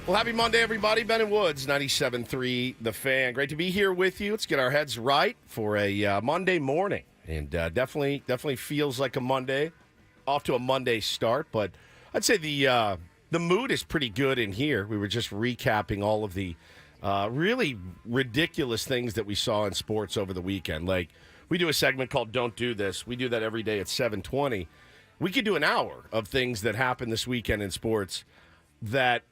Well, happy Monday, everybody. Ben and Woods, 97.3 The Fan. Great to be here with you. Let's get our heads right for a Monday morning. And definitely feels like a Monday. Off to a Monday start, but I'd say the mood is pretty good in here. We were just recapping all of the really ridiculous things that we saw in sports over the weekend. Like, we do a segment called Don't Do This. We do that every day at 7:20. We could do an hour of things that happened this weekend in sports that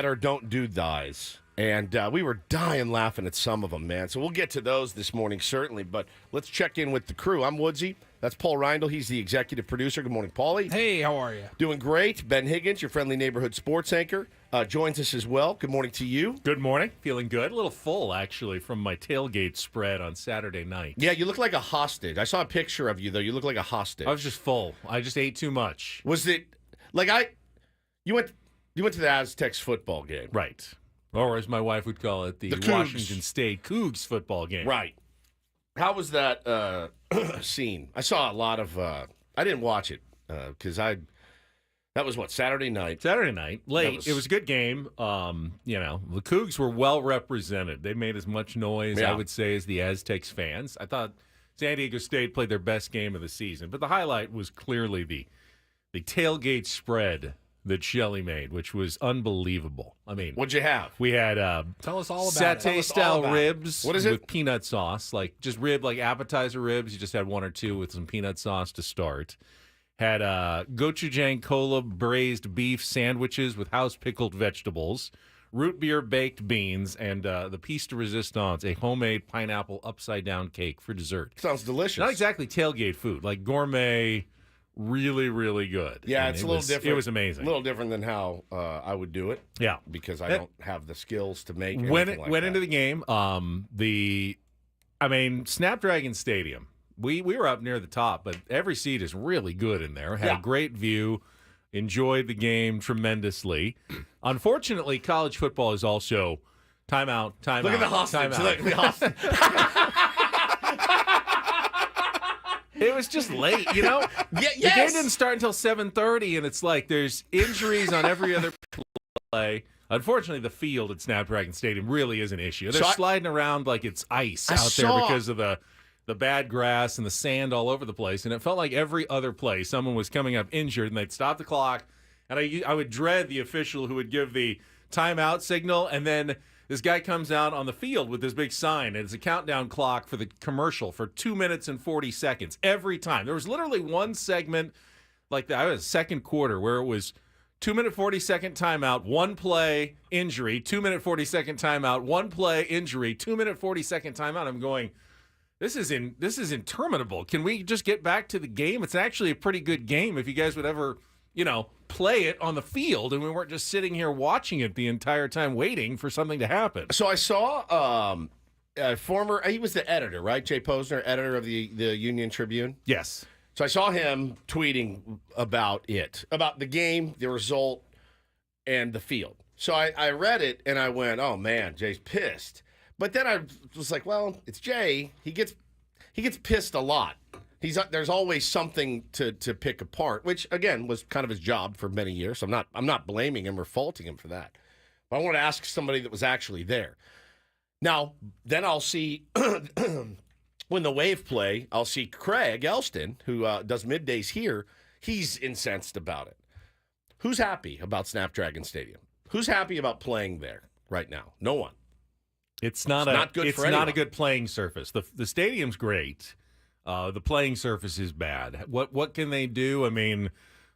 are don't do thighs. And we were dying laughing at some of them, man. So we'll get to those this morning, certainly. But let's check in with the crew. I'm Woodsy. That's Paul Reindl. He's the executive producer. Good morning, Paulie. Hey, how are you? Doing great. Ben Higgins, your friendly neighborhood sports anchor, joins us as well. Good morning to you. Good morning. Feeling good. A little full, actually, from my tailgate spread on Saturday night. Yeah, you look like a hostage. I saw a picture of you, though. You look like a hostage. I was just full. I just ate too much. Was it like you went to the Aztecs football game? Right. Or as my wife would call it, the Cougs. Washington State Cougs football game. Right. How was that scene? I saw a lot of I didn't watch it because that was what, Saturday night? Saturday night, late. It was a good game. The Cougs were well represented. They made as much noise, I would say, as the Aztecs fans. I thought San Diego State played their best game of the season, but the highlight was clearly the tailgate spread that Shelley made, which was unbelievable. I mean, what'd you have? We had Tell us all about it. satay-style ribs. What is it? With peanut sauce, like just like appetizer ribs. You just had one or two with some peanut sauce to start. Had gochujang cola braised beef sandwiches with house-pickled vegetables, root beer baked beans, and the piece de resistance, a homemade pineapple upside-down cake for dessert. Sounds delicious. Not exactly tailgate food, like gourmet. Really, really good. Yeah, it's a little different. It was amazing. A little different than how I would do it. Yeah, because I don't have the skills to make. Went into the game. Snapdragon Stadium. We were up near the top, but every seat is really good in there. Had a great view. Enjoyed the game tremendously. Unfortunately, college football is also timeout. Look at the hostage. Look at the hostage. It was just late, you know? Yes. The game didn't start until 7:30, and it's like there's injuries on every other play. Unfortunately, the field at Snapdragon Stadium really is an issue. They're sliding around like it's ice out there because of the bad grass and the sand all over the place, and it felt like every other play someone was coming up injured, and they'd stop the clock, and I would dread the official who would give the timeout signal, and then this guy comes out on the field with this big sign, and it's a countdown clock for the commercial for 2 minutes and 40 seconds every time. There was literally one segment, like that was second quarter, where it was 2 minute 40-second timeout, one play, injury, 2 minute 40-second timeout, one play, injury, 2 minute 40-second timeout. I'm going, this is interminable. Can we just get back to the game? It's actually a pretty good game if you guys would ever, play it on the field, and we weren't just sitting here watching it the entire time waiting for something to happen. So I saw he was the editor, right? Jay Posner, editor of the Union Tribune? Yes. So I saw him tweeting about the game, the result, and the field. So I read it, and I went, oh, man, Jay's pissed. But then I was like, well, it's Jay. He gets pissed a lot. There's always something to pick apart, which again was kind of his job for many years. So I'm not blaming him or faulting him for that. But I want to ask somebody that was actually there. Now, then I'll see when the Wave play, I'll see Craig Elston, who does middays here. He's incensed about it. Who's happy about Snapdragon Stadium? Who's happy about playing there right now? No one. It's not a good playing surface. The stadium's great. The playing surface is bad. What can they do? I mean,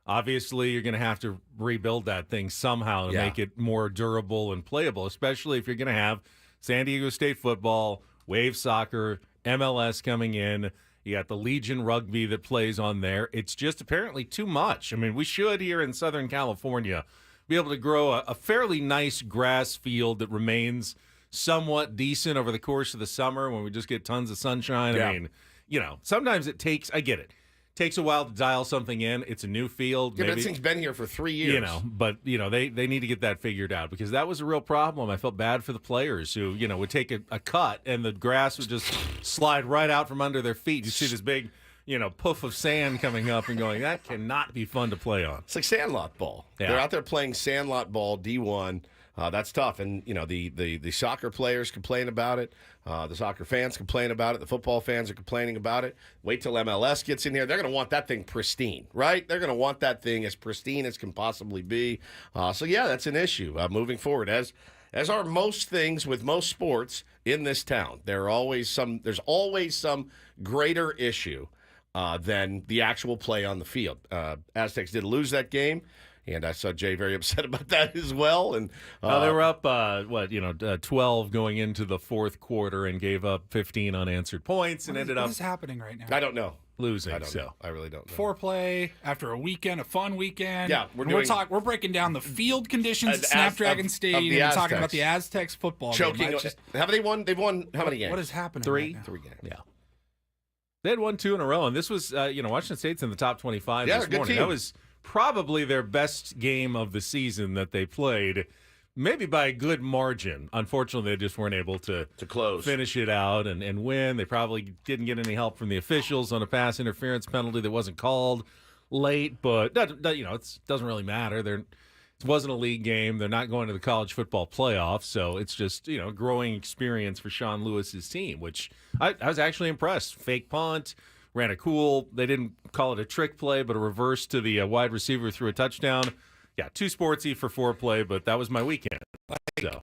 obviously you're going to have to rebuild that thing somehow to make it more durable and playable, especially if you're going to have San Diego State football, Wave soccer, MLS coming in. You got the Legion rugby that plays on there. It's just apparently too much. I mean, we should here in Southern California be able to grow a fairly nice grass field that remains somewhat decent over the course of the summer when we just get tons of sunshine. Yeah. I mean, sometimes I get it. Takes a while to dial something in. It's a new field. Yeah, but this thing's been here for 3 years. They need to get that figured out because that was a real problem. I felt bad for the players who, would take a cut and the grass would just slide right out from under their feet. You see this big, poof of sand coming up and going, that cannot be fun to play on. It's like sandlot ball. Yeah. They're out there playing sandlot ball, D1. That's tough. And, the soccer players complain about it. The soccer fans complain about it. The football fans are complaining about it. Wait till MLS gets in here. They're going to want that thing pristine, right? They're going to want that thing as pristine as can possibly be. That's an issue moving forward. As are most things with most sports in this town, there's always some greater issue than the actual play on the field. Aztecs did lose that game, and I saw Jay very upset about that as well. And they were up 12 going into the fourth quarter and gave up 15 unanswered points and ended up. What is happening right now? I don't know. Losing. I don't know. I really don't know. Foreplay after a fun weekend. Yeah, we're breaking down the field conditions at Snapdragon Stadium and talking about the Aztecs football choking. game. Have they won? They've won how many games? What is happening? Three. Right now? 3 games. Yeah. They had won 2 in a row, and this was, Washington State's in the top 25 this morning. Team. That was probably their best game of the season that they played, maybe by a good margin. Unfortunately, they just weren't able to close, finish it out and win. They probably didn't get any help from the officials on a pass interference penalty that wasn't called late, but it doesn't really matter. It wasn't a league game. They're not going to the college football playoff, so it's just a growing experience for Sean Lewis's team, which I was actually impressed. Fake punt, ran a cool. They didn't call it a trick play, but a reverse to the wide receiver through a touchdown. Yeah, too sportsy for Foreplay, but that was my weekend. So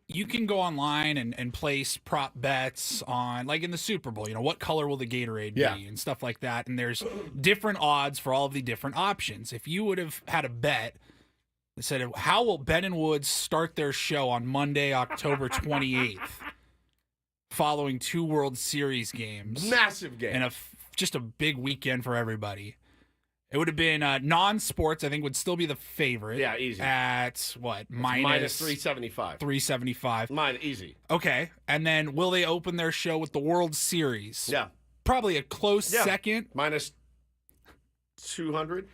you can go online and place prop bets on, like in the Super Bowl, what color will the Gatorade be and stuff like that. And there's different odds for all of the different options. If you would have had a bet that said, how will Ben and Woods start their show on Monday, October 28th, following 2 World Series games? Massive game. And just a big weekend for everybody. It would have been non-sports, I think, would still be the favorite. Yeah, easy. At what? Minus 375. 375. Easy. Okay. And then will they open their show with the World Series? Yeah. Probably a close second. Minus 200.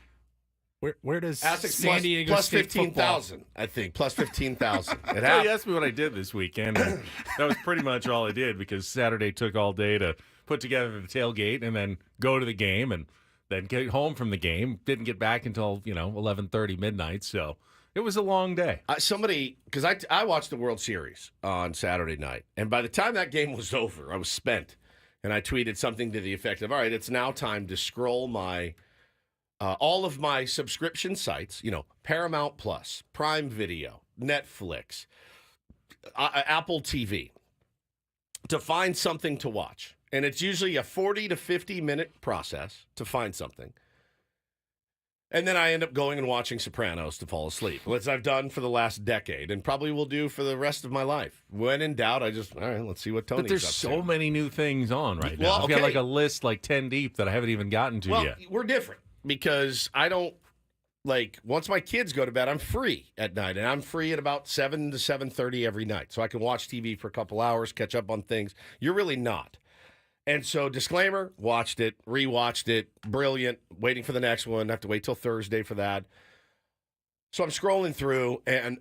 Where does Aztecs San Diego plus State 15,000, I think. Plus 15,000. You asked me what I did this weekend. And that was pretty much all I did because Saturday took all day to put together the tailgate and then go to the game and then get home from the game. Didn't get back until 11:30 midnight. So it was a long day. Because I watched the World Series on Saturday night, and by the time that game was over, I was spent, and I tweeted something to the effect of, "All right, it's now time to scroll my all of my subscription sites. Paramount Plus, Prime Video, Netflix, Apple TV, to find something to watch." And it's usually a 40 to 50-minute process to find something. And then I end up going and watching Sopranos to fall asleep, which I've done for the last decade and probably will do for the rest of my life. When in doubt, all right, let's see what Tony's up to. But there's so many new things on right now. Well, I've got like a list like 10 deep that I haven't even gotten to yet. We're different because I don't, once my kids go to bed, I'm free at night. And I'm free at about 7 to 7:30 every night. So I can watch TV for a couple hours, catch up on things. You're really not. And so, disclaimer, watched it, rewatched it, brilliant, waiting for the next one, have to wait till Thursday for that. So I'm scrolling through, and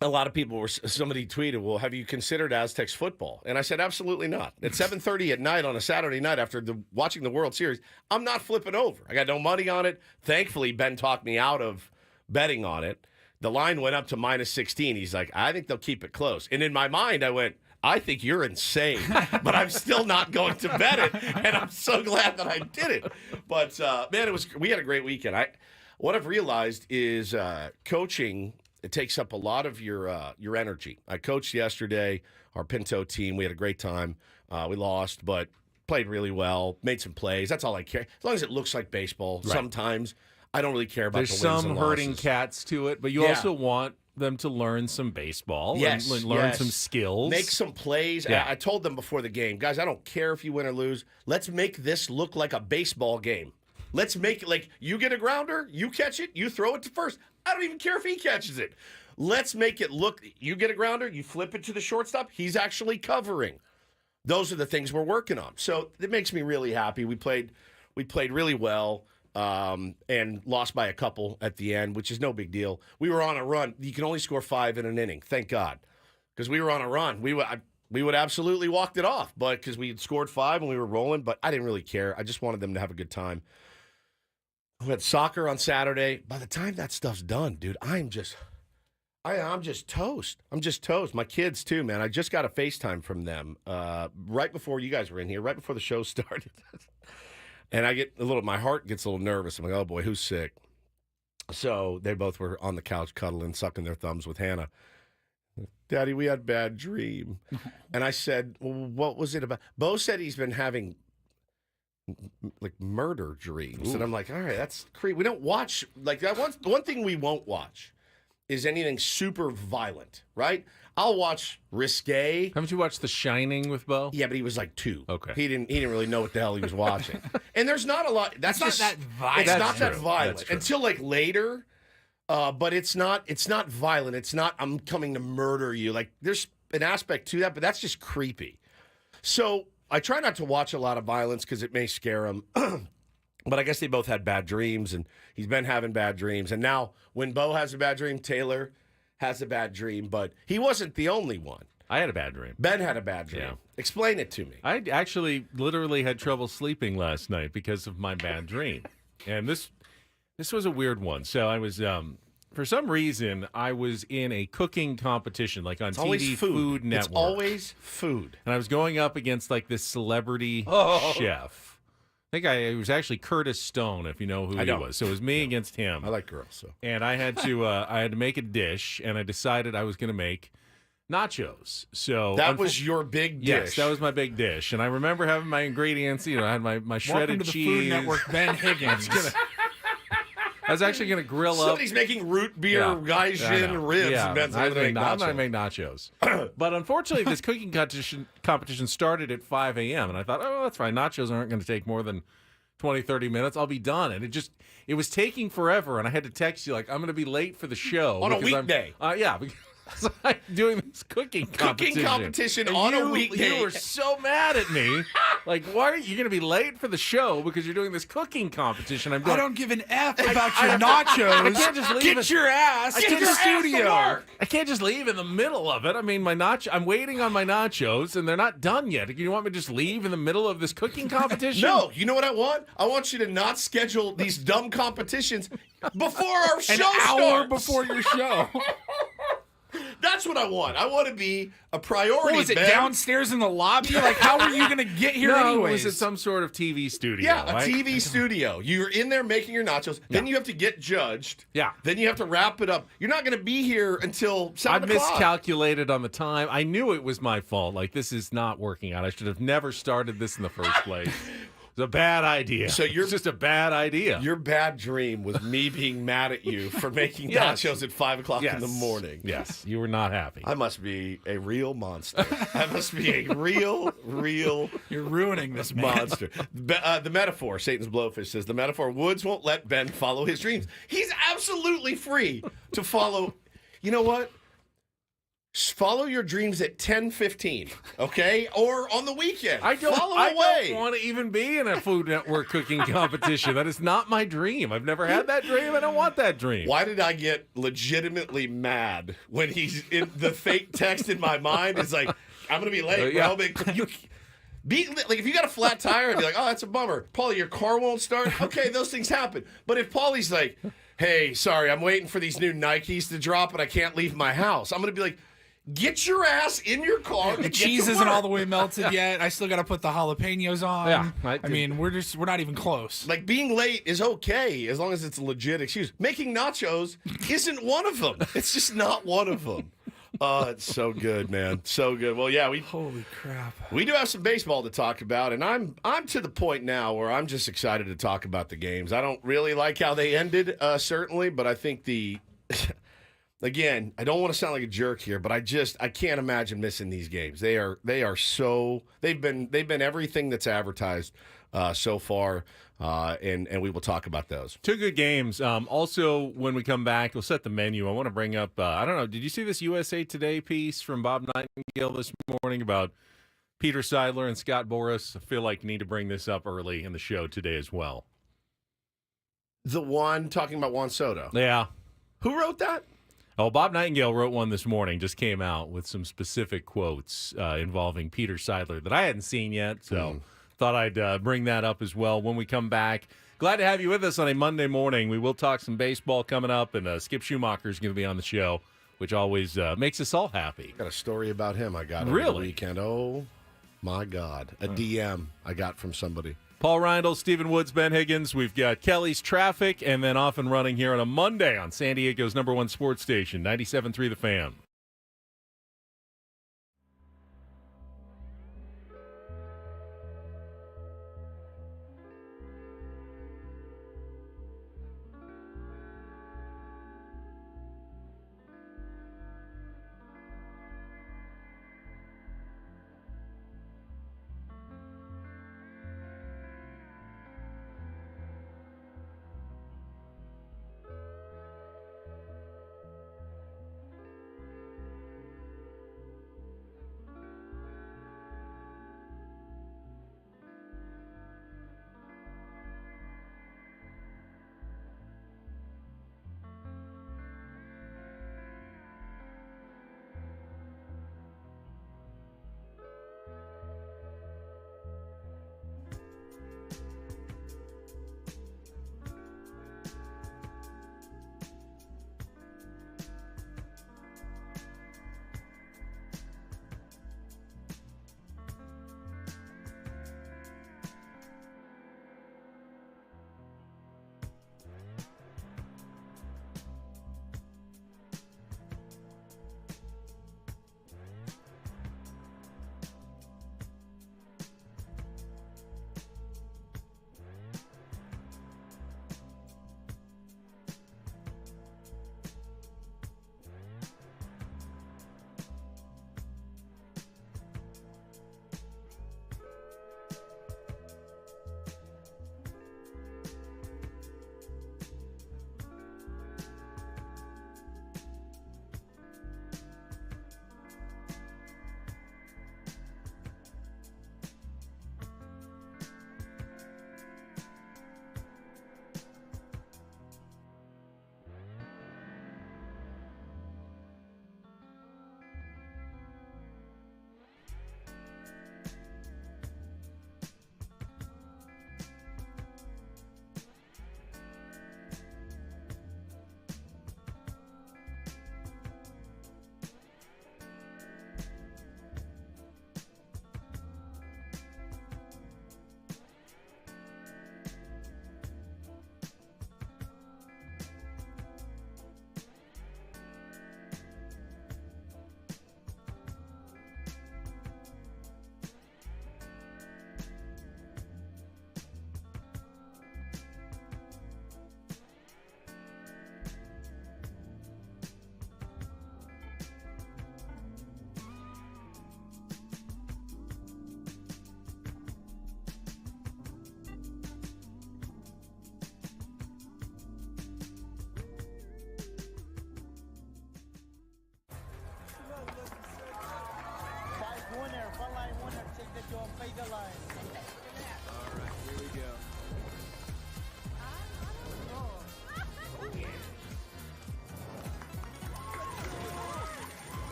a lot of people somebody tweeted, well, have you considered Aztecs football? And I said, absolutely not. At 7:30 at night on a Saturday night after watching the World Series, I'm not flipping over. I got no money on it. Thankfully, Ben talked me out of betting on it. The line went up to minus 16. He's like, I think they'll keep it close. And in my mind, I went, I think you're insane, but I'm still not going to bet it, and I'm so glad that I did it. But, man, we had a great weekend. What I've realized is coaching, it takes up a lot of your energy. I coached yesterday, our Pinto team. We had a great time. We lost, but played really well, made some plays. That's all I care. As long as it looks like baseball. Right. Sometimes I don't really care about the wins and losses. There's some herding cats to it, but you also want them to learn some baseball and learn some skills. Make some plays. Yeah. I told them before the game, guys, I don't care if you win or lose. Let's make this look like a baseball game. Let's make it like you get a grounder, you catch it, you throw it to first. I don't even care if he catches it. Let's make it look, you get a grounder, you flip it to the shortstop, he's actually covering. Those are the things we're working on. So it makes me really happy. We played really well. And lost by a couple at the end, which is no big deal. We were on a run. You can only score 5 in an inning, thank God, because we were on a run. We would absolutely walked it off, but because we had scored 5 and we were rolling, but I didn't really care. I just wanted them to have a good time. We had soccer on Saturday. By the time that stuff's done, dude, I'm I'm just toast. I'm just toast. My kids too, man. I just got a FaceTime from them right before you guys were in here, right before the show started. And my heart gets a little nervous. I'm like, oh boy, who's sick? So they both were on the couch cuddling, sucking their thumbs with Hannah. Daddy, we had a bad dream. And I said, well, what was it about? Bo said he's been having like murder dreams. Ooh. And I'm like, all right, that's creepy. We don't watch, like, one thing we won't watch is anything super violent, right? I'll watch risque. Haven't you watched The Shining with Bo? Yeah, but he was like 2. Okay. He didn't really know what the hell he was watching. And there's not a lot. That's not that violent. It's not that violent until like later. But it's not violent. It's not I'm coming to murder you. Like there's an aspect to that, but that's just creepy. So I try not to watch a lot of violence because it may scare him. But I guess they both had bad dreams, and he's been having bad dreams. And now when Bo has a bad dream, Taylor has a bad dream. But he wasn't the only one. I had a bad dream. Ben had a bad dream. Yeah. Explain it to me. I actually literally had trouble sleeping last night because of my bad dream. And this was a weird one. So I was, for some reason, I was in a cooking competition, like on TV Food Network. It's always food. And I was going up against like this celebrity chef. I think it was actually Curtis Stone, if you know who he was. So it was me against him. I like girls, so. And I had to make a dish, and I decided I was going to make nachos. So that was your big dish. Yes, that was my big dish. And I remember having my ingredients. You know, I had my shredded Welcome to cheese. the Food Network, Ben Higgins. I was actually going to grill Somebody's making root beer gaijin ribs. Yeah, I'm going to make nachos. But unfortunately, this cooking competition started at 5 a.m. And I thought, oh, that's fine. Nachos aren't going to take more than 20, 30 minutes. I'll be done. And it was taking forever. And I had to text you, like, I'm going to be late for the show. On a weekday. Yeah, because I'm doing this cooking competition on a weekday. You were so mad at me. Like, why are you going to be late for the show because you're doing this cooking competition? I don't give an F about your nachos. I can't just leave. Get your ass to the studio. I can't just leave in the middle of it. I mean, I'm waiting on my nachos, and they're not done yet. You want me to just leave in the middle of this cooking competition? No. You know what I want? I want you to not schedule these dumb competitions before our show starts. An hour before your show. That's what I want. I want to be a priority. What was it, downstairs in the lobby? Like, how are you going to get here anyways? Was it some sort of TV studio? Yeah, a TV studio. You're in there making your nachos. Yeah. Then you have to get judged. Yeah. Then you have to wrap it up. You're not going to be here until 7 o'clock. I miscalculated on the time. I knew it was my fault. Like, this is not working out. I should have never started this in the first place. It's a bad idea. So it's just a bad idea. Your bad dream was me being mad at you for making nachos at 5 o'clock in the morning. Yes, you were not happy. I must be a real monster. I must be a real. You're ruining this monster. The metaphor, Satan's Blowfish says, the metaphor, Woods won't let Ben follow his dreams. He's absolutely free to follow. You know what? Follow your dreams at 10:15, okay? Or on the weekend. I don't want to even be in a Food Network cooking competition. That is not my dream. I've never had that dream. I don't want that dream. Why did I get legitimately mad when he's in the fake text in my mind is like, I'm going to be late, bro. Like, if you got a flat tire, I'd be like, oh, that's a bummer. Paulie, your car won't start? Okay, those things happen. But if Paulie's like, hey, sorry, I'm waiting for these new Nikes to drop and I can't leave my house, I'm going to be like, get your ass in your car. The cheese isn't all the way melted yet. I still got to put the jalapenos on. Yeah, I mean, we're not even close. Like, being late is okay as long as it's a legit excuse. Making nachos isn't one of them. It's just not one of them. Oh, it's so good, man. So good. Well, yeah, holy crap. We do have some baseball to talk about, and I'm to the point now where I'm just excited to talk about the games. I don't really like how they ended, certainly, but I think again, I don't want to sound like a jerk here, but I can't imagine missing these games. They've been everything that's advertised so far, and we will talk about those. 2 good games. Also, when we come back, we'll set the menu. I want to bring up, I don't know, did you see this USA Today piece from Bob Nightingale this morning about Peter Seidler and Scott Boras? I feel like I need to bring this up early in the show today as well. The one talking about Juan Soto? Yeah. Who wrote that? Oh, Bob Nightingale wrote one this morning, just came out with some specific quotes involving Peter Seidler that I hadn't seen yet, so thought I'd bring that up as well when we come back. Glad to have you with us on a Monday morning. We will talk some baseball coming up, and Skip Schumaker is going to be on the show which always makes us all happy. Got a story about him I got over the weekend. Oh, my God. A DM I got from somebody. Paul Reindl, Stephen Woods, Ben Higgins. We've got Kelly's Traffic, and then off and running here on a Monday on San Diego's #1 sports station, 97.3 The Fan.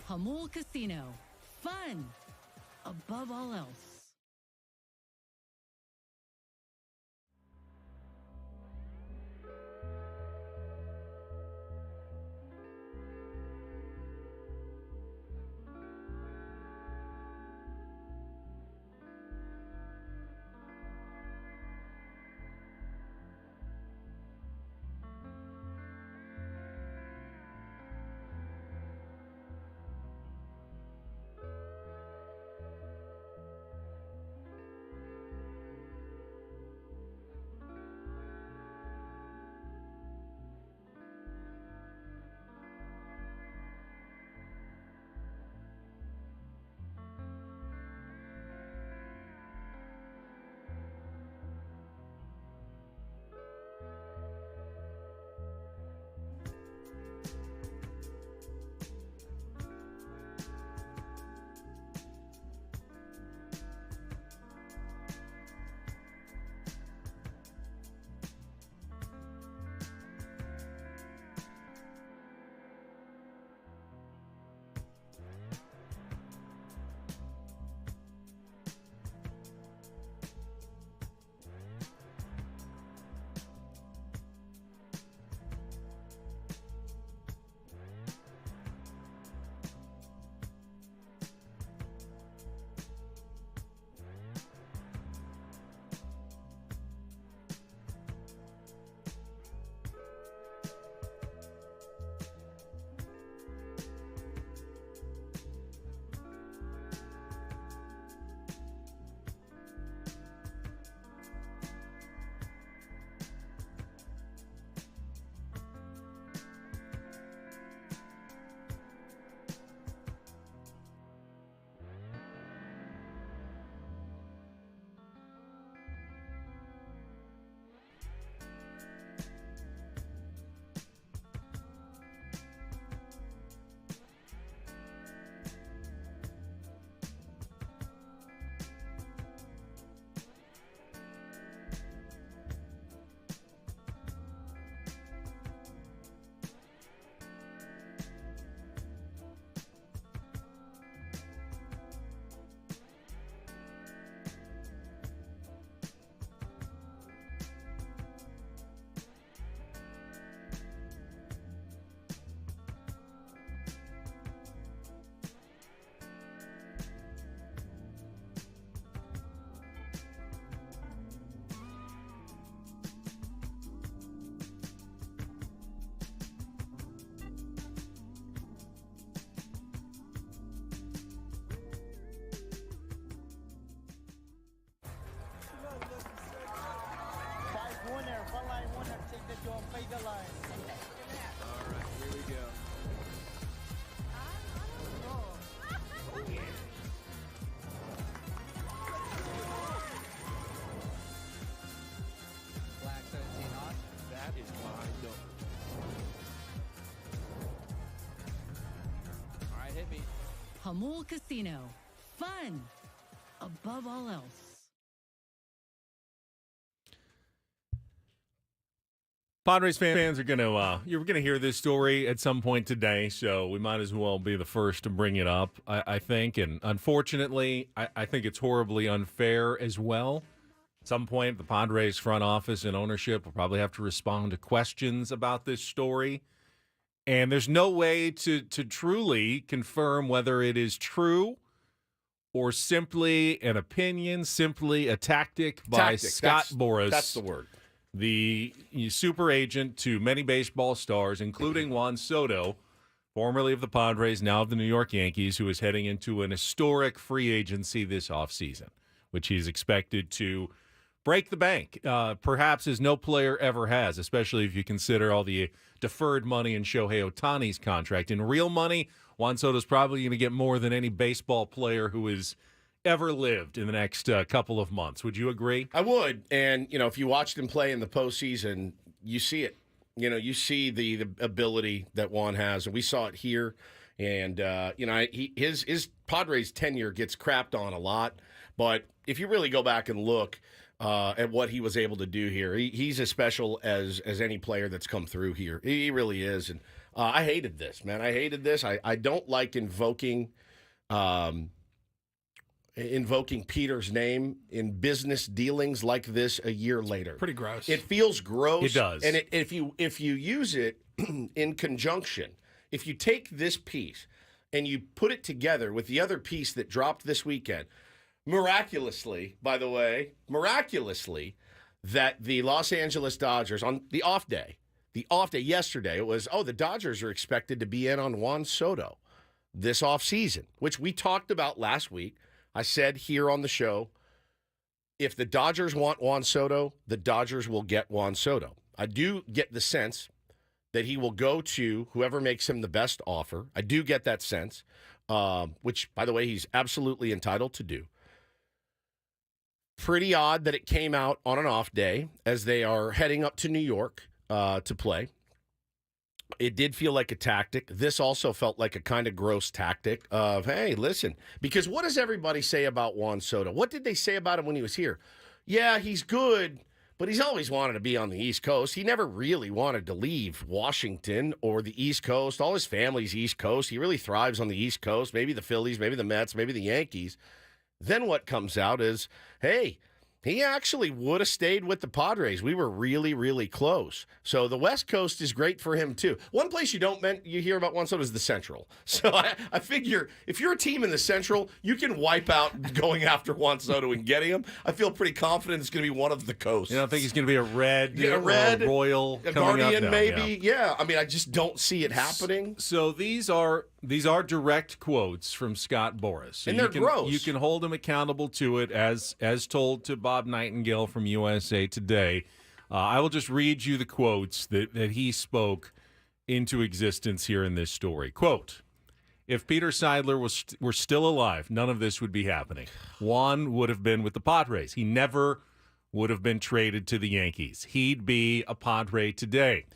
Hamul Casino. Fun above all else. Hamul Casino. Fun above all else. Padres fans are you're gonna hear this story at some point today, so we might as well be the first to bring it up. I think, and unfortunately, I think it's horribly unfair as well. At some point, the Padres front office and ownership will probably have to respond to questions about this story, and there's no way to truly confirm whether it is true or simply an opinion, simply a tactic by Scott Boras. That's the word. The super agent to many baseball stars, including Juan Soto, formerly of the Padres, now of the New York Yankees, who is heading into an historic free agency this offseason, which he's expected to break the bank, perhaps as no player ever has, especially if you consider all the deferred money in Shohei Ohtani's contract. In real money, Juan Soto's probably going to get more than any baseball player who is ever lived in the next couple of months. Would you agree? I would. And, if you watched him play in the postseason, you see it. You see the ability that Juan has. And we saw it here. And, his Padres tenure gets crapped on a lot. But if you really go back and look at what he was able to do here, he's as special as any player that's come through here. He really is. And I hated this, man. I hated this. I don't like invoking Peter's name in business dealings like this a year later. Pretty gross. It feels gross. It does. And if you use it in conjunction, if you take this piece and you put it together with the other piece that dropped this weekend, miraculously, by the way, that the Los Angeles Dodgers on the off day yesterday, it was, the Dodgers are expected to be in on Juan Soto this offseason, which we talked about last week. I said here on the show, if the Dodgers want Juan Soto, the Dodgers will get Juan Soto. I do get the sense that he will go to whoever makes him the best offer. I do get that sense, which, by the way, he's absolutely entitled to do. Pretty odd that it came out on an off day as they are heading up to New York to play. It did feel like a tactic. This also felt like a kind of gross tactic of, hey, listen, because what does everybody say about Juan Soto? What did they say about him when he was here? Yeah, he's good, but he's always wanted to be on the East Coast. He never really wanted to leave Washington or the East Coast. All his family's East Coast. He really thrives on the East Coast, maybe the Phillies, maybe the Mets, maybe the Yankees. Then what comes out is, hey, he actually would have stayed with the Padres. We were really, really close. So the West Coast is great for him, too. One place you hear about Juan Soto is the Central. So I figure if you're a team in the Central, you can wipe out going after Juan Soto and getting him. I feel pretty confident it's going to be one of the coasts. You don't think he's going to be a Red, a Royal, a coming Guardian, up now? maybe? Yeah. I mean, I just don't see it happening. So these are direct quotes from Scott Boras. So and they're gross. You can hold him accountable to it, as told to Bob Nightingale from USA Today. I will just read you the quotes that he spoke into existence here in this story. Quote, if Peter Seidler were still alive, none of this would be happening. Juan would have been with the Padres. He never would have been traded to the Yankees. He'd be a Padre today.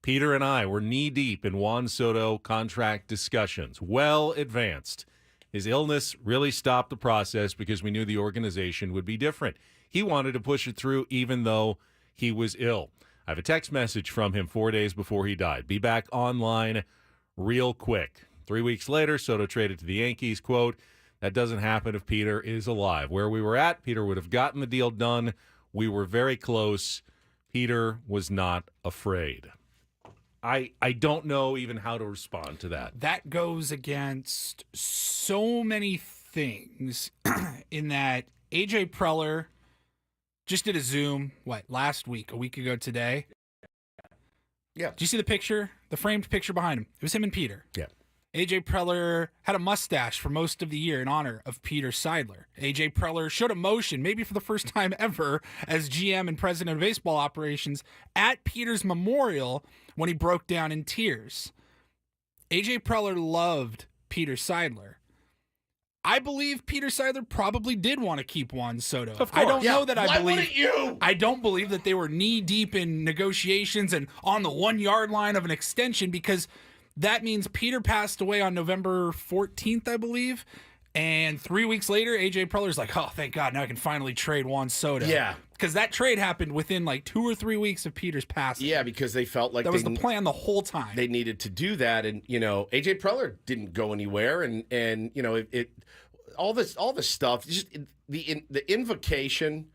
Peter and I were knee-deep in Juan Soto contract discussions, well advanced. His illness really stopped the process because we knew the organization would be different. He wanted to push it through even though he was ill. I have a text message from him 4 days before he died. Be back online real quick. 3 weeks later, Soto traded to the Yankees. Quote, that doesn't happen if Peter is alive. Where we were at, Peter would have gotten the deal done. We were very close. Peter was not afraid. I don't know even how to respond to that. That goes against so many things in that AJ Preller just did a Zoom, last week, a week ago today? Yeah. Did you see the picture? The framed picture behind him? It was him and Peter. Yeah. AJ Preller had a mustache for most of the year in honor of Peter Seidler. AJ Preller showed emotion, maybe for the first time ever, as GM and president of baseball operations at Peter's memorial when he broke down in tears. AJ Preller loved Peter Seidler. I believe Peter Seidler probably did want to keep Juan Soto. Of course. I don't know that Why wouldn't you? I don't believe that they were knee deep in negotiations and on the 1 yard line of an extension, because that means Peter passed away on November 14th, I believe. And 3 weeks later, AJ Preller's like, oh, thank God, now I can finally trade Juan Soto. Yeah. Because that trade happened within like 2 or 3 weeks of Peter's passing. Yeah, because they felt like that was the plan the whole time. They needed to do that. And, AJ Preller didn't go anywhere. And all this stuff, just the invocation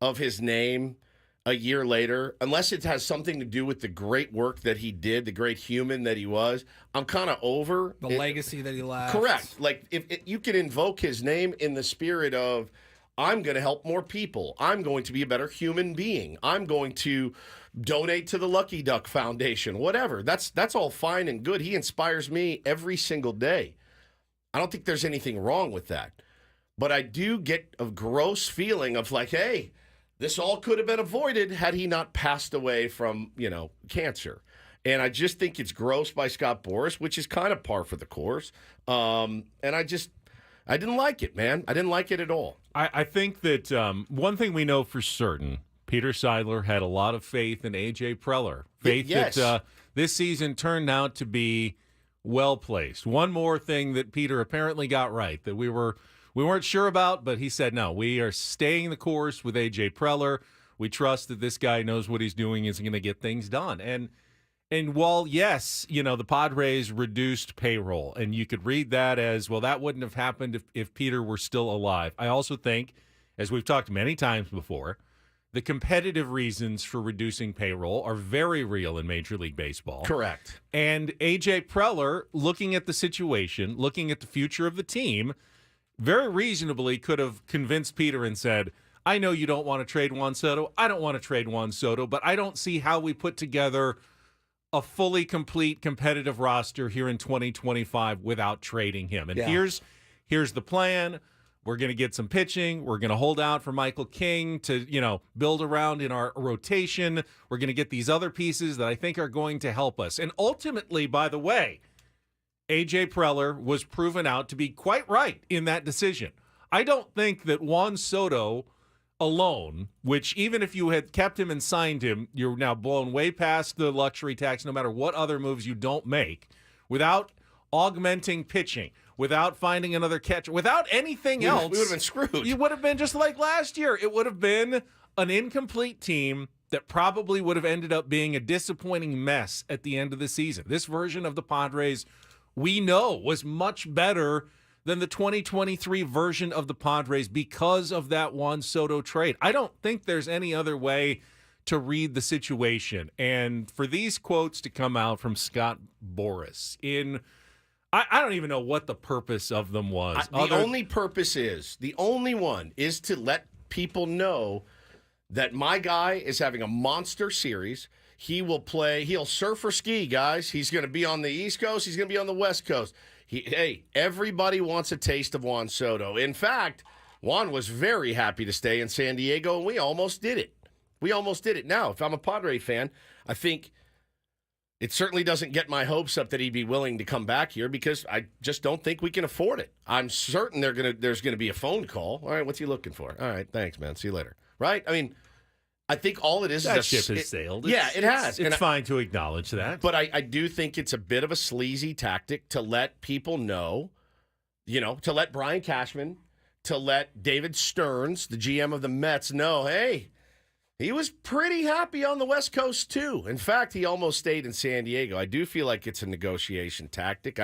of his name a year later, unless it has something to do with the great work that he did, the great human that he was, I'm kind of over the legacy that he left. Correct. Like, if you can invoke his name in the spirit of, I'm going to help more people. I'm going to be a better human being. I'm going to donate to the Lucky Duck Foundation, whatever. That's all fine and good. He inspires me every single day. I don't think there's anything wrong with that. But I do get a gross feeling of like, hey, this all could have been avoided had he not passed away from, cancer. And I just think it's gross by Scott Boras, which is kind of par for the course. And I didn't like it, man. I didn't like it at all. I think that one thing we know for certain, Peter Seidler had a lot of faith in A.J. Preller. Faith that this season turned out to be well-placed. One more thing that Peter apparently got right, that we weren't sure about, but he said, no, we are staying the course with A.J. Preller. We trust that this guy knows what he's doing, is going to get things done. And while, yes, the Padres reduced payroll, and you could read that as, well, that wouldn't have happened if Peter were still alive. I also think, as we've talked many times before, the competitive reasons for reducing payroll are very real in Major League Baseball. Correct. And A.J. Preller, looking at the situation, looking at the future of the team, very reasonably could have convinced Peter and said, I know you don't want to trade Juan Soto. I don't want to trade Juan Soto, but I don't see how we put together a fully complete competitive roster here in 2025 without trading him. And here's the plan. We're going to get some pitching. We're going to hold out for Michael King to, build around in our rotation. We're going to get these other pieces that I think are going to help us. And ultimately, by the way, A.J. Preller was proven out to be quite right in that decision. I don't think that Juan Soto alone, which even if you had kept him and signed him, you're now blown way past the luxury tax no matter what other moves you don't make, without augmenting pitching, without finding another catcher, without anything else. We would have been screwed. You would have been just like last year. It would have been an incomplete team that probably would have ended up being a disappointing mess at the end of the season. This version of the Padres, we know, was much better than the 2023 version of the Padres because of that Juan Soto trade. I don't think there's any other way to read the situation. And for these quotes to come out from Scott Boras I don't even know what the purpose of them was. The only one is to let people know that my guy is having a monster series. He'll surf or ski, guys. He's going to be on the East Coast. He's going to be on the West Coast. Everybody wants a taste of Juan Soto. In fact, Juan was very happy to stay in San Diego, and we almost did it. Now, if I'm a Padre fan, I think it certainly doesn't get my hopes up that he'd be willing to come back here because I just don't think we can afford it. I'm certain there's going to be a phone call. All right, what's he looking for? All right, thanks, man. See you later. Right? I mean, I think all it is that is ship has sailed. It has. It's fine to acknowledge that. But I do think it's a bit of a sleazy tactic to let people know, to let Brian Cashman, to let David Stearns, the GM of the Mets, know, hey, he was pretty happy on the West Coast too. In fact, he almost stayed in San Diego. I do feel like it's a negotiation tactic.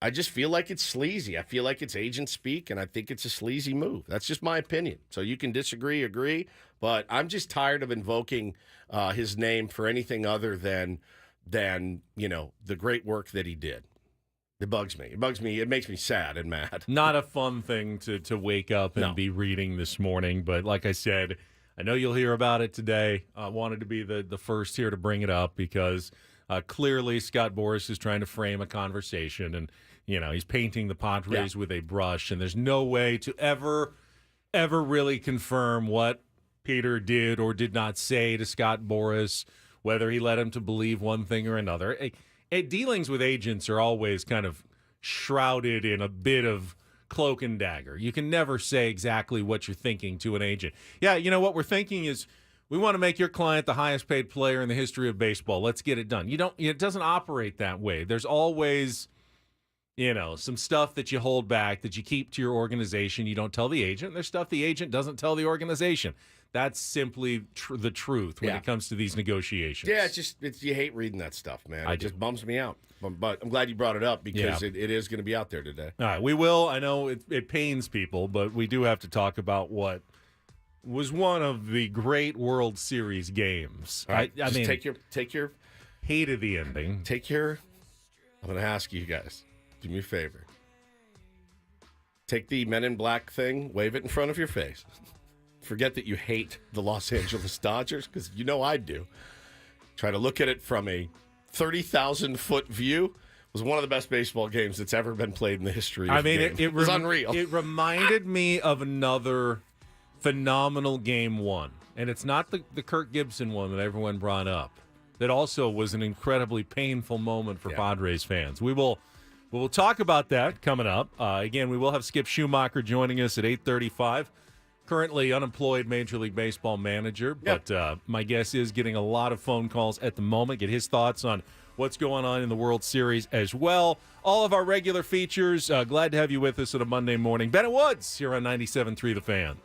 I just feel like it's sleazy. I feel like it's agent speak, and I think it's a sleazy move. That's just my opinion. So you can disagree, agree, but I'm just tired of invoking his name for anything other than the great work that he did. It bugs me. It makes me sad and mad. Not a fun thing to wake up and be reading this morning, but like I said, I know you'll hear about it today. I wanted to be the first here to bring it up because clearly Scott Boras is trying to frame a conversation, and he's painting the Padres with a brush, and there's no way to ever really confirm what Peter did or did not say to Scott Boras, whether he led him to believe one thing or another. Dealings with agents are always kind of shrouded in a bit of cloak and dagger. You can never say exactly what you're thinking to an agent. Yeah, what we're thinking is we want to make your client the highest paid player in the history of baseball. Let's get it done. It doesn't operate that way. There's always, some stuff that you hold back, that you keep to your organization. You don't tell the agent. There's stuff the agent doesn't tell the organization. That's simply the truth when it comes to these negotiations. Yeah, you hate reading that stuff, man. It just bums me out. But I'm glad you brought it up because it is going to be out there today. All right, we will. I know it pains people, but we do have to talk about what was one of the great World Series games. All right, I mean, take your hated the ending. I'm going to ask you guys. Do me a favor. Take the Men in Black thing, wave it in front of your face. Forget that you hate the Los Angeles Dodgers, because I do. Try to look at it from a 30,000-foot view. It was one of the best baseball games that's ever been played in the history of the game. It was unreal. It reminded me of another phenomenal Game 1. And it's not the Kirk Gibson one that everyone brought up. That also was an incredibly painful moment for Padres fans. We will talk about that coming up. Again, we will have Skip Schumaker joining us at 8:35. Currently unemployed Major League Baseball manager, but my guess is getting a lot of phone calls at the moment. Get his thoughts on what's going on in the World Series as well. All of our regular features. Glad to have you with us on a Monday morning. Bennett Woods here on 97.3 The Fan.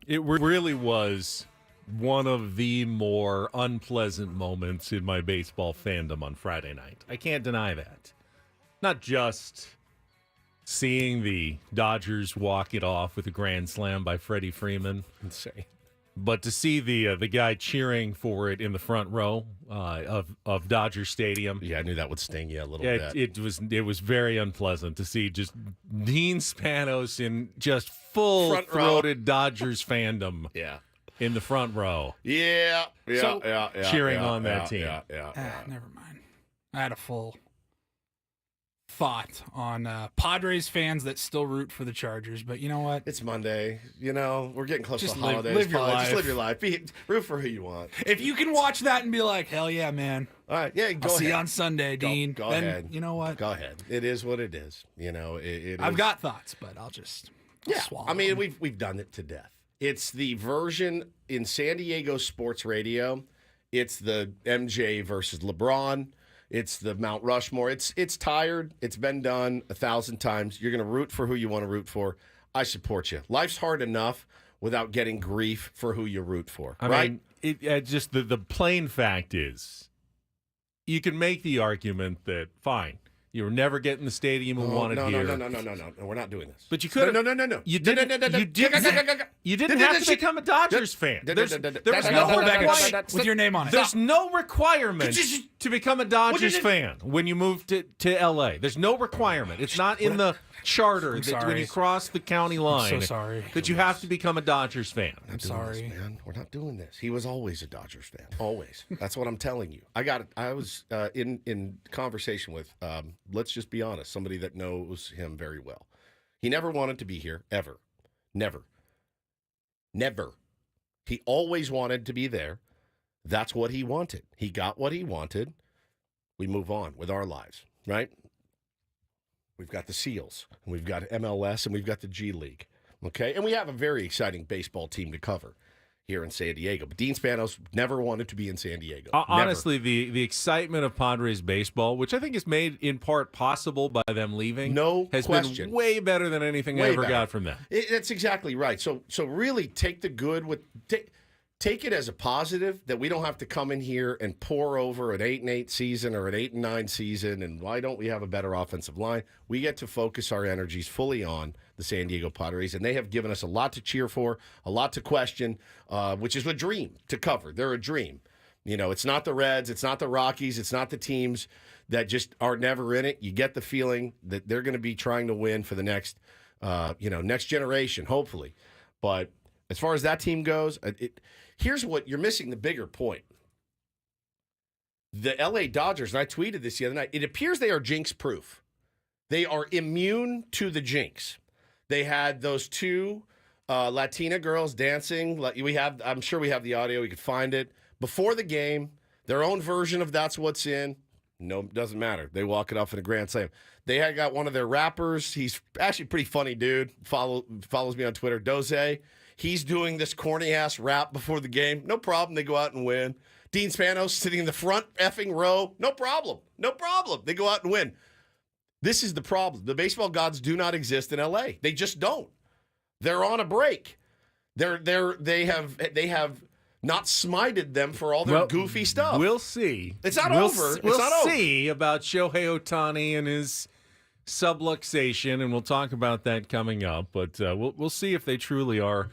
It really was one of the more unpleasant moments in my baseball fandom on Friday night. I can't deny that. Not just seeing the Dodgers walk it off with a grand slam by Freddie Freeman. Insane. But to see the guy cheering for it in the front row of Dodger Stadium. Yeah, I knew that would sting you a little bit. It was very unpleasant to see just Dean Spanos in just full-throated Dodgers fandom. Yeah. In the front row. Yeah. Cheering on that team. Never mind. I had a full thought on Padres fans that still root for the Chargers, but you know what? It's Monday. You know, we're getting close Just to live- holidays. live your life. Just live your life. Root for who you want. If you can watch that and be like, hell yeah, man. All right. Yeah, go I'll ahead. see you on Sunday, Dean. Go then, ahead. You know what? Go ahead. It is what it is. You know, it I've is. got thoughts, but I'll swallow I mean, them. we've done it to death. It's the version in San Diego sports radio. It's the MJ versus LeBron. It's the Mount Rushmore. It's tired. It's been done 1,000 times. You're going to root for who you want to root for. I support you. Life's hard enough without getting grief for who you root for. I right? mean, just the plain fact is, you can make the argument that, fine, you were never getting the stadium we wanted here. No. We're not doing this. But you could. No. You didn't have to become a Dodgers fan. There's no Hold back requirement with your name on it. There's no requirement to become a Dodgers fan when you move to L.A. There's no requirement. It's not in the charter that when you cross the county line so sorry. that you have to become a Dodgers fan. I'm sorry, man. We're not doing this. He was always a Dodgers fan. Always. That's what I'm telling you. I was in conversation with, let's just be honest, somebody that knows him very well. He never wanted to be here, ever. Never. He always wanted to be there. That's what he wanted. He got what he wanted. We move on with our lives, right? We've got the Seals, and we've got MLS, and we've got the G League, okay? And we have a very exciting baseball team to cover here in San Diego. But Dean Spanos never wanted to be in San Diego. Honestly, the excitement of Padres baseball, which I think is made in part possible by them leaving, has been way better than anything I ever got from them. That's exactly right. So really take the good with take it as a positive that we don't have to come in here and pour over an 8-8 season or an 8-9 season, and why don't we have a better offensive line? We get to focus our energies fully on the San Diego Padres, and they have given us a lot to cheer for, a lot to question, which is a dream to cover. They're a dream. You know, it's not the Reds, it's not the Rockies, it's not the teams that just are never in it. You get the feeling that they're going to be trying to win for the next, next generation, hopefully. But as far as that team goes, here's what you're missing: the bigger point. The LA Dodgers, and I tweeted this the other night, it appears they are jinx-proof. They are immune to the jinx. They had those two Latina girls dancing. I'm sure we have the audio. We could find it. Before the game, their own version of That's What's In. No, doesn't matter. They walk it off in a grand slam. They had got one of their rappers. He's actually a pretty funny dude. Follows me on Twitter, Doze. He's doing this corny-ass rap before the game. No problem. They go out and win. Dean Spanos sitting in the front effing row. No problem. No problem. They go out and win. This is the problem. The baseball gods do not exist in L.A. They just don't. They're on a break. They have not smited them for all their goofy stuff. We'll see. It's not over. We'll see about Shohei Ohtani and his subluxation, and we'll talk about that coming up. But we'll see if they truly are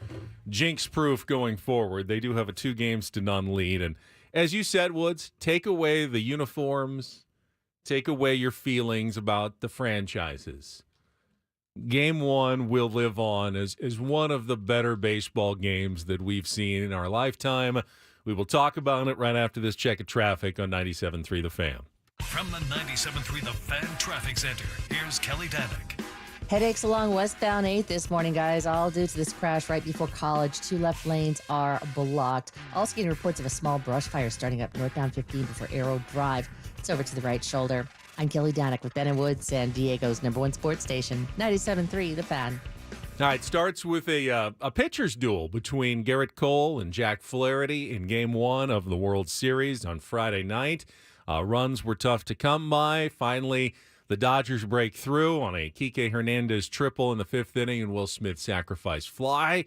jinx-proof going forward. They do have a 2-0 lead, and as you said, Woods, take away the uniforms, take away your feelings about the franchises. Game 1 will live on as one of the better baseball games that we've seen in our lifetime. We will talk about it right after this check of traffic on 97.3 The Fan. From the 97.3 The Fan Traffic Center, here's Kelly Danick. Headaches along westbound 8 this morning, guys, all due to this crash right before College. 2 left lanes are blocked. Also getting reports of a small brush fire starting up northbound 15 before Arrow Drive. It's over to the right shoulder. I'm Kelly Danick with Ben and Woods, San Diego's #1 sports station, 97.3 The Fan. All right, starts with a pitcher's duel between Garrett Cole and Jack Flaherty in Game 1 of the World Series on Friday night. Runs were tough to come by. Finally, the Dodgers break through on a Kike Hernandez triple in the 5th inning and Will Smith sacrifice fly.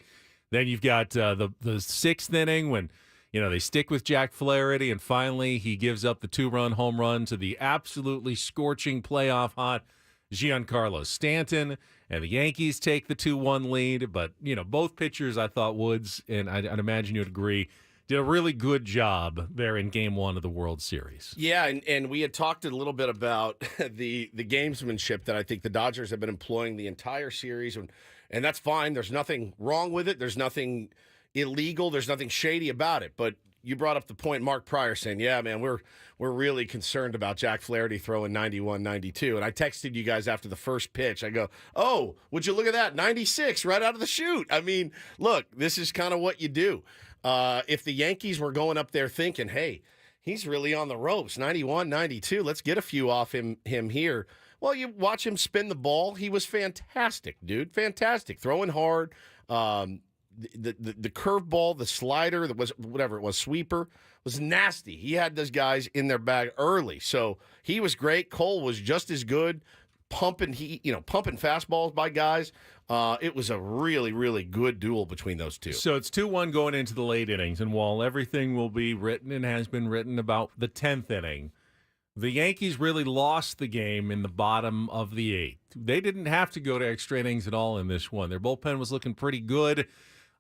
Then you've got the 6th inning when they stick with Jack Flaherty, and finally he gives up the 2-run home run to the absolutely scorching playoff hot Giancarlo Stanton, and the Yankees take the 2-1 lead. But both pitchers, I thought, Woods, and I'd imagine you'd agree, did a really good job there in Game 1 of the World Series. Yeah, and we had talked a little bit about the gamesmanship that I think the Dodgers have been employing the entire series, and that's fine. There's nothing wrong with it. There's nothing illegal. There's nothing shady about it. But you brought up the point, Mark Pryor saying, yeah, man, we're really concerned about Jack Flaherty throwing 91, 92. And I texted you guys after the first pitch. I go, oh, would you look at that? 96 right out of the chute. I mean, look, this is kind of what you do. If the Yankees were going up there thinking, hey, he's really on the ropes, 91, 92, let's get a few off him here. Well, you watch him spin the ball. He was fantastic, dude. Fantastic. Throwing hard. The curveball, the slider, that was whatever it was, sweeper, was nasty. He had those guys in their bag early. So he was great. Cole was just as good, pumping fastballs by guys. It was a really, really good duel between those two. So it's 2-1 going into the late innings, and while everything will be written and has been written about the 10th inning, the Yankees really lost the game in the bottom of the 8th. They didn't have to go to extra innings at all in this one. Their bullpen was looking pretty good,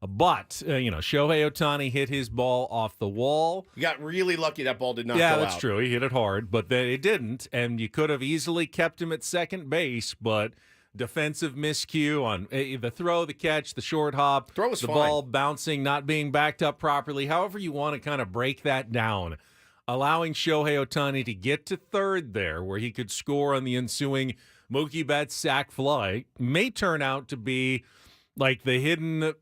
but Shohei Ohtani hit his ball off the wall. You got really lucky that ball did not go out. Yeah, that's true. He hit it hard, but then it didn't, and you could have easily kept him at second base, but defensive miscue on the throw, the catch, the short hop, throw was the fine. Ball bouncing, not being backed up properly, however you want to kind of break that down. Allowing Shohei Ohtani to get to third there where he could score on the ensuing Mookie Betts sac fly may turn out to be like the hidden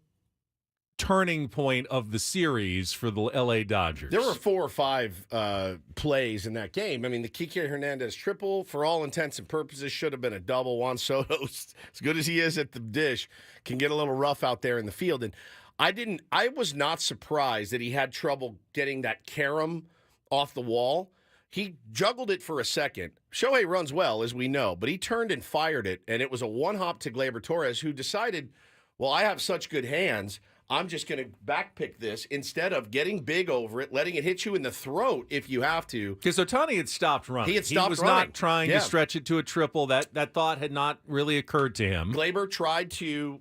turning point of the series for the L.A. Dodgers. There were 4 or 5 plays in that game. I mean, the Kike Hernandez triple, for all intents and purposes, should have been a double. Juan Soto, as good as he is at the dish, can get a little rough out there in the field. And I was not surprised that he had trouble getting that carom off the wall. He juggled it for a second. Shohei runs well, as we know, but he turned and fired it, and it was a one-hop to Gleyber Torres, who decided, well, I have such good hands, I'm just going to backpick this instead of getting big over it, letting it hit you in the throat if you have to. Because Ohtani had stopped running. He was not trying to stretch it to a triple. That thought had not really occurred to him. Gleyber tried to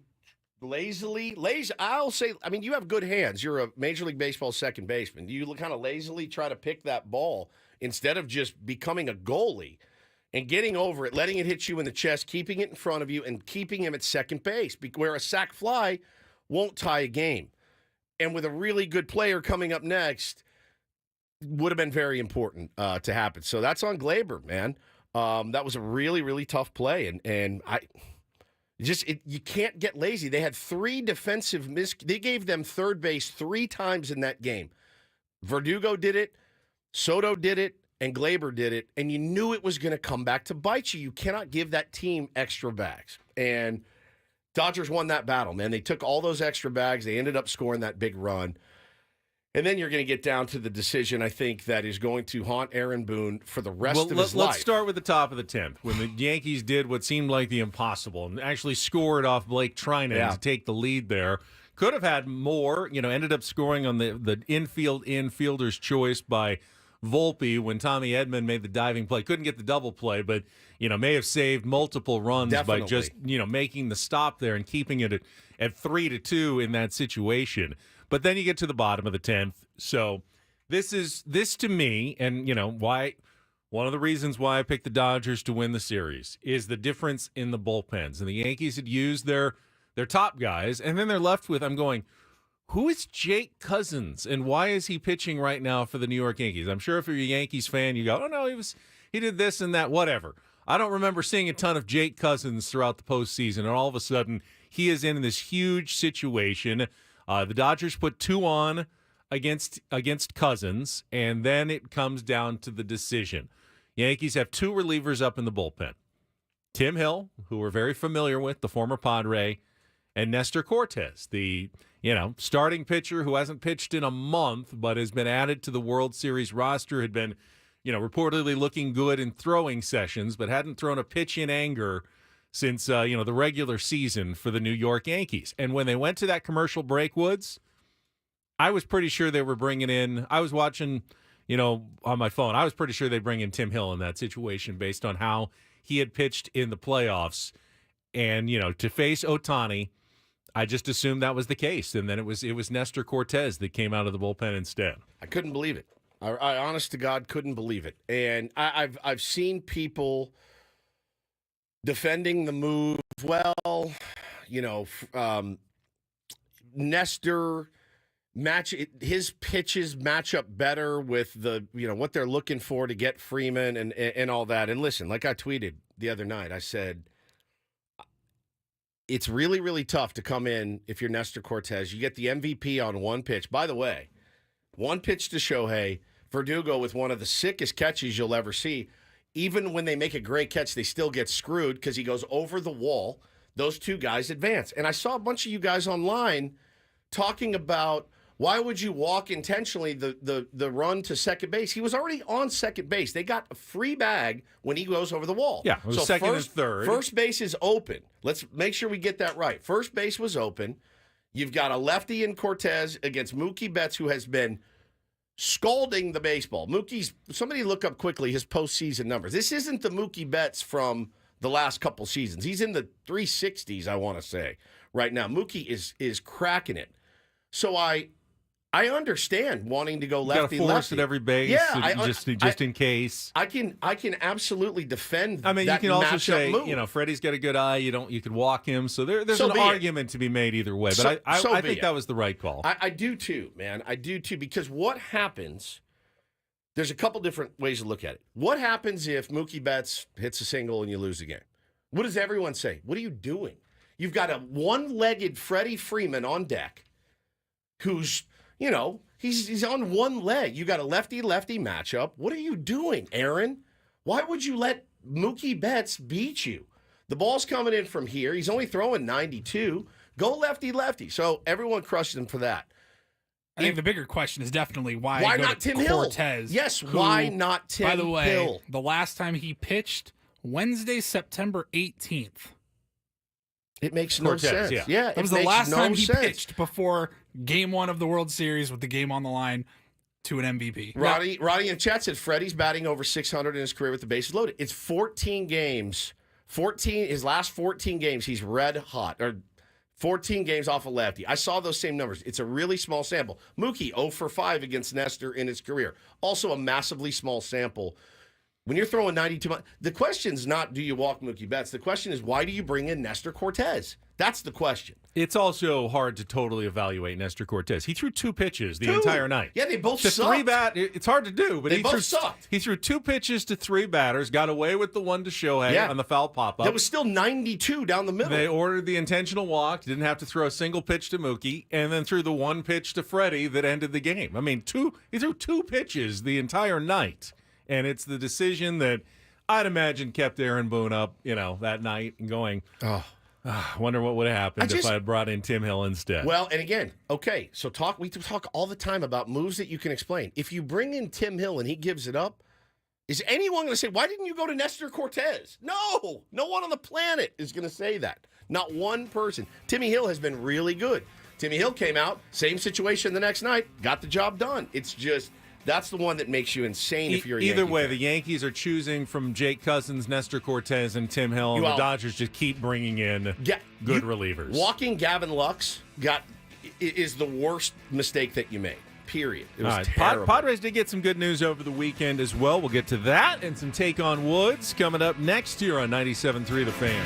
I'll say, I mean, you have good hands. You're a Major League Baseball second baseman. You kind of lazily try to pick that ball instead of just becoming a goalie and getting over it, letting it hit you in the chest, keeping it in front of you, and keeping him at second base, where a sac fly won't tie a game. And with a really good player coming up next, would have been very important to happen. So that's on Glaber, man. That was a really, really tough play. And you can't get lazy. They had 3 defensive they gave them third base 3 times in that game. Verdugo did it, Soto did it, and Glaber did it. And you knew it was going to come back to bite you. You cannot give that team extra bags. And Dodgers won that battle, man. They took all those extra bags. They ended up scoring that big run. And then you're going to get down to the decision, I think, that is going to haunt Aaron Boone for the rest of his life. Let's start with the top of the 10th, when the Yankees did what seemed like the impossible and actually scored off Blake Trinan to take the lead there. Could have had more, ended up scoring on the infielder's choice by Volpe when Tommy Edman made the diving play. Couldn't get the double play, but, may have saved multiple runs by just, making the stop there and keeping it at 3-2 in that situation. But then you get to the bottom of the 10th. So this to me, and why one of the reasons why I picked the Dodgers to win the series is the difference in the bullpens. And the Yankees had used their top guys, and then they're left with, I'm going, who is Jake Cousins, and why is he pitching right now for the New York Yankees? I'm sure if you're a Yankees fan, you go, oh no, he did this and that, whatever. I don't remember seeing a ton of Jake Cousins throughout the postseason, and all of a sudden he is in this huge situation. The Dodgers put 2 on against Cousins, and then it comes down to the decision. Yankees have 2 relievers up in the bullpen. Tim Hill, who we're very familiar with, the former Padre, and Nestor Cortez, the starting pitcher who hasn't pitched in a month but has been added to the World Series roster, had been reportedly looking good in throwing sessions but hadn't thrown a pitch in anger since, the regular season for the New York Yankees. And when they went to that commercial break, Woods, I was pretty sure they were bringing in – I was watching, on my phone. I was pretty sure they'd bring in Tim Hill in that situation based on how he had pitched in the playoffs. And, to face Ohtani, I just assumed that was the case. And then it was Nestor Cortez that came out of the bullpen instead. I couldn't believe it. I honest to God, couldn't believe it. And I've seen people – defending the move, Nestor his pitches match up better with the what they're looking for to get Freeman and all that. And listen, like I tweeted the other night, I said it's really, really tough to come in if you're Nestor Cortez. You get the MVP on one pitch. By the way, one pitch to Shohei, Verdugo with one of the sickest catches you'll ever see. Even when they make a great catch, they still get screwed because he goes over the wall. Those 2 guys advance. And I saw a bunch of you guys online talking about why would you walk intentionally the run to second base? He was already on second base. They got a free bag when he goes over the wall. Yeah, it was second and third. First base is open. Let's make sure we get that right. First base was open. You've got a lefty in Cortez against Mookie Betts, who has been scalding the baseball. Somebody look up quickly his postseason numbers. This isn't the Mookie Betts from the last couple seasons. He's in the 360s, I want to say, right now. Mookie is cracking it. So I understand wanting to go lefty. You got to force at every base, just in case. I can absolutely defend. I mean, you can also say, Freddie's got a good eye. You could walk him. So there's an argument to be made either way. But I think that was the right call. I do too, man. I do too, because what happens? There's a couple different ways to look at it. What happens if Mookie Betts hits a single and you lose the game? What does everyone say? What are you doing? You've got a one-legged Freddie Freeman on deck, who's he's on one leg. You got a lefty-lefty matchup. What are you doing, Aaron? Why would you let Mookie Betts beat you? The ball's coming in from here. He's only throwing 92. Go lefty-lefty. So everyone crushed him for that. I think the bigger question is definitely why not Tim Cortez, Hill? Yes, why not Tim Hill? By the way, the last time he pitched, Wednesday, September 18th. It makes no sense. Yeah, that was the last time he pitched before Game 1 of the World Series with the game on the line to an MVP. Roddy in chat said Freddie's batting over 600 in his career with the bases loaded. It's 14 games. His last 14 games, he's red hot. Or 14 games off a lefty. I saw those same numbers. It's a really small sample. Mookie 0 for 5 against Nestor in his career. Also a massively small sample. When you're throwing 92, the question's not do you walk Mookie Betts. The question is why do you bring in Nestor Cortez? That's the question. It's also hard to totally evaluate Nestor Cortes. He threw 2 pitches the entire night. Yeah, they both to sucked. It's hard to do, but They both sucked. He threw 2 pitches to 3 batters, got away with the one to Shohei on the foul pop-up. There was still 92 down the middle. They ordered the intentional walk, didn't have to throw a single pitch to Mookie, and then threw the 1 pitch to Freddie that ended the game. I mean, he threw 2 pitches the entire night, and it's the decision that I'd imagine kept Aaron Boone up, that night and going, I wonder what would have happened if I had brought in Tim Hill instead. Well, and again, okay, so we talk all the time about moves that you can explain. If you bring in Tim Hill and he gives it up, is anyone going to say, why didn't you go to Nestor Cortes? No one on the planet is going to say that. Not one person. Timmy Hill has been really good. Timmy Hill came out, same situation the next night, got the job done. It's just... That's the one that makes you insane if you're a Either Yankee way, fan. the Yankees are choosing from Jake Cousins, Nestor Cortes, and Tim Hill, and the Dodgers just keep bringing in good relievers. Walking Gavin Lux is the worst mistake that you made, period. It was terrible. Padres did get some good news over the weekend as well. We'll get to that and some take on Woods coming up next year on 97.3 The Fan.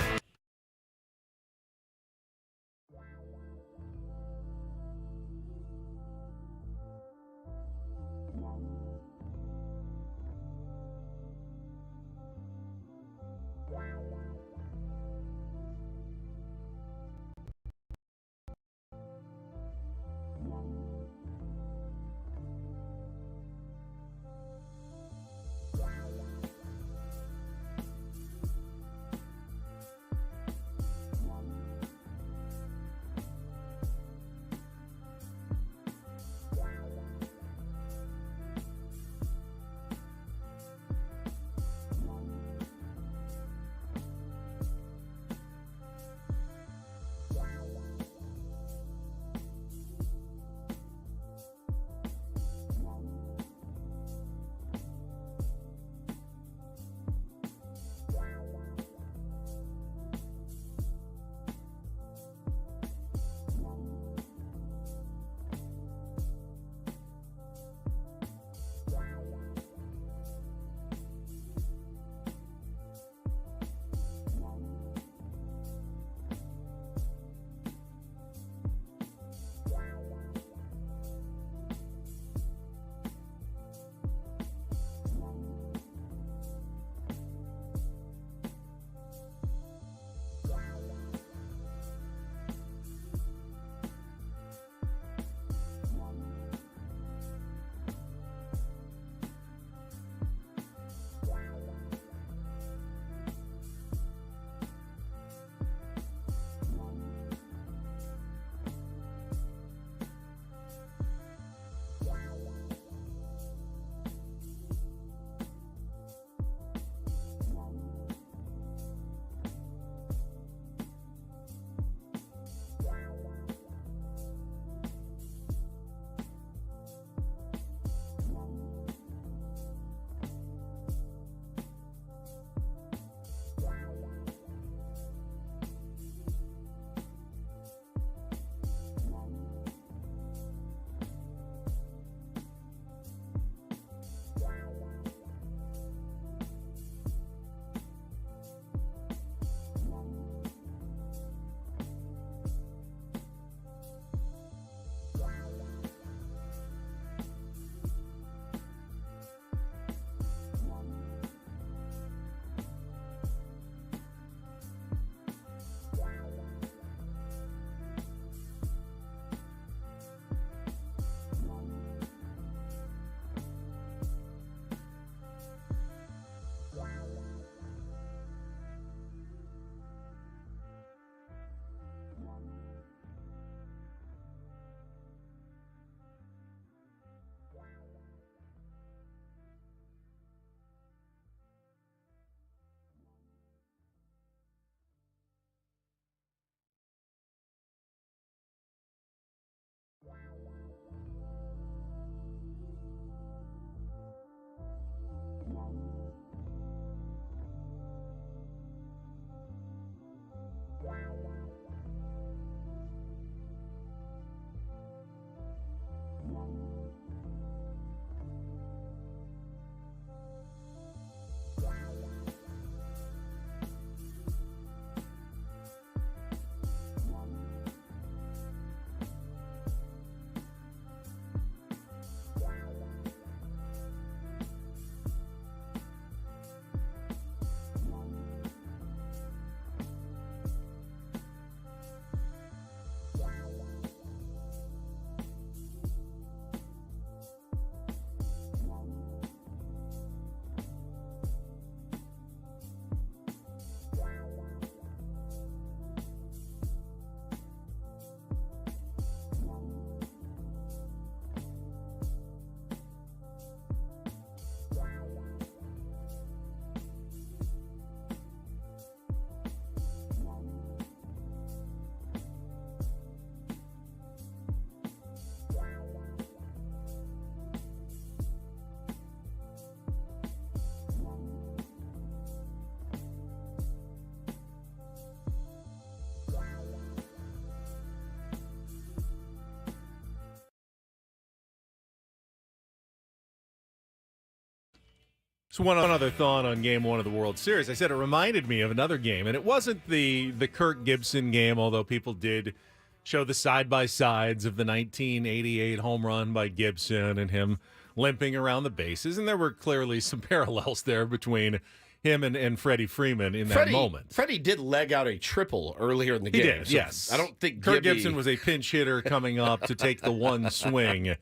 So one other thought on Game 1 of the World Series. I said it reminded me of another game, and it wasn't the Kirk Gibson game, although people did show the side-by-sides of the 1988 home run by Gibson and him limping around the bases, and there were clearly some parallels there between him and Freddie Freeman in that moment. Freddie did leg out a triple earlier in the game. He did, so yes. I don't think Kirk Gibson was a pinch hitter coming up to take the one swing,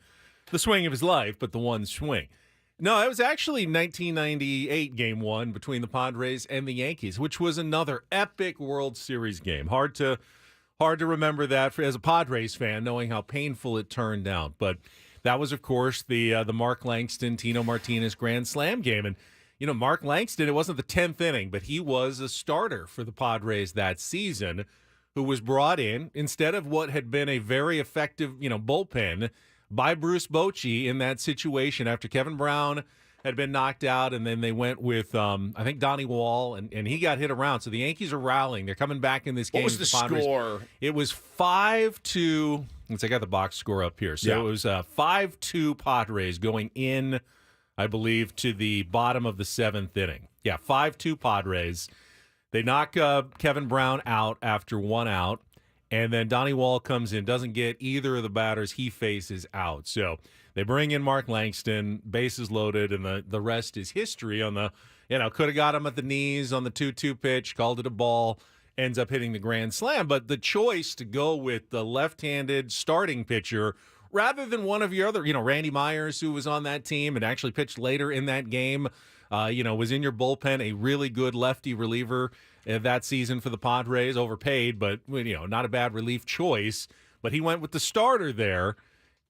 the swing of his life, but the one swing. No, it was actually 1998 Game 1 between the Padres and the Yankees, which was another epic World Series game. Hard to remember that as a Padres fan, knowing how painful it turned out. But that was, of course, the Mark Langston, Tino Martinez Grand Slam game. And, you know, Mark Langston, it wasn't the 10th inning, but he was a starter for the Padres that season, who was brought in instead of what had been a very effective, bullpen by Bruce Bochy in that situation after Kevin Brown had been knocked out, and then they went with, I think, Donnie Wall, and he got hit around. So the Yankees are rallying. They're coming back in this game. What was the score? It was 5-2. I got the box score up here. So It was 5-2 Padres going in, I believe, to the bottom of the 7th inning. Yeah, 5-2 Padres. They knock Kevin Brown out after 1 out. And then Donnie Wall comes in, doesn't get either of the batters he faces out. So they bring in Mark Langston, bases loaded, and the rest is history on the, could have got him at the knees on the 2-2 pitch, called it a ball, ends up hitting the grand slam. But the choice to go with the left-handed starting pitcher rather than one of your other, Randy Myers, who was on that team and actually pitched later in that game, was in your bullpen, a really good lefty reliever that season for the Padres, overpaid, but not a bad relief choice. But he went with the starter there,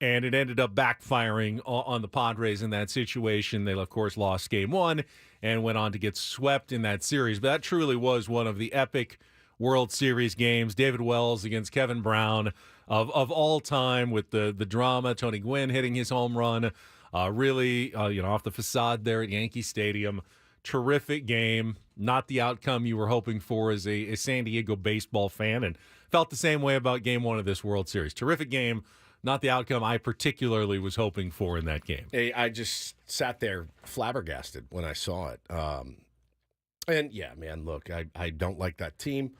and it ended up backfiring on the Padres in that situation. They, of course, lost Game 1 and went on to get swept in that series. But that truly was one of the epic World Series games. David Wells against Kevin Brown of all time, with the drama. Tony Gwynn hitting his home run, really off the facade there at Yankee Stadium. Terrific game. Not the outcome you were hoping for as a San Diego baseball fan, and felt the same way about Game 1 of this World Series. Terrific game. Not the outcome I particularly was hoping for in that game. Hey, I just sat there flabbergasted when I saw it. And yeah, man, look, I don't like that team.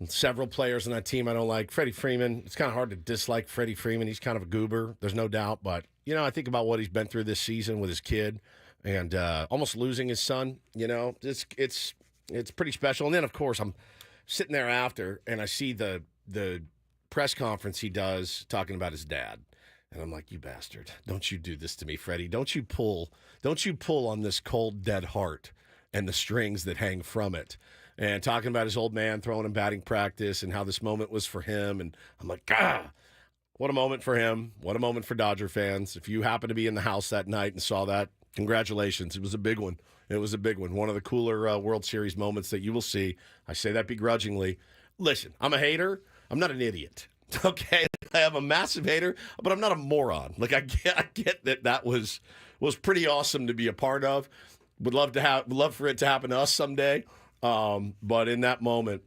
Several players on that team I don't like. Freddie Freeman, it's kind of hard to dislike Freddie Freeman. He's kind of a goober, there's no doubt. But, I think about what he's been through this season with his kid and almost losing his son. It's pretty special. And then, of course, I'm sitting there after, and I see the press conference he does talking about his dad. And I'm like, you bastard, don't you do this to me, Freddie. Don't you pull on this cold, dead heart and the strings that hang from it. And talking about his old man throwing him batting practice and how this moment was for him. And I'm like, what a moment for him. What a moment for Dodger fans. If you happen to be in the house that night and saw that, congratulations. It was a big one. One of the cooler World Series moments that you will see. I say that begrudgingly. Listen, I'm a hater. I'm not an idiot. Okay? I am a massive hater, but I'm not a moron. Like, I get that was pretty awesome to be a part of. Would love for it to happen to us someday. But in that moment,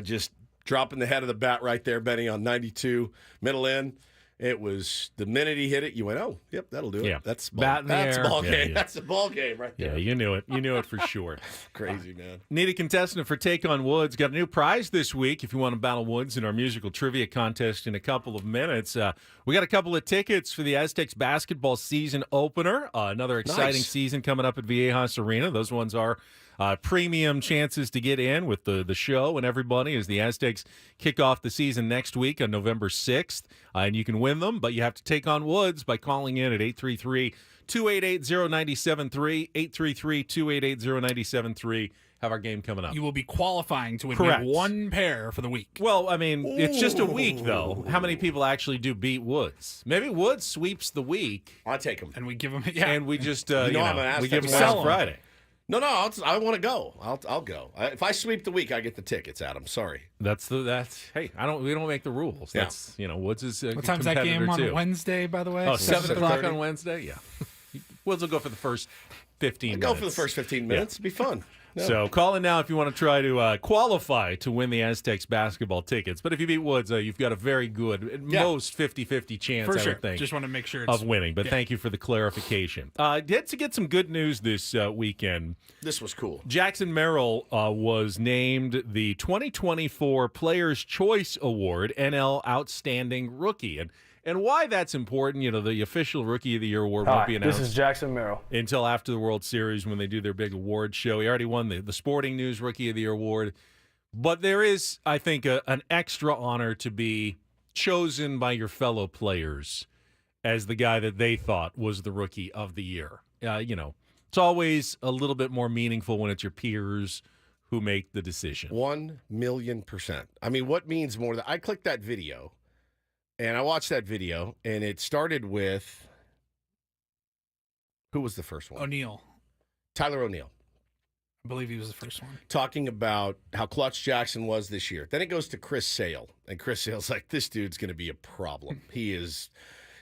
just dropping the head of the bat right there, Benny, on 92, middle in. It was the minute he hit it, you went, oh, yep, that'll do it. Yeah. That's bat in the air. Ball game. Yeah. That's a ball game right there. Yeah, you knew it. You knew it for sure. Crazy, man. Need a contestant for Take on Woods. Got a new prize this week if you want to battle Woods in our musical trivia contest in a couple of minutes. We got a couple of tickets for the Aztecs basketball season opener. Another exciting season coming up at Viejas Arena. Those ones are premium chances to get in with the show and everybody as the Aztecs kick off the season next week on November 6th. And you can win them, but you have to take on Woods by calling in at 833-288-0973, 833-288-0973. Have our game coming up. You will be qualifying to win Correct. one pair for the week. Well, I mean, it's just a week, though. How many people actually do beat Woods? Maybe Woods sweeps the week. I'll take him. And we give them, And we just, I'm an Aztecs we give them fan. last Friday. No, I want to go. I'll go. If I sweep the week, I get the tickets, Adam. Sorry. That's hey, we don't make the rules. Yeah. That's Woods is a what time's that game competitor, on too. Wednesday, by the way? Oh, 7 o'clock 7:30. on Wednesday? Yeah. Woods will go for the first 15 minutes. Go for the first 15 minutes. It'd be fun. So call in now if you want to try to qualify to win the Aztecs basketball tickets. But if you beat Woods, you've got a very good, at most 50-50 chance, For I sure. would think, Just want to make sure it's of winning. But thank you for the clarification. Had to get some good news this weekend. This was cool. Jackson Merrill was named the 2024 Players' Choice Award NL Outstanding Rookie. And why that's important, the official Rookie of the Year award won't be announced. This is Jackson Merrill. Until after the World Series when they do their big award show. He already won the Sporting News Rookie of the Year award. But there is, I think, an extra honor to be chosen by your fellow players as the guy that they thought was the Rookie of the Year. It's always a little bit more meaningful when it's your peers who make the decision. 1,000,000%. I mean, what means more than I clicked that video. And I watched that video, and it started with, who was the first one? O'Neill. Tyler O'Neill. I believe he was the first one. Talking about how clutch Jackson was this year. Then it goes to Chris Sale, and Chris Sale's like, this dude's going to be a problem. He's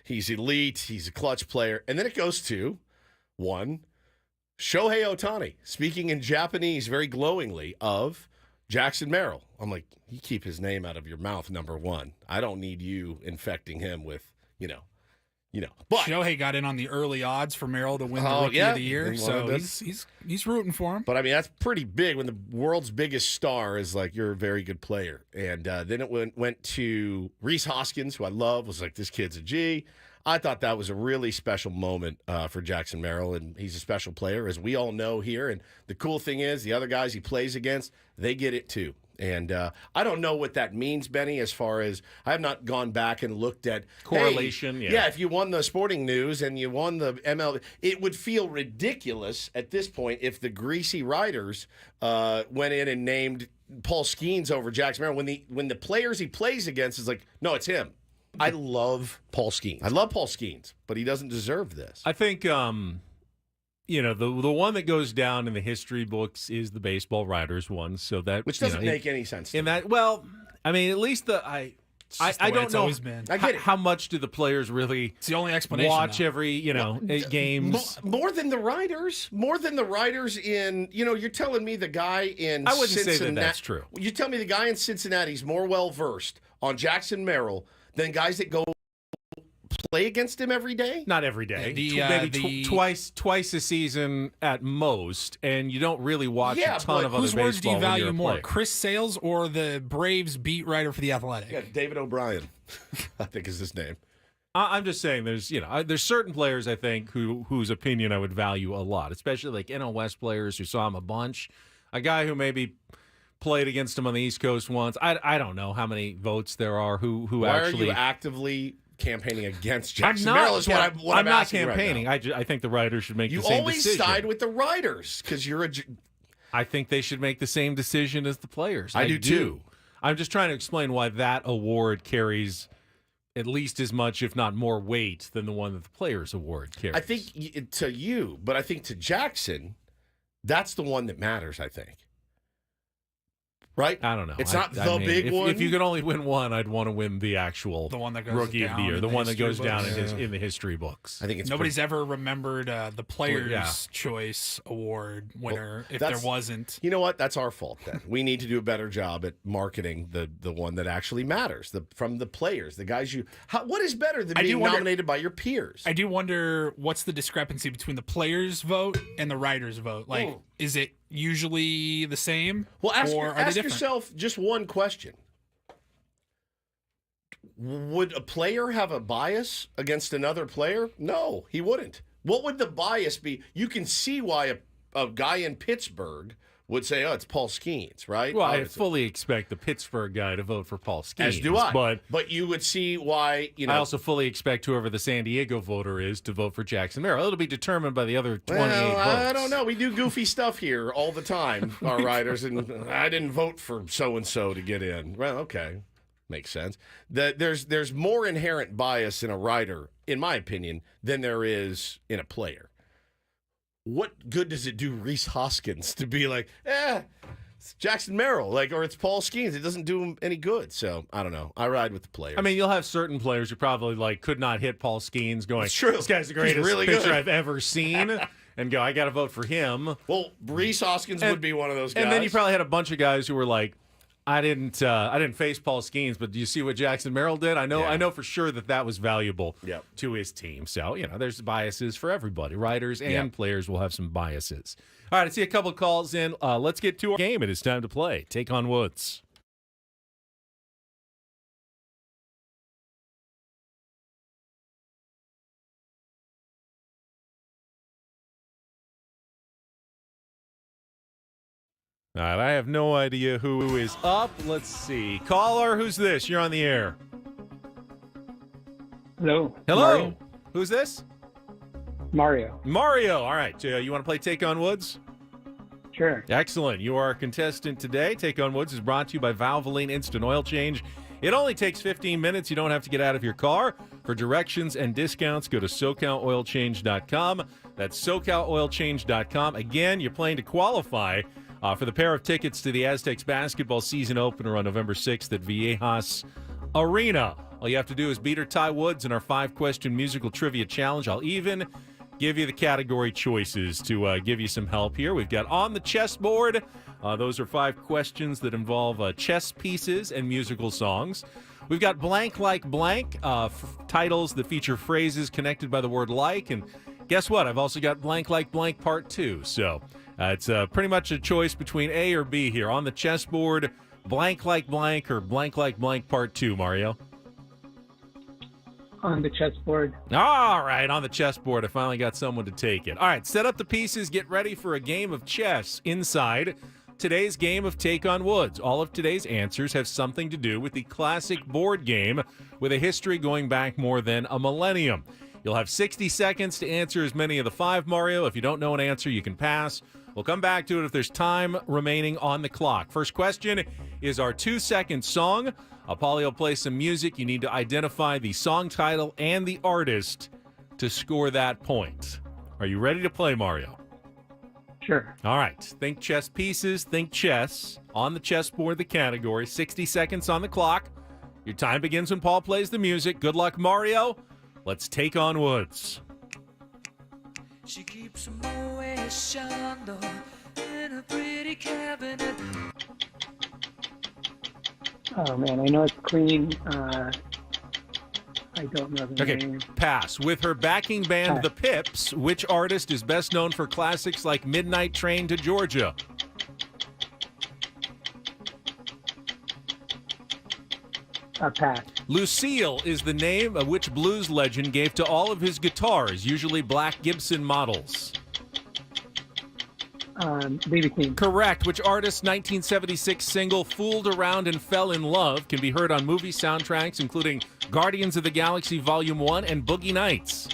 elite. He's a clutch player. And then it goes to one, Shohei Ohtani, speaking in Japanese very glowingly of Jackson Merrill. I'm like, you keep his name out of your mouth, number one. I don't need you infecting him with, But Shohei got in on the early odds for Merrill to win the Rookie of the Year, so he's rooting for him. But I mean, that's pretty big when the world's biggest star is like, you're a very good player. And then it went to Rhys Hoskins, who I love, was like, this kid's a G. I thought that was a really special moment for Jackson Merrill, and he's a special player, as we all know here. And the cool thing is, the other guys he plays against, they get it too. And I don't know what that means, Benny, as far as I have not gone back and looked at correlation. Hey, yeah, if you won the Sporting News and you won the ML, it would feel ridiculous at this point if the greasy writers went in and named Paul Skeens over Jackson Merrill when the players he plays against is like, no, it's him. I love Paul Skeens. I love Paul Skeens, but he doesn't deserve this. I think, the one that goes down in the history books is the baseball writers one. So that which doesn't make any sense. In that, well, I mean, at least I don't know. I get it. How much do the players really? It's the only explanation. Watch now. every games more than the writers. More than the writers in you're telling me the guy in I wouldn't Cincinnati, say that's true. You tell me the guy in Cincinnati is more well versed on Jackson Merrill than guys that go play against him every day? Not every day. Maybe twice a season at most, and you don't really watch a ton of other baseball. Whose words do you value more, player. Chris Sales or the Braves beat writer for The Athletic? Yeah, David O'Brien, I think is his name. I'm just saying there's certain players I think whose opinion I would value a lot, especially like NL West players who saw him a bunch. A guy who maybe played against him on the East Coast once. I don't know how many votes there are who Why actually. Are you actively campaigning against Jackson Merrill? Is what I'm not asking campaigning. Right now. I think the writers should make the same decision. You always side with the writers because you're a. I think they should make the same decision as the players. I do too. I'm just trying to explain why that award carries at least as much, if not more, weight than the one that the Players Award carries. I think to you, but I think to Jackson, that's the one that matters, I think. Right? I don't know. It's not the big one. If you could only win one, I'd want to win the actual one that goes Rookie of the Year, the one that goes down books. in the history books. I think it's nobody's ever remembered the Players' Choice Award winner if there wasn't. You know what? That's our fault then. We need to do a better job at marketing the one that actually matters. From the players, the guys what is better than being nominated by your peers? I do wonder what's the discrepancy between the players' vote and the writers' vote. Like, is it usually the same? Well, ask different? yourself just one question. Would a player have a bias against another player? No, he wouldn't. What would the bias be? You can see why a guy in Pittsburgh would say, oh, it's Paul Skeens, right? Well, I fully expect the Pittsburgh guy to vote for Paul Skeens. As do I. But you would see why, I also fully expect whoever the San Diego voter is to vote for Jackson Merrill. It'll be determined by the other 28 votes. I don't know. We do goofy stuff here all the time, our writers, and I didn't vote for so-and-so to get in. Well, okay. Makes sense. There's more inherent bias in a writer, in my opinion, than there is in a player. What good does it do Rhys Hoskins to be like, it's Jackson Merrill, or it's Paul Skeens? It doesn't do him any good. So I don't know. I ride with the players. I mean, you'll have certain players who probably could not hit Paul Skeens going, it's true. This guy's the greatest pitcher I've ever seen. and go, I got to vote for him. Well, Reese Hoskins would be one of those guys. And then you probably had a bunch of guys who were like, I didn't face Paul Skeens, but do you see what Jackson Merrill did? I know for sure that was valuable to his team. So, there's biases for everybody. Writers and players will have some biases. All right, I see a couple of calls in. Let's get to our game. It is time to play. Take on Woods. All right, I have no idea who is up. Let's see. Caller, who's this? You're on the air. Hello. Hello. Who's this? Mario. Mario. All right. You want to play Take on Woods? Sure. Excellent. You are our contestant today. Take on Woods is brought to you by Valvoline Instant Oil Change. It only takes 15 minutes. You don't have to get out of your car. For directions and discounts, go to SoCalOilChange.com. That's SoCalOilChange.com. Again, you're playing to qualify for the pair of tickets to the Aztecs basketball season opener on November 6th at Viejas Arena. All you have to do is beat or tie Woods in our 5-question musical trivia challenge. I'll even give you the category choices to give you some help here. We've got On the Chessboard. Those are 5 questions that involve chess pieces and musical songs. We've got Blank Like Blank, titles that feature phrases connected by the word like. And guess what? I've also got Blank Like Blank Part 2. So it's pretty much a choice between A or B here. On the Chessboard, Blank Like Blank or Blank Like Blank Part 2, Mario? On the chessboard. All right, on the chessboard. I finally got someone to take it. All right, set up the pieces. Get ready for a game of chess inside today's game of Take on Woods. All of today's answers have something to do with the classic board game with a history going back more than a millennium. You'll have 60 seconds to answer as many of the 5, Mario. If you don't know an answer, you can pass. We'll come back to it if there's time remaining on the clock. First question is our 2-second song. Paulie will play some music. You need to identify the song title and the artist to score that point. Are you ready to play, Mario? Sure. All right. Think chess pieces. Think chess. On the chessboard, the category. 60 seconds on the clock. Your time begins when Paul plays the music. Good luck, Mario. Let's take on Woods. She keeps a Moet Chandon in a pretty cabinet. Oh, man, I know it's Queen. I don't know the name. Pass. With her backing band, Pass. The Pips, which artist is best known for classics like Midnight Train to Georgia? Pass. Lucille is the name of which blues legend gave to all of his guitars, usually black Gibson models. B.B. King. Correct. Which artist's 1976 single Fooled Around and Fell in Love can be heard on movie soundtracks including Guardians of the Galaxy Volume 1 and Boogie Nights?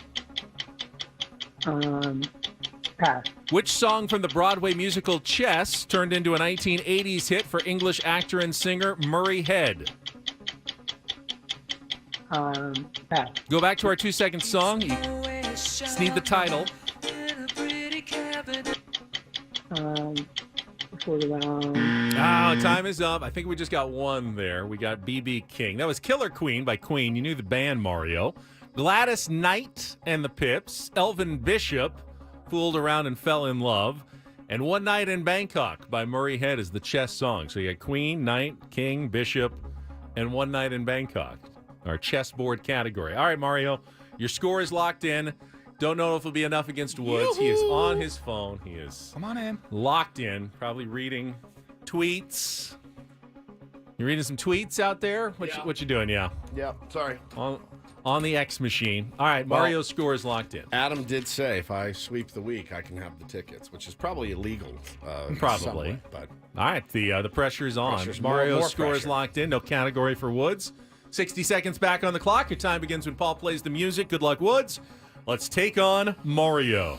Pass. Which song from the Broadway musical Chess turned into a 1980s hit for English actor and singer Murray Head? Pass. Go back to our 2-second song. You just need the title. Time is up. I think we just got one there. We got B.B. King. That was Killer Queen by Queen. You knew the band, Mario. Gladys Knight and the Pips. Elvin Bishop, Fooled Around and Fell in Love. And One Night in Bangkok by Murray Head is the chess song. So you got Queen, Knight, King, Bishop, and One Night in Bangkok. Our chessboard category. All right, Mario, your score is locked in. Don't know if it'll be enough against Woods. He is on his phone. He is Come on in. locked in, probably reading tweets. You reading some tweets out there? What you doing? Yeah. Yeah, sorry. On the X machine. All right, Mario's score is locked in. Adam did say if I sweep the week, I can have the tickets, which is probably illegal. Probably. Somewhat, but All right, the pressure's on. Pressure's Mario's more score is pressure. locked in. No category for Woods. 60 seconds back on the clock. Your time begins when Paul plays the music. Good luck, Woods. Let's take on Mario.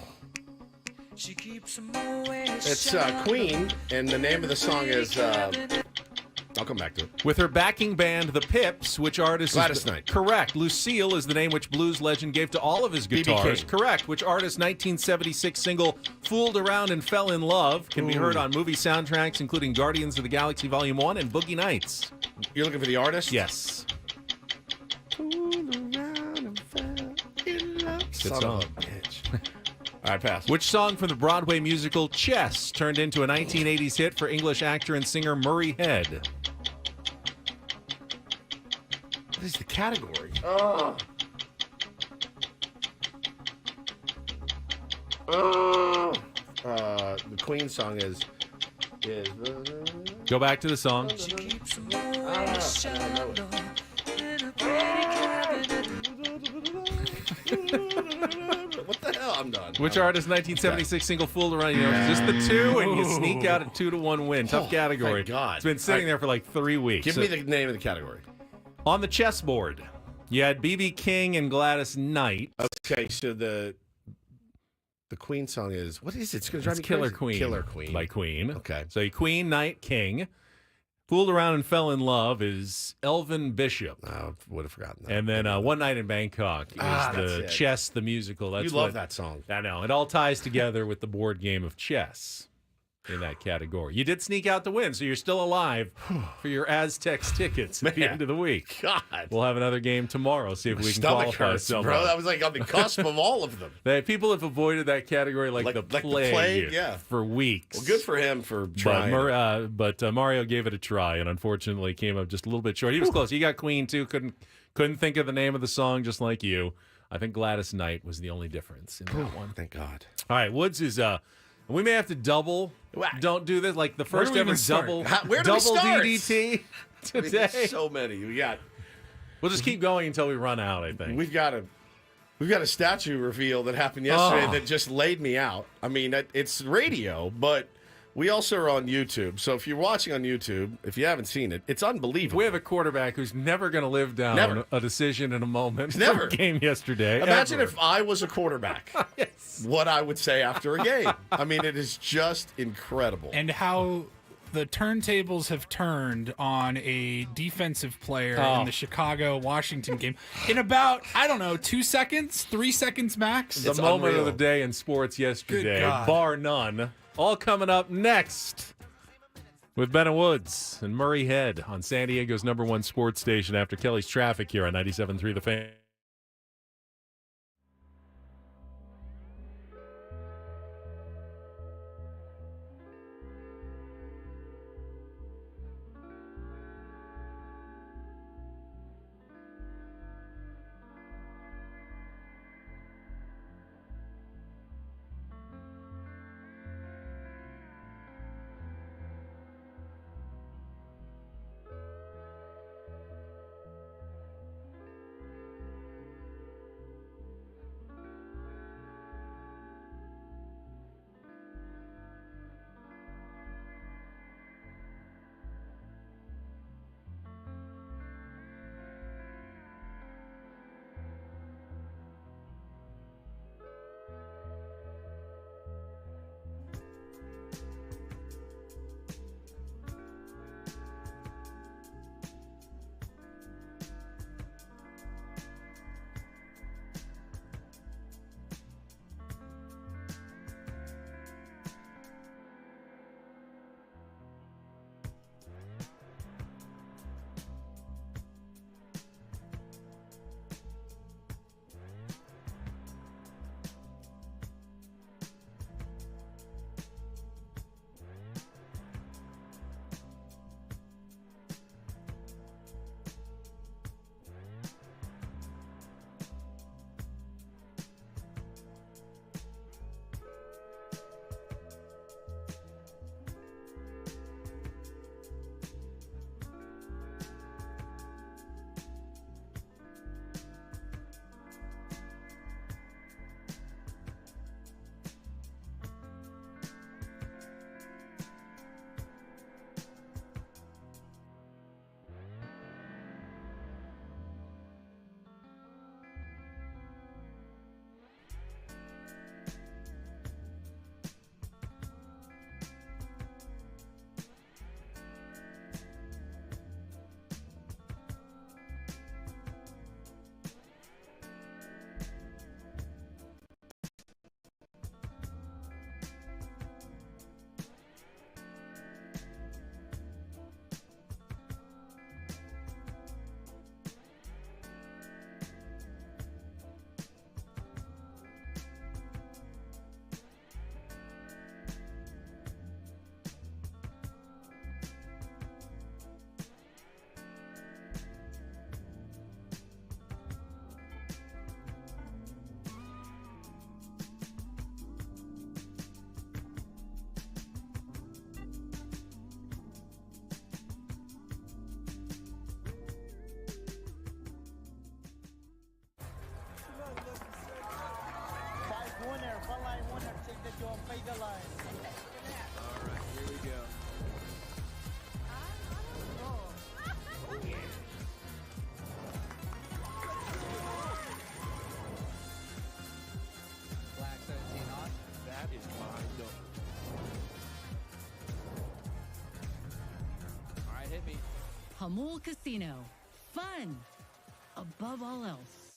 She keeps a Moet it's Queen, and the name of the song is. I'll come back to it. With her backing band, The Pips, which artist Gladys is... Knight. Correct. Lucille is the name which blues legend gave to all of his B.B. guitars. King. Correct. Which artist's 1976 single Fooled Around and Fell in Love can be heard on movie soundtracks including Guardians of the Galaxy Volume 1 and Boogie Nights? You're looking for the artist? Yes. Fooled around and fell in love. Good Son song. of a bitch. All right, pass. Which song from the Broadway musical Chess turned into a 1980s hit for English actor and singer Murray Head? What is the category? The Queen song is. Go back to the song. She keeps them always shining in a pretty cabinet. What the hell? I'm done. Which artist 1976 single fooled around? You know, just the two, and you sneak out a 2-1 win. Tough category. Thank God. It's been sitting there for like 3 weeks. Give me the name of the category. On the chessboard, you had B.B. King and Gladys Knight. Okay, so the Queen song is, what is it? It's going to drive me Killer crazy. Queen. Killer Queen. By Queen. Okay. So you Queen, Knight, King. Fooled Around and Fell in Love is Elvin Bishop. I would have forgotten that. And then One Night in Bangkok is the it. Chess, the musical. That's You love that song. I know. It all ties together with the board game of chess in that category. You did sneak out to win, so you're still alive for your Aztecs tickets at the end of the week. God. We'll have another game tomorrow, see if we can Stomach qualify hurts, someone. bro. That was like on the cusp of all of them. People have avoided that category like the plague yeah. for weeks. Well, good for him for trying. But Mario gave it a try and unfortunately came up just a little bit short. He was close. He got Queen too. Couldn't think of the name of the song, just like you. I think Gladys Knight was the only difference in that one. Thank God. All right, Woods is. We may have to double. Don't do this like the first ever double. Where do we start? DDT today. There's so many. We'll just keep going until we run out. I think We've got a statue reveal that happened yesterday that just laid me out. I mean, it's radio, but we also are on YouTube. So if you're watching on YouTube, if you haven't seen it, it's unbelievable. we have a quarterback who's never going to live down a decision in a moment. Never. From a game yesterday. Imagine ever. if I was a quarterback. Yes. What I would say after a game. I mean, it is just incredible. And how the turntables have turned on a defensive player in the Chicago-Washington game in about, 2 seconds, 3 seconds max. The moment of the day in sports yesterday, bar none. All coming up next with Ben and Woods and Murray Head on San Diego's #1 sports station after Kelly's traffic here on 97.3 The Fan. Hamul Casino. Fun above all else.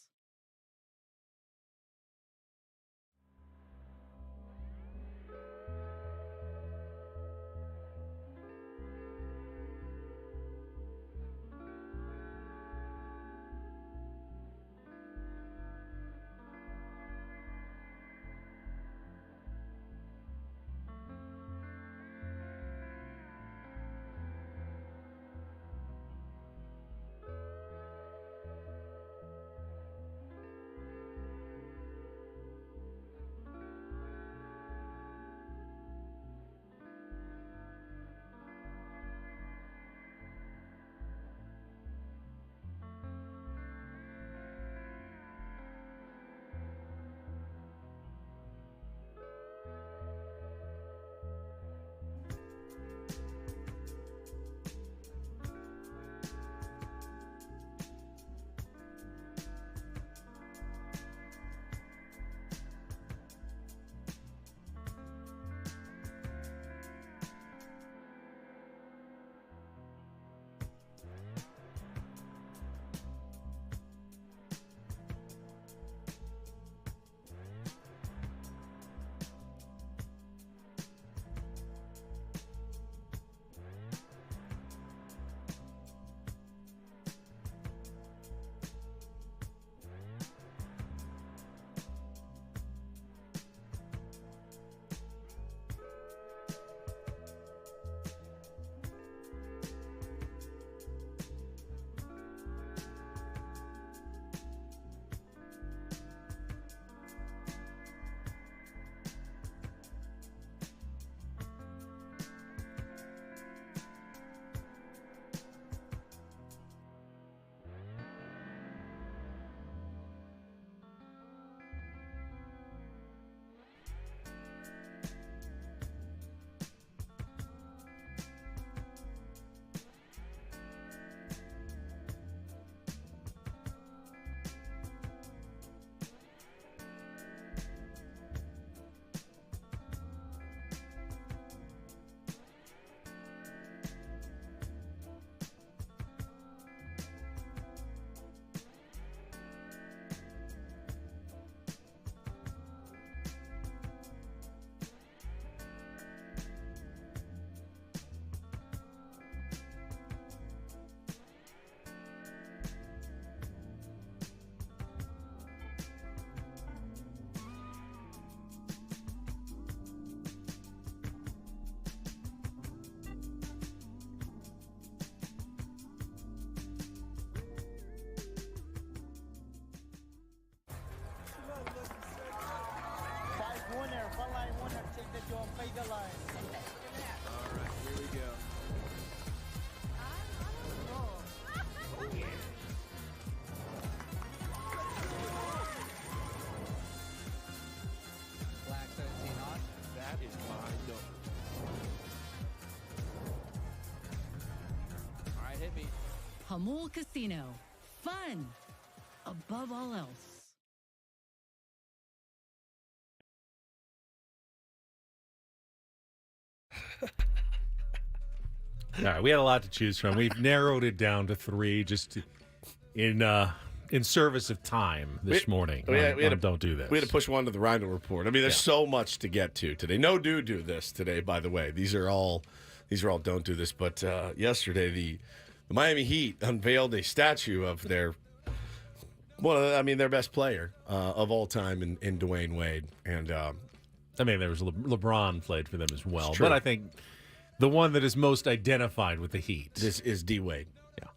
Hamul Casino. Fun above all else. All right, we had a lot to choose from. We've narrowed it down to 3 just in service of time this morning. Don't do this. We had to push one to the Reindl Report. I mean, there's so much to get to today. No do this today, by the way. These are all don't do this. But yesterday, the Miami Heat unveiled a statue of their best player of all time in Dwayne Wade. And there was LeBron played for them as well. But I think the one that is most identified with the Heat is D Wade. Yeah.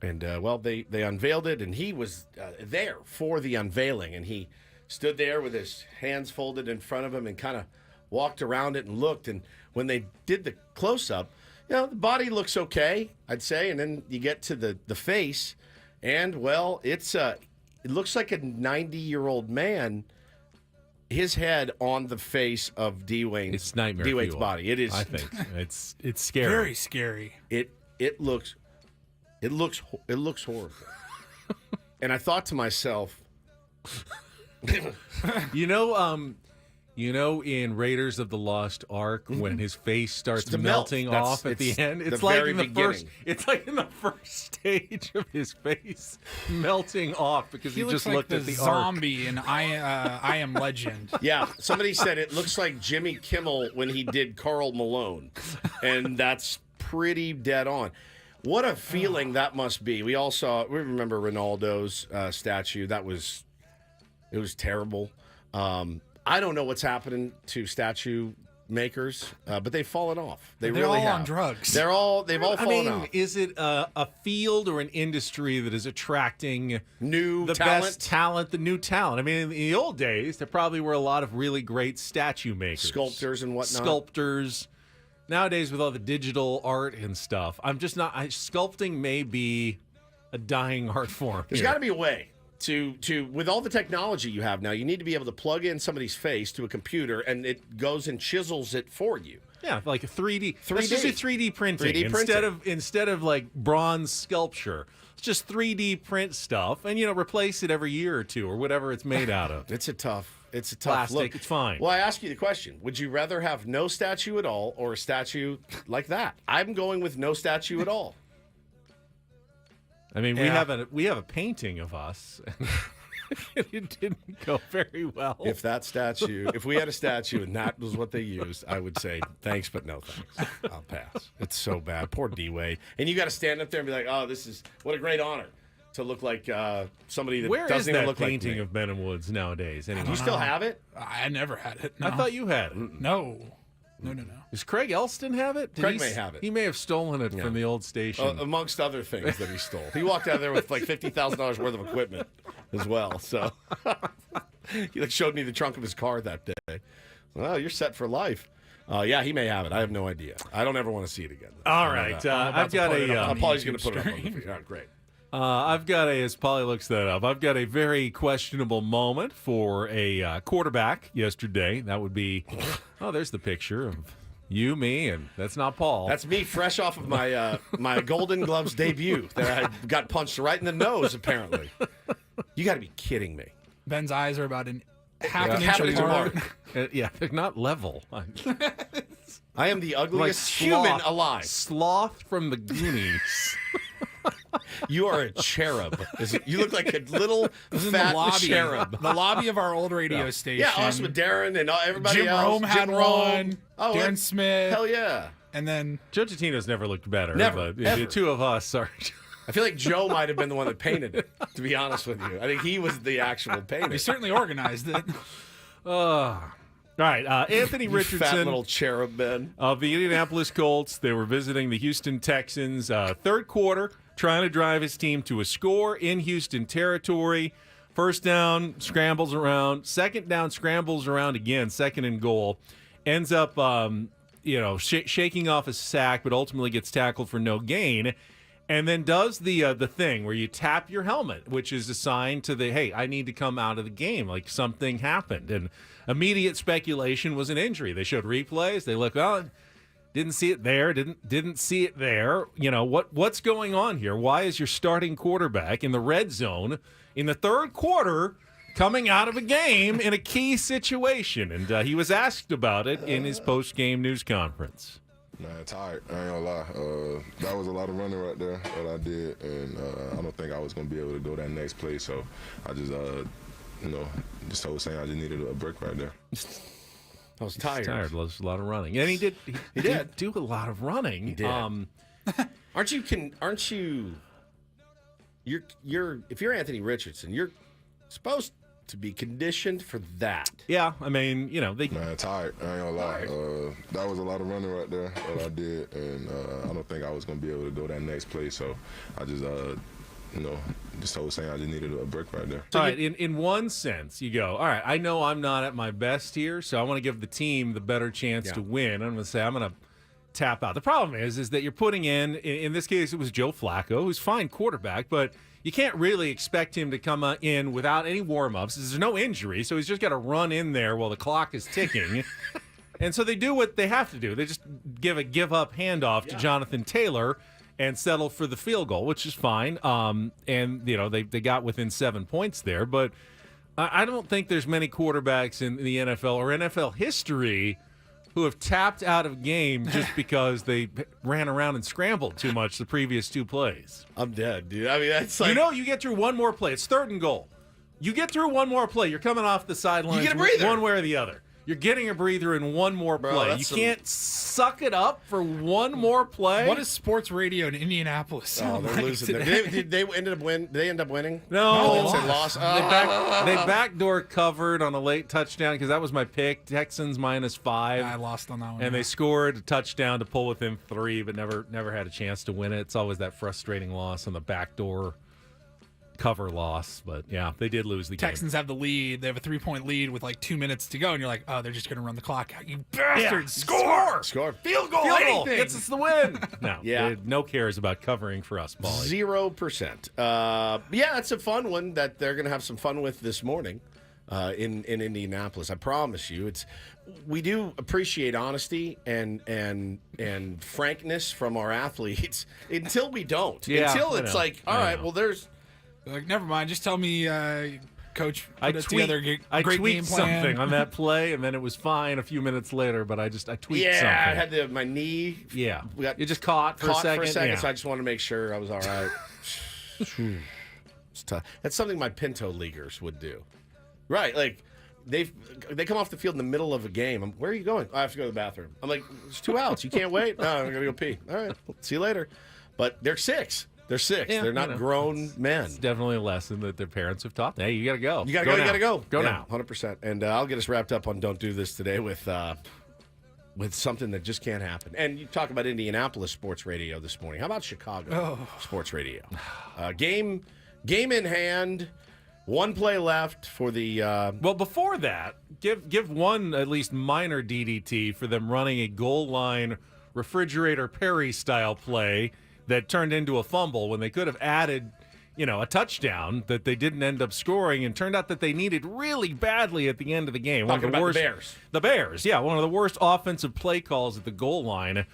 And, they unveiled it, and he was there for the unveiling. And he stood there with his hands folded in front of him and kind of walked around it and looked. And when they did the close-up, the body looks okay, I'd say. And then you get to the face, and, it looks like a 90-year-old man, his head on the face of D Wade's body. It is. I think it's scary. Very scary. It looks horrible. And I thought to myself, You know, in Raiders of the Lost Ark, when his face starts to melt. melting off at the end, it's the like very in the beginning. first. It's like in the first stage of his face melting off because he looks just like looked the at the zombie in I Am Legend. Yeah, somebody said it looks like Jimmy Kimmel when he did Carl Malone, and that's pretty dead on. What a feeling that must be. We remember Ronaldo's statue. It was terrible. I don't know what's happening to statue makers, but they've fallen off. They're They're really all have. on drugs. They've all fallen off. Is it a field or an industry that is attracting New the talent? best talent, the new talent? I mean, in the old days, there probably were a lot of really great statue makers, Sculptors and whatnot. Sculptors. Nowadays, with all the digital art and stuff, I'm just not. Sculpting may be a dying art form. There's got to be a way to with all the technology you have now. You need to be able to plug in somebody's face to a computer, and it goes and chisels it for you. Yeah, like a 3D. 3D. Let's just do 3D printing 3D printing. instead of like bronze sculpture. It's just 3D print stuff, and replace it every year or two or whatever it's made out of. It's a tough Plastic, look. it's fine. Well, I ask you the question: would you rather have no statue at all or a statue like that? I'm going with no statue at all. I mean, Yeah. we have a painting of us. It didn't go very well. If we had a statue and that was what they used, I would say thanks, but no thanks. I'll pass. It's so bad. Poor D-Wade. And you got to stand up there and be like, oh, what a great honor to look like somebody that Where is doesn't even that look like painting me. of Ben and Woods nowadays? Anyway? Do you still have it? I never had it. No. I thought you had it. No. No. Does Craig Elston have it? Craig may have it. He may have stolen it from the old station. Amongst other things that he stole. He walked out of there with like $50,000 worth of equipment as well. So he showed me the trunk of his car that day. Well, you're set for life. Yeah, he may have it. I have no idea. I don't ever want to see it again. All right. I've got a. Paulie's going to put it up on the feed. All right, great. I've got as Paulie looks that up, I've got a very questionable moment for a quarterback yesterday. That would be, there's the picture of you, me, and that's not Paul. That's me, fresh off of my my Golden Gloves debut that I got punched right in the nose, apparently. You got to be kidding me. Ben's eyes are about half an Half an inch inch apart. apart. Yeah, they're not level. I am the ugliest human alive. Sloth from the Goonies. You are a cherub. You look like a little It was in fat the lobby, cherub. the lobby of our old radio station. Yeah, us with Darren and everybody Jim else. Rome had Jim Rome. one. Oh, Darren and- Smith. Hell yeah. And then Joe Totino's never looked better. Never, But ever. the two of us are. I feel like Joe might have been the one that painted it, to be honest with you. I think he was the actual painter. we certainly organized it. All right, Anthony You Richardson. fat little cherub, Ben. Of the Indianapolis Colts. They were visiting the Houston Texans. Third quarter, trying to drive his team to a score in Houston territory. First down, scrambles around. Second down, scrambles around again. Second and goal. Ends up, shaking off a sack, but ultimately gets tackled for no gain. And then does the thing where you tap your helmet, which is a sign to hey, I need to come out of the game. Like something happened. And immediate speculation was an injury. They showed replays. They look, didn't see it there. Didn't see it there. What's going on here? Why is your starting quarterback in the red zone in the third quarter coming out of a game in a key situation? And he was asked about it in his post-game news conference. Man, tired. I ain't gonna lie. That was a lot of running right there that I did, and I don't think I was gonna be able to go that next play. So I just, just told Sam I just needed a break right there. I was tired. Tired. Was a lot of running, and he did. He did do a lot of running. He did. Aren't you? If you're Anthony Richardson, you're supposed to be conditioned for that. Yeah, I mean, they. Man, tired. I ain't gonna lie. That was a lot of running right there that I did, and I don't think I was gonna be able to go that next play. So I just, just told Sam I just needed a break right there. All right, in one sense, you go, all right, I know I'm not at my best here, so I want to give the team the better chance to win. I'm going to say I'm going to tap out. The problem is that you're putting in this case, it was Joe Flacco, who's fine quarterback, but you can't really expect him to come in without any warm-ups. There's no injury, so he's just got to run in there while the clock is ticking. And so they do what they have to do. They just give up handoff to Jonathan Taylor and settle for the field goal, which is fine. And they got within 7 points there, but I don't think there's many quarterbacks in the NFL or NFL history who have tapped out of game just because they ran around and scrambled too much the previous 2 plays. I'm dead, dude. I mean, that's like... You get through one more play. It's 3rd and goal. You get through one more play. You're coming off the sidelines. You get a breather. One way or the other. You're getting a breather in one more play. You can't suck it up for one more play. What does sports radio in Indianapolis sound they're like losing. today? Did they end up winning? No. They lost. They backdoor covered on a late touchdown because that was my pick. Texans -5. I lost on that one. And they scored a touchdown to pull within 3, but never had a chance to win it. It's always that frustrating loss on the backdoor cover loss. But, yeah, they did lose the game. Texans have the lead. They have a 3-point lead with like 2 minutes to go, and you're like, oh, they're just going to run the clock out. You bastards! Yeah. Score! Field goal! Field goal Anything! gets us the win. No, Yeah. no cares about covering for us, Paulie. 0%. Yeah, it's a fun one that they're going to have some fun with this morning in Indianapolis. I promise you. We do appreciate honesty and frankness from our athletes until we don't. Yeah, until I it's know. like, all right, well, there's... Like, never mind. Just tell me, Coach, I put together I great tweaked game plan. something on that play, and then it was fine a few minutes later, but I tweaked something. Yeah, I had my knee... Yeah. We got You just caught for a second. Yeah. so I just wanted to make sure I was all right. It's tough. That's something my Pinto leaguers would do. Right, like... They come off the field in the middle of a game. Where are you going? I have to go to the bathroom. I'm like, there's 2 outs. You can't wait? No, I'm going to go pee. All right, see you later. But they're 6. They're 6. Yeah, they're not grown men. It's definitely a lesson that their parents have taught them. Hey, you got to go. You got to go. You got to go. Go now. 100%. And I'll get us wrapped up on Don't Do This today with something that just can't happen. And you talk about Indianapolis sports radio this morning. How about Chicago sports radio? Game in hand. 1 play left for the... Well, before that, give one at least minor DDT for them running a goal line refrigerator Perry-style play that turned into a fumble when they could have added, a touchdown that they didn't end up scoring, and turned out that they needed really badly at the end of the game. Talking about the Bears. The Bears, yeah. One of the worst offensive play calls at the goal line.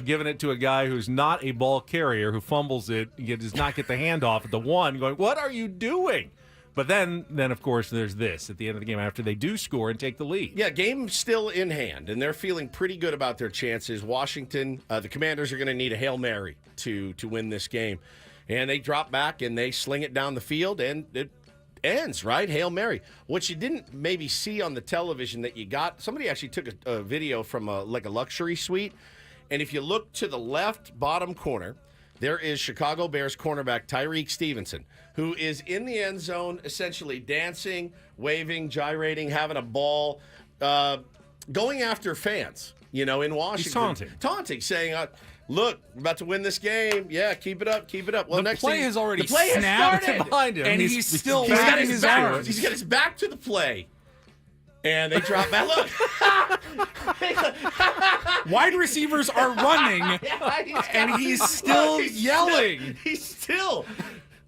Giving it to a guy who's not a ball carrier, who fumbles it, he does not get the handoff at the 1, going, what are you doing? But then, of course, there's this at the end of the game after they do score and take the lead. Yeah, game still in hand, and they're feeling pretty good about their chances. Washington, the Commanders are going to need a Hail Mary to win this game. And they drop back and they sling it down the field, and it ends, right? Hail Mary. What you didn't maybe see on the television that you got, somebody actually took a video from a luxury suite, and if you look to the left bottom corner, there is Chicago Bears cornerback Tyreek Stevenson, who is in the end zone, essentially dancing, waving, gyrating, having a ball, going after fans, in Washington. He's taunting, saying, look, we're about to win this game. Yeah, keep it up, keep it up. Well, The next play thing, has already the play has snapped started. Behind him. and he's still He's got waving his his back. arms. He's got his back to the play. And they drop back. Look. Wide receivers are running, and he's still yelling. He's still.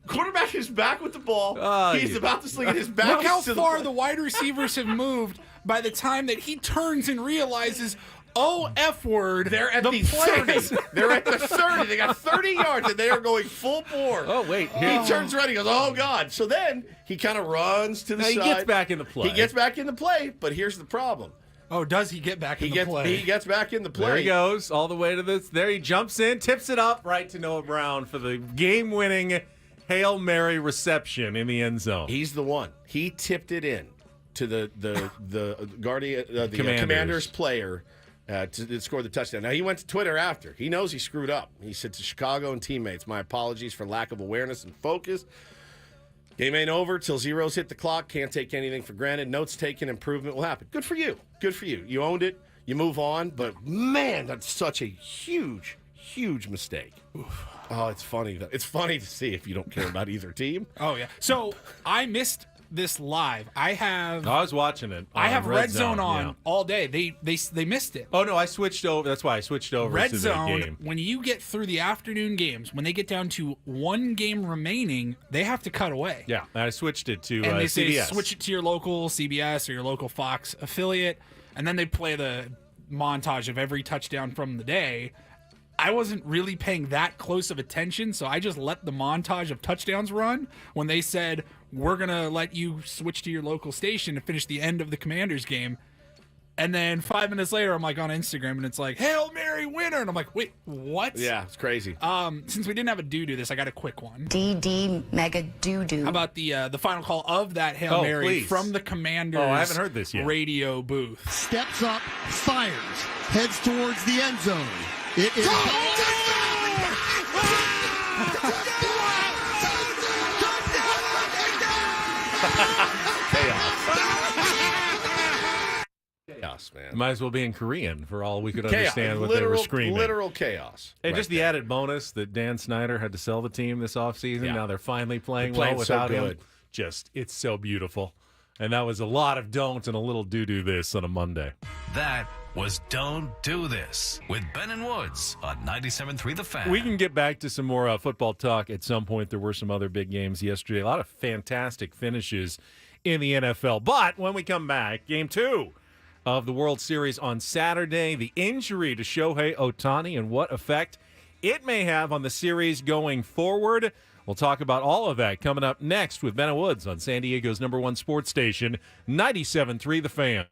Quarterback is back with the ball. He's about to sling it. His back. Look how is to far the wide receivers have moved by the time that he turns and realizes, oh, F word. They're at the play 30. They're at the 30. They got 30 yards, and they are going full bore. Oh, wait. He turns around. He goes, oh, God. So then he kind of runs to the side. He gets back in the play. He gets back in the play, but here's the problem. Oh, does he get back in the play? He gets back in the play. There he goes, all the way to this. There he jumps in, tips it up right to Noah Brown for the game-winning Hail Mary reception in the end zone. He's the one. He tipped it in to the Guardian, the Commanders player to score the touchdown. Now, he went to Twitter after. He knows he screwed up. He said to Chicago and teammates, my apologies for lack of awareness and focus. Game ain't over till zeros hit the clock. Can't take anything for granted. Notes taken. Improvement will happen. Good for you. Good for you. You owned it. You move on. But, man, that's such a huge, huge mistake. Oof. Oh, it's funny. It's funny to see if you don't care about either team. Oh, yeah. So I missed this live. I was watching it. I have Red Zone on yeah. all day. They missed it. Oh, no, I switched over. That's why I switched over Red to Zone, the game. when you get through the afternoon games, when they get down to one game remaining, they have to cut away. Yeah, I switched it to and they say CBS. switch it to your local CBS or your local Fox affiliate, and then they play the montage of every touchdown from the day. I wasn't really paying that close of attention, so I just let the montage of touchdowns run when they said, we're going to let you switch to your local station to finish the end of the Commanders game. And then 5 minutes later, I'm like on Instagram, and it's like, Hail Mary winner. And I'm like, wait, what? Yeah, it's crazy. Since we didn't have a do this, I got a quick one. DD Mega Doo-Doo. How about the final call of that Hail Mary please. from the Commanders I haven't heard this yet. radio booth? Steps up, fires, heads towards the end zone. It is Chaos, man. Might as well be in Korean for all we could understand what they were screaming. Literal chaos. And right just the there. added bonus that Dan Snyder had to sell the team this offseason. Yeah. Now they're finally playing They're well playing so without him. good. It's so beautiful. And that was a lot of don't and a little do this on a Monday. That was Don't Do This with Ben and Woods on 97.3 The Fan. We can get back to some more football talk at some point. There were some other big games yesterday. A lot of fantastic finishes in the NFL. But when we come back, Game 2 of the World Series on Saturday, the injury to Shohei Ohtani and what effect it may have on the series going forward. We'll talk about all of that coming up next with Ben and Woods on San Diego's #1 sports station, 97.3 The Fan.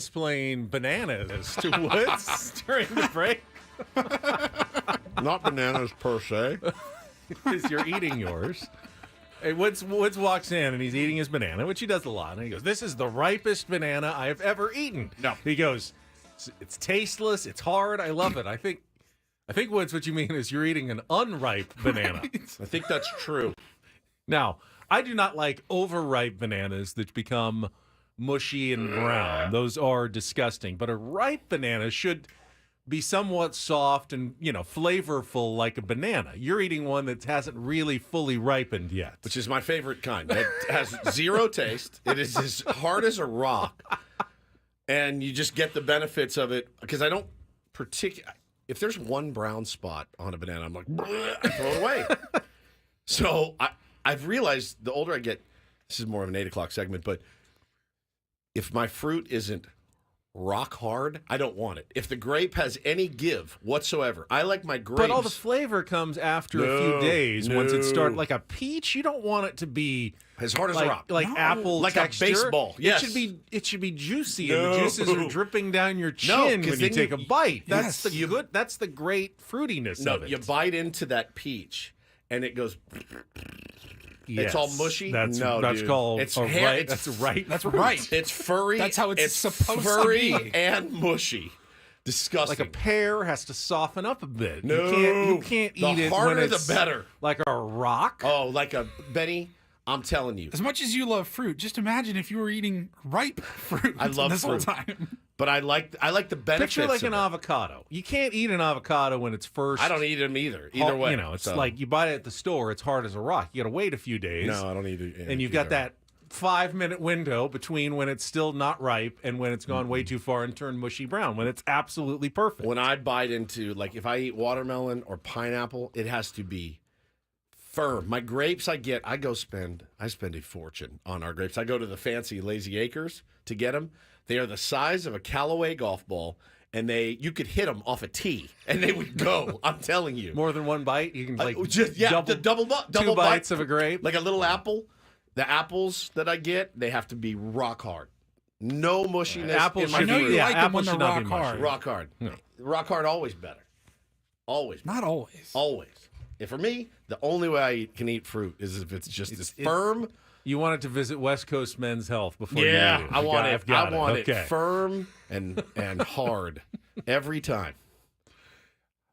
explain bananas to Woods during the break. Not bananas per se. Because you're eating yours. Hey, Woods walks in and he's eating his banana, which he does a lot. And he goes, "This is the ripest banana I have ever eaten." No. He goes, "It's tasteless. It's hard. I love it." I think Woods, what you mean is you're eating an unripe banana. I think that's true. Now, I do not like overripe bananas that become mushy and brown. Those are disgusting. But a ripe banana should be somewhat soft and, flavorful like a banana. You're eating one that hasn't really fully ripened yet. Which is my favorite kind. It has zero taste. It is as hard as a rock. And you just get the benefits of it. Because I don't particularly... If there's one brown spot on a banana, I'm like, I throw it away. So I've realized the older I get, this is more of an 8 o'clock segment, but if my fruit isn't rock hard, I don't want it. If the grape has any give whatsoever, I like my grapes. But all the flavor comes after a few days. Once it starts, like a peach, you don't want it to be as hard as a rock, like apple, like texture. a baseball. Yes, it should be juicy, and the juices are dripping down your chin when you take a bite. That's That's the great fruitiness of it. You bite into that peach, and it goes. Yes. It's all mushy. That's dude. called it's right. That's right. That's right. It's furry. That's how it's supposed furry to be. and mushy. Disgusting. Like a pear has to soften up a bit. No, you can't eat it. The harder, when it's the better. Like a rock. Oh, like a Benny. I'm telling you. As much as you love fruit, just imagine if you were eating ripe fruit. I love this fruit. whole time. But I like the benefits. Picture like of an it. avocado. You can't eat an avocado when it's first. I don't eat them either. Either way, it's like you buy it at the store. It's hard as a rock. You got to wait a few days. No, I don't eat it. And you've got that 5-minute window between when it's still not ripe and when it's gone way too far and turned mushy brown. When it's absolutely perfect. When I bite into, like, if I eat watermelon or pineapple, it has to be firm. My grapes, I spend a fortune on our grapes. I go to the fancy Lazy Acres to get them. They are the size of a Callaway golf ball, and you could hit them off a tee, and they would go. I'm telling you. More than one bite, you can double two bites of a grape, like a little apple. The apples that I get, they have to be rock hard. No mushiness. Apples in my should I know fruit. you like them when apples they're should not be rock mushy. hard. Rock hard. No. Rock hard, always better. Always. Not always. Always. And for me, the only way I can eat fruit is if it's just as firm. You wanted to visit West Coast Men's Health before you eat it. I want it. I want it Okay. firm and hard every time.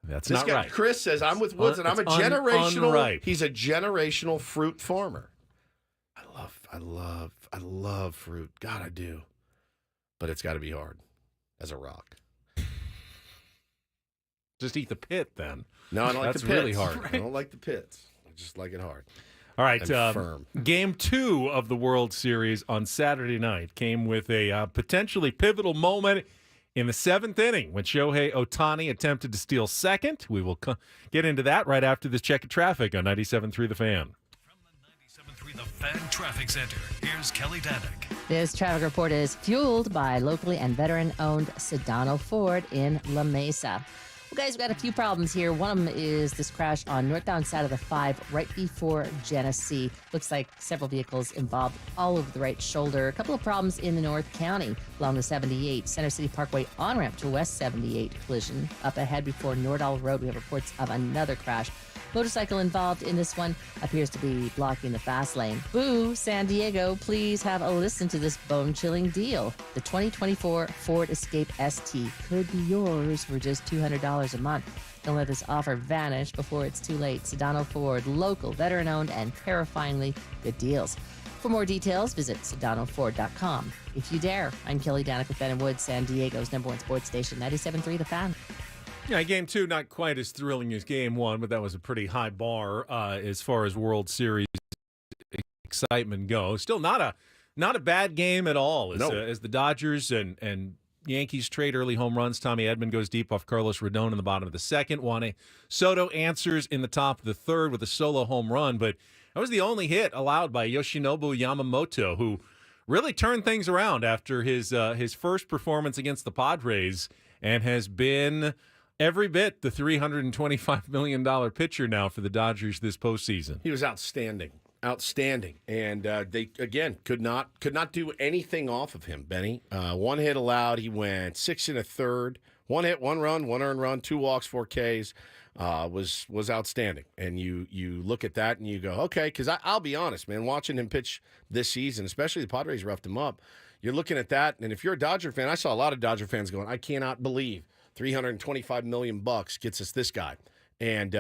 That's This not guy, right. Chris says, I'm with Woods, and I'm a It's generational. unripe. He's a generational fruit farmer. I love fruit. God, I do. But it's got to be hard as a rock. Just eat the pit then. No, I don't like That's the pits. really hard. I don't like the pits. I just like it hard. All right, And firm. Game 2 of the World Series on Saturday night came with a potentially pivotal moment in the 7th inning when Shohei Ohtani attempted to steal second. We will get into that right after this check of traffic on 97.3 The Fan. From the 97.3 The Fan Traffic Center, here's Kelly Danick. This traffic report is fueled by locally and veteran-owned Sedano Ford in La Mesa. Well, guys, we've got a few problems here. One of them is this crash on northbound side of the 5 right before Genesee. Looks like several vehicles involved all over the right shoulder. A couple of problems in the North County along the 78. Center City Parkway on-ramp to West 78 collision. Up ahead before Nordal Road, we have reports of another crash. Motorcycle involved in this one appears to be blocking the fast lane. Boo, San Diego, please have a listen to this bone-chilling deal. The 2024 Ford Escape ST could be yours for just $200 a month. Don't let this offer vanish before it's too late. Sedano Ford, local, veteran-owned, and terrifyingly good deals. For more details, visit SedanoFord.com. If you dare, I'm Kelly Danick with Ben and Woods, San Diego's #1 sports station, 97.3 The Fan. Yeah, Game 2 not quite as thrilling as Game 1, but that was a pretty high bar as far as World Series excitement goes. Still not a bad game at all as the Dodgers and Yankees trade early home runs. Tommy Edman goes deep off Carlos Rodon in the bottom of the second. Juan Soto answers in the top of the third with a solo home run, but that was the only hit allowed by Yoshinobu Yamamoto, who really turned things around after his first performance against the Padres and has been every bit the $325 million pitcher now for the Dodgers this postseason. He was outstanding. outstanding. And they again could not do anything off of him. Benny, 1 hit allowed. He went 6 1/3. 1 hit, 1 run, 1 earned run, 2 walks, 4 Ks. Was outstanding. And you look at that and you go, okay, because I'll be honest, man, watching him pitch this season, especially the Padres roughed him up. You're looking at that, and if you're a Dodger fan, I saw a lot of Dodger fans going, I cannot believe $325 million gets us this guy. And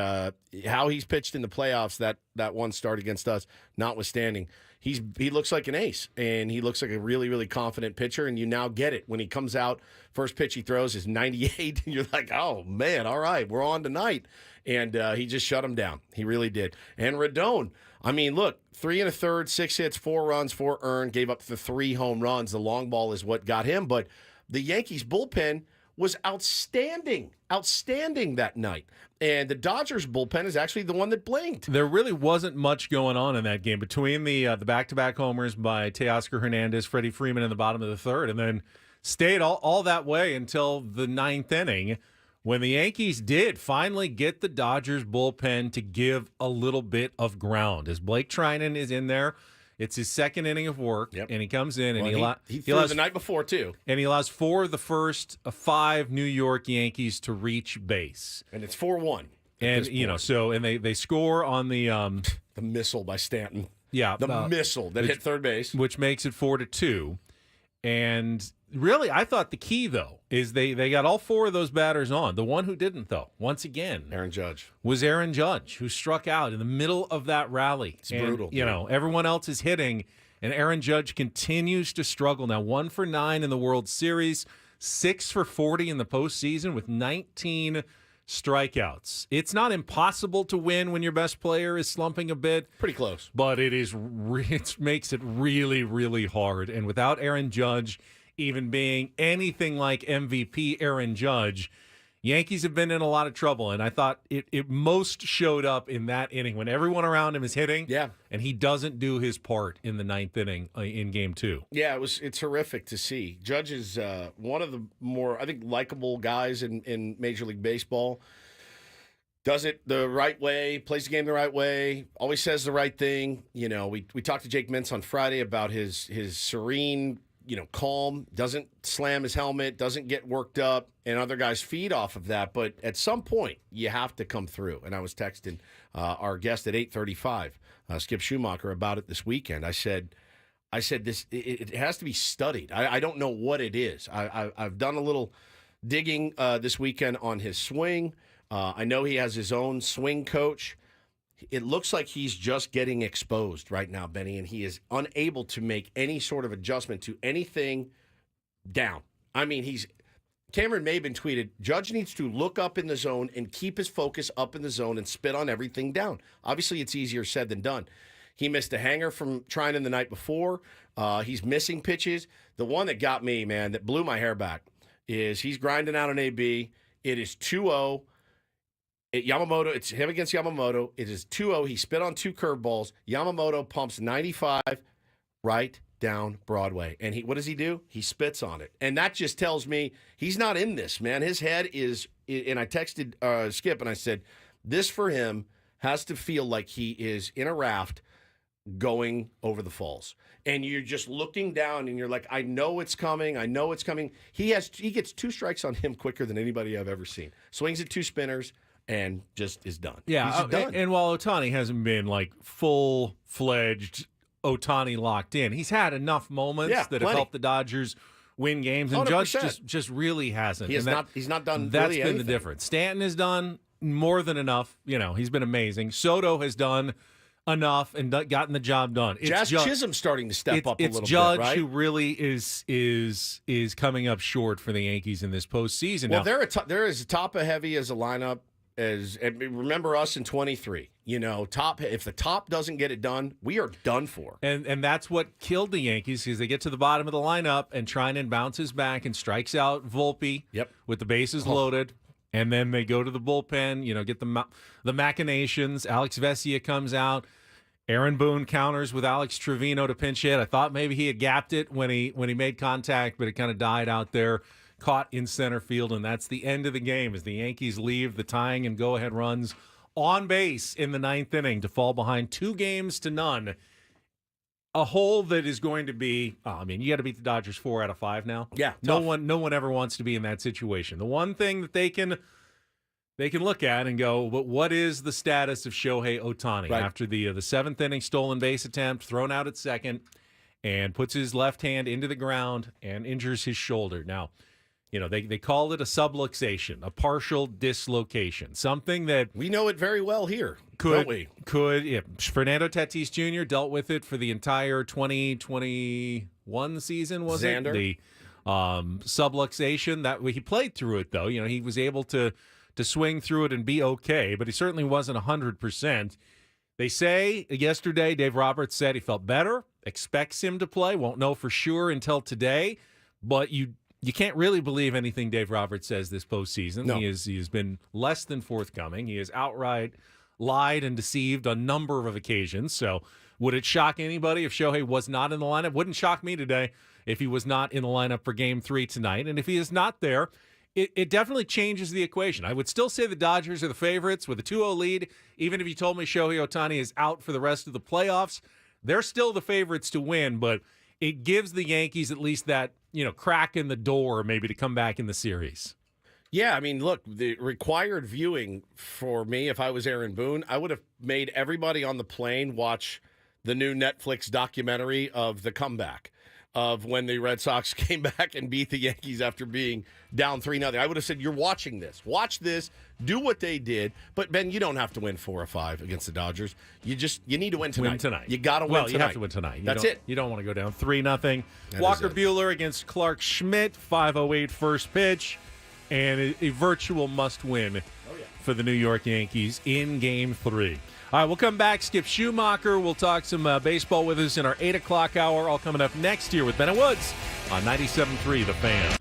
how he's pitched in the playoffs, that one start against us, notwithstanding, he looks like an ace, and he looks like a really, really confident pitcher, and you now get it. When he comes out, first pitch he throws is 98, and you're like, oh, man, all right, we're on tonight. And he just shut him down. He really did. And Rodon, I mean, look, 3 1/3, 6 hits, 4 runs, 4 earned, gave up the 3 home runs. The long ball is what got him, but the Yankees bullpen was outstanding that night. And the Dodgers bullpen is actually the one that blinked. There really wasn't much going on in that game between the back-to-back homers by Teoscar Hernandez, Freddie Freeman in the bottom of the third, and then stayed all that way until the 9th inning when the Yankees did finally get the Dodgers bullpen to give a little bit of ground. As Blake Trinan is in there, it's his second inning of work, and he comes in and he threw the night before too, and he allows 4 of the first 5 New York Yankees to reach base, and it's 4-1. And they score on the missile by Stanton, the missile that hit third base, which makes it 4-2. And really, I thought the key though is they got all 4 of those batters on. The one who didn't, though, once again, Aaron Judge, was Aaron Judge, who struck out in the middle of that rally. It's brutal. You know, everyone else is hitting, and Aaron Judge continues to struggle. Now, 1 for 9 in the World Series, 6 for 40 in the postseason with 19 strikeouts. It's not impossible to win when your best player is slumping a bit. Pretty close. But it makes it really, really hard. And without Aaron Judge even being anything like MVP Aaron Judge, Yankees have been in a lot of trouble. And I thought it most showed up in that inning when everyone around him is hitting. Yeah. And he doesn't do his part in the 9th inning in Game 2. Yeah, it's horrific to see. Judge is one of the more, I think, likable guys in Major League Baseball. Does it the right way, plays the game the right way, always says the right thing. You know, we talked to Jake Mintz on Friday about his serene, calm, doesn't slam his helmet, doesn't get worked up, and other guys feed off of that. But at some point, you have to come through. And I was texting our guest at 8:35, Skip Schumaker, about it this weekend. I said this, it has to be studied. I don't know what it is. I've done a little digging this weekend on his swing. I know he has his own swing coach. It looks like he's just getting exposed right now, Benny, and he is unable to make any sort of adjustment to anything down. I mean, Cameron Maben tweeted, Judge needs to look up in the zone and keep his focus up in the zone and spit on everything down. Obviously, it's easier said than done. He missed a hanger from Trinan the night before. He's missing pitches. The one that got me, man, that blew my hair back is he's grinding out an AB. It is 2-0. Yamamoto, it's him against Yamamoto. It is 2-0. He spit on 2 curveballs. Yamamoto pumps 95 right down Broadway. And what does he do? He spits on it. And that just tells me he's not in this, man. His head is, and I texted Skip and I said, this for him has to feel like he is in a raft going over the falls. And you're just looking down and you're like, I know it's coming. I know it's coming. He gets 2 strikes on him quicker than anybody I've ever seen. Swings at 2 spinners. And just is done. Yeah, he's done. And while Ohtani hasn't been like full-fledged Ohtani locked in, he's had enough moments that have helped the Dodgers win games, and 100%. Judge just really hasn't. He's not done. That's really been anything. the difference. Stanton has done more than enough. He's been amazing. Soto has done enough and gotten the job done. Jazz Chisholm's starting to step up a little bit, right? It's Judge who really is coming up short for the Yankees in this postseason. Well, they're as top of heavy as a lineup. And remember us in 23, if the top doesn't get it done, we are done for. And that's what killed the Yankees, because they get to the bottom of the lineup and Trinan bounces back and strikes out Volpe with the bases loaded. And then they go to the bullpen, get the machinations. Alex Vesia comes out. Aaron Boone counters with Alex Trevino to pinch hit. I thought maybe he had gapped it when he made contact, but it kind of died out there. Caught in center field, and that's the end of the game as the Yankees leave the tying and go-ahead runs on base in the ninth inning to fall behind 2-0. A hole that is going to be, you got to beat the Dodgers 4 out of 5 now. Yeah, no tough. one ever wants to be in that situation. The one thing that they can look at and go, but what is the status of Shohei Ohtani after the seventh inning stolen base attempt, thrown out at second, and puts his left hand into the ground and injures his shoulder. Now, they call it a subluxation, a partial dislocation, something that we know it very well here, don't we? Fernando Tatis Jr. dealt with it for the entire 2021 season, was Xander. it? The subluxation, that he played through it, though. He was able to swing through it and be okay, but he certainly wasn't 100%. They say yesterday, Dave Roberts said he felt better, expects him to play, won't know for sure until today, but you can't really believe anything Dave Roberts says this postseason. No. He has been less than forthcoming. He has outright lied and deceived on a number of occasions. So would it shock anybody if Shohei was not in the lineup? Wouldn't shock me today if he was not in the lineup for Game 3 tonight. And if he is not there, it definitely changes the equation. I would still say the Dodgers are the favorites with a 2-0 lead. Even if you told me Shohei Ohtani is out for the rest of the playoffs, they're still the favorites to win, but it gives the Yankees at least that, crack in the door maybe to come back in the series. Yeah, look, the required viewing for me, if I was Aaron Boone, I would have made everybody on the plane watch the new Netflix documentary of the comeback, of when the Red Sox came back and beat the Yankees after being down 3-0. I would have said, you're watching this. Watch this. Do what they did. But, Ben, you don't have to win 4 or 5 against the Dodgers. You need to win tonight. You got to win tonight. You have to win tonight. That's it. You don't want to go down 3-0. Walker Buehler against Clark Schmidt, 5:08 first pitch, and a virtual must-win for the New York Yankees in Game 3. All right, we'll come back. Skip Schumaker. We'll talk some baseball with us in our 8 o'clock hour. All coming up next year with Ben and Woods on 97.3 The Fan.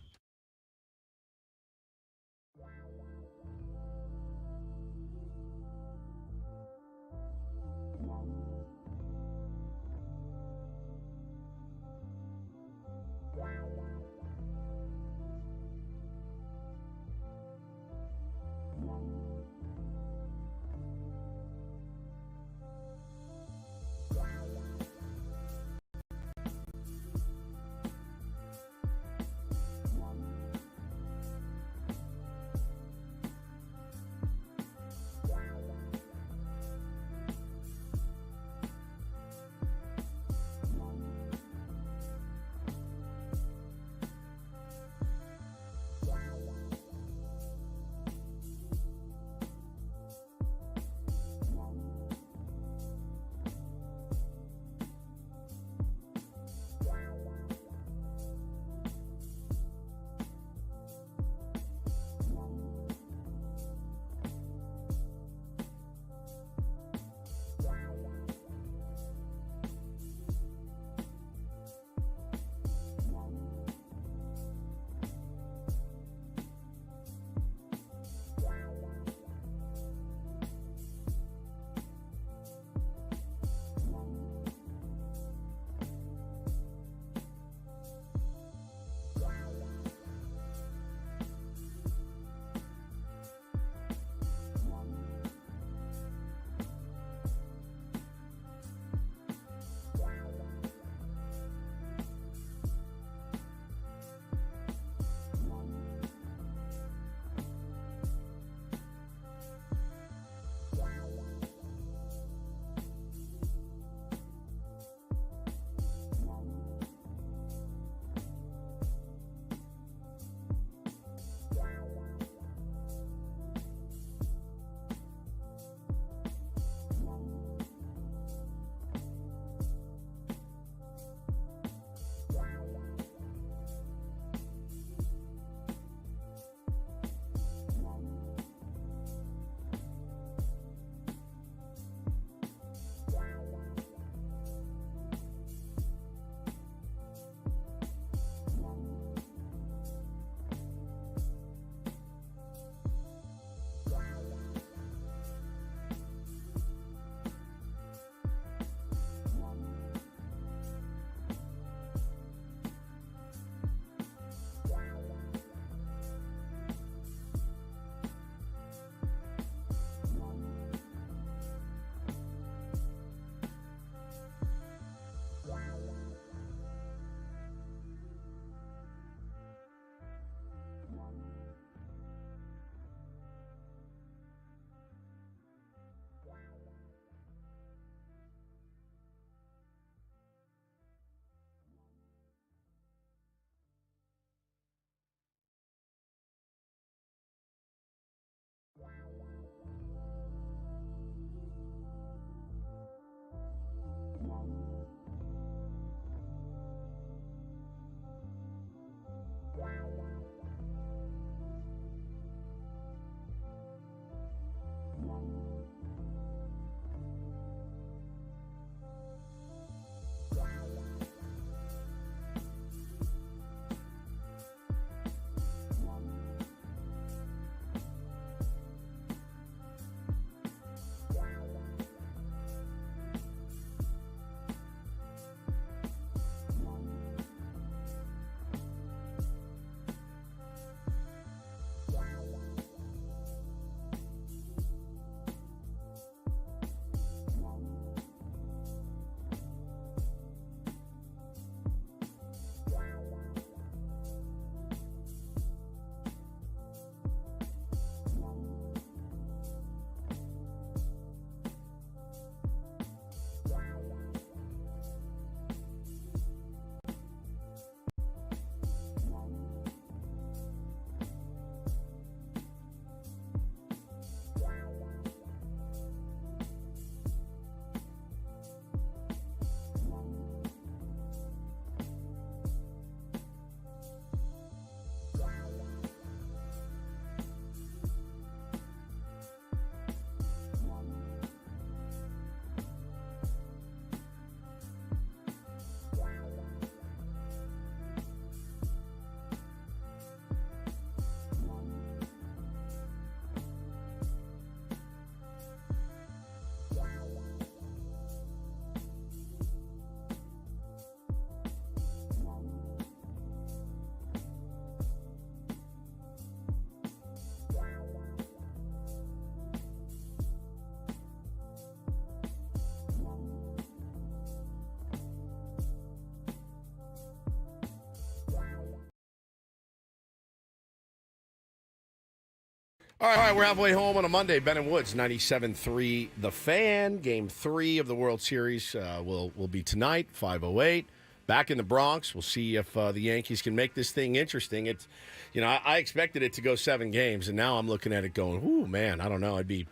All right, we're halfway home on a Monday. Ben and Woods, 97.3 The Fan. Game 3 of the World Series will be tonight, 5:08. Back in the Bronx. We'll see if the Yankees can make this thing interesting. It's, I expected it to go 7 games, and now I'm looking at it going, ooh, man, I don't know. It'd be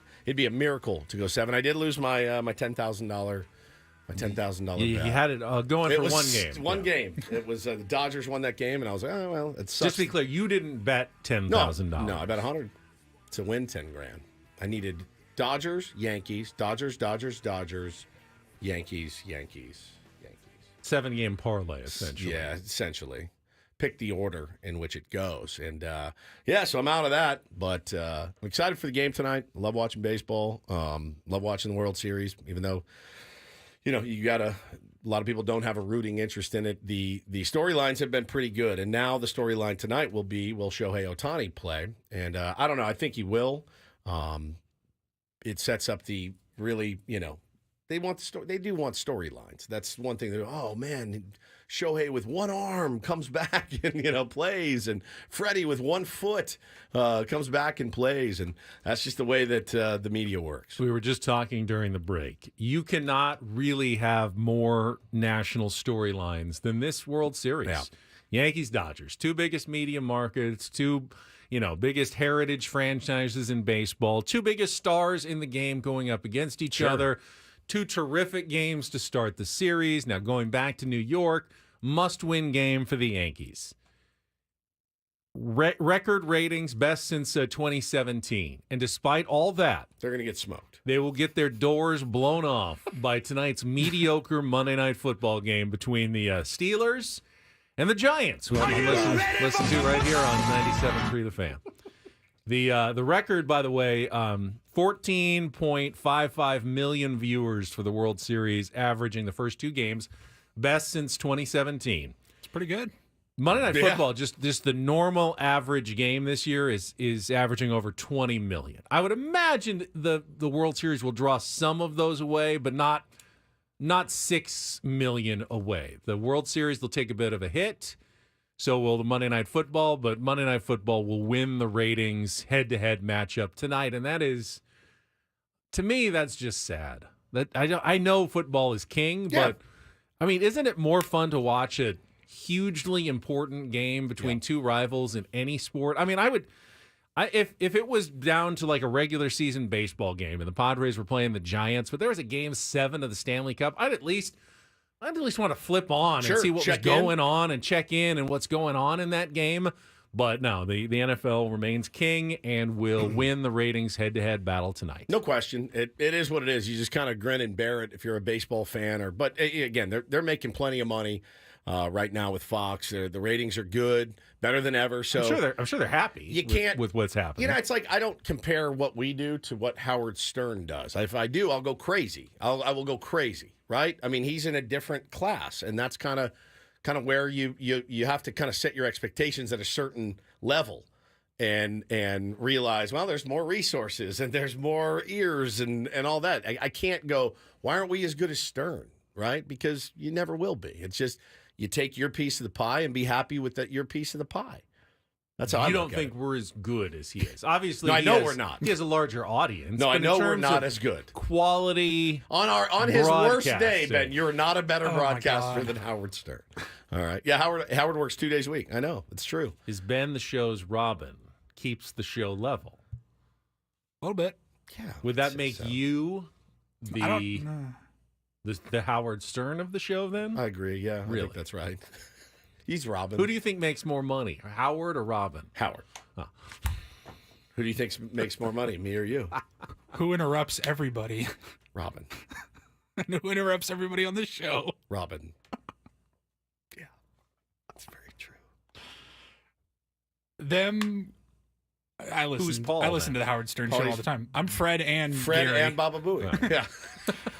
a miracle to go 7. I did lose my my $10,000. My $10,000 bet. You had it going for one game. One game. It was the Dodgers won that game, and I was like, oh well, it sucks. Just to be clear, you didn't bet $10,000. No, I bet 100 to win 10 grand. I needed Dodgers, Yankees, Dodgers, Yankees. 7-game parlay, essentially. Yeah, essentially. Pick the order in which it goes. And, so I'm out of that. But I'm excited for the game tonight. Love watching baseball. Love watching the World Series, even though, you got a lot of people don't have a rooting interest in it. The storylines have been pretty good. And now the storyline tonight will Shohei Ohtani play? And I don't know. I think he will. It sets up the really, they do want storylines. That's one thing. Oh man, Shohei with one arm comes back and plays, and Freddie with one foot comes back and plays, and that's just the way that the media works. We were just talking during the break. You cannot really have more national storylines than this World Series. Yeah. Yankees, Dodgers, 2 biggest media markets, 2 biggest heritage franchises in baseball, 2 biggest stars in the game going up against each other. 2 terrific games to start the series. Now going back to New York, must-win game for the Yankees. Record ratings, best since 2017. And despite all that, they're going to get smoked. They will get their doors blown off by tonight's mediocre Monday Night Football game between the Steelers and the Giants, who you can listen to right here on 97.3 The Fan. The record, by the way, 14.55 million viewers for the World Series, averaging the first 2 games, best since 2017. It's pretty good. Monday Night Football, just the normal average game this year is averaging over 20 million. I would imagine the World Series will draw some of those away, but not 6 million away. The World Series will take a bit of a hit. So will the Monday Night Football, but Monday Night Football will win the ratings head-to-head matchup tonight, and that is, to me, that's just sad. That I know football is king, but I mean, isn't it more fun to watch a hugely important game between 2 rivals in any sport? I mean, if it was down to like a regular season baseball game and the Padres were playing the Giants, but there was a game 7 of the Stanley Cup, I'd at least want to flip on and see what was going on and check in and what's going on in that game. But no, the NFL remains king and will win the ratings head-to-head battle tonight. No question. It is what it is. You just kind of grin and bear it if you're a baseball fan. But again, they're making plenty of money right now with Fox. The ratings are good, better than ever. So I'm sure they're happy with what's happening. It's like I don't compare what we do to what Howard Stern does. If I do, I'll go crazy. I will go crazy. Right? I mean, he's in a different class, and that's kind of where you have to kind of set your expectations at a certain level, and realize, well, there's more resources and there's more ears and all that. I can't go, why aren't we as good as Stern? Right? Because you never will be. It's just you take your piece of the pie and be happy with your piece of the pie. That's how you don't think we're as good as he is. Obviously, no, I know we're not. He has a larger audience. No, I know we're not as good. Quality on his worst day, Ben. You're not a better broadcaster than Howard Stern. All right, yeah, Howard works 2 days a week. I know it's true. Is Ben the show's Robin? Keeps the show level. A little bit. Yeah. Would that make you the Howard Stern of the show? Then I agree. Yeah, really? I think that's right. He's Robin. Who do you think makes more money, Howard or Robin? Howard. Oh. Who do you think makes more money, me or you? Who interrupts everybody? Robin. And who interrupts everybody on the show? Robin. Yeah, that's very true. I listen to the Howard Stern show all the time. I'm Fred and Gary. And Baba Booey. Yeah.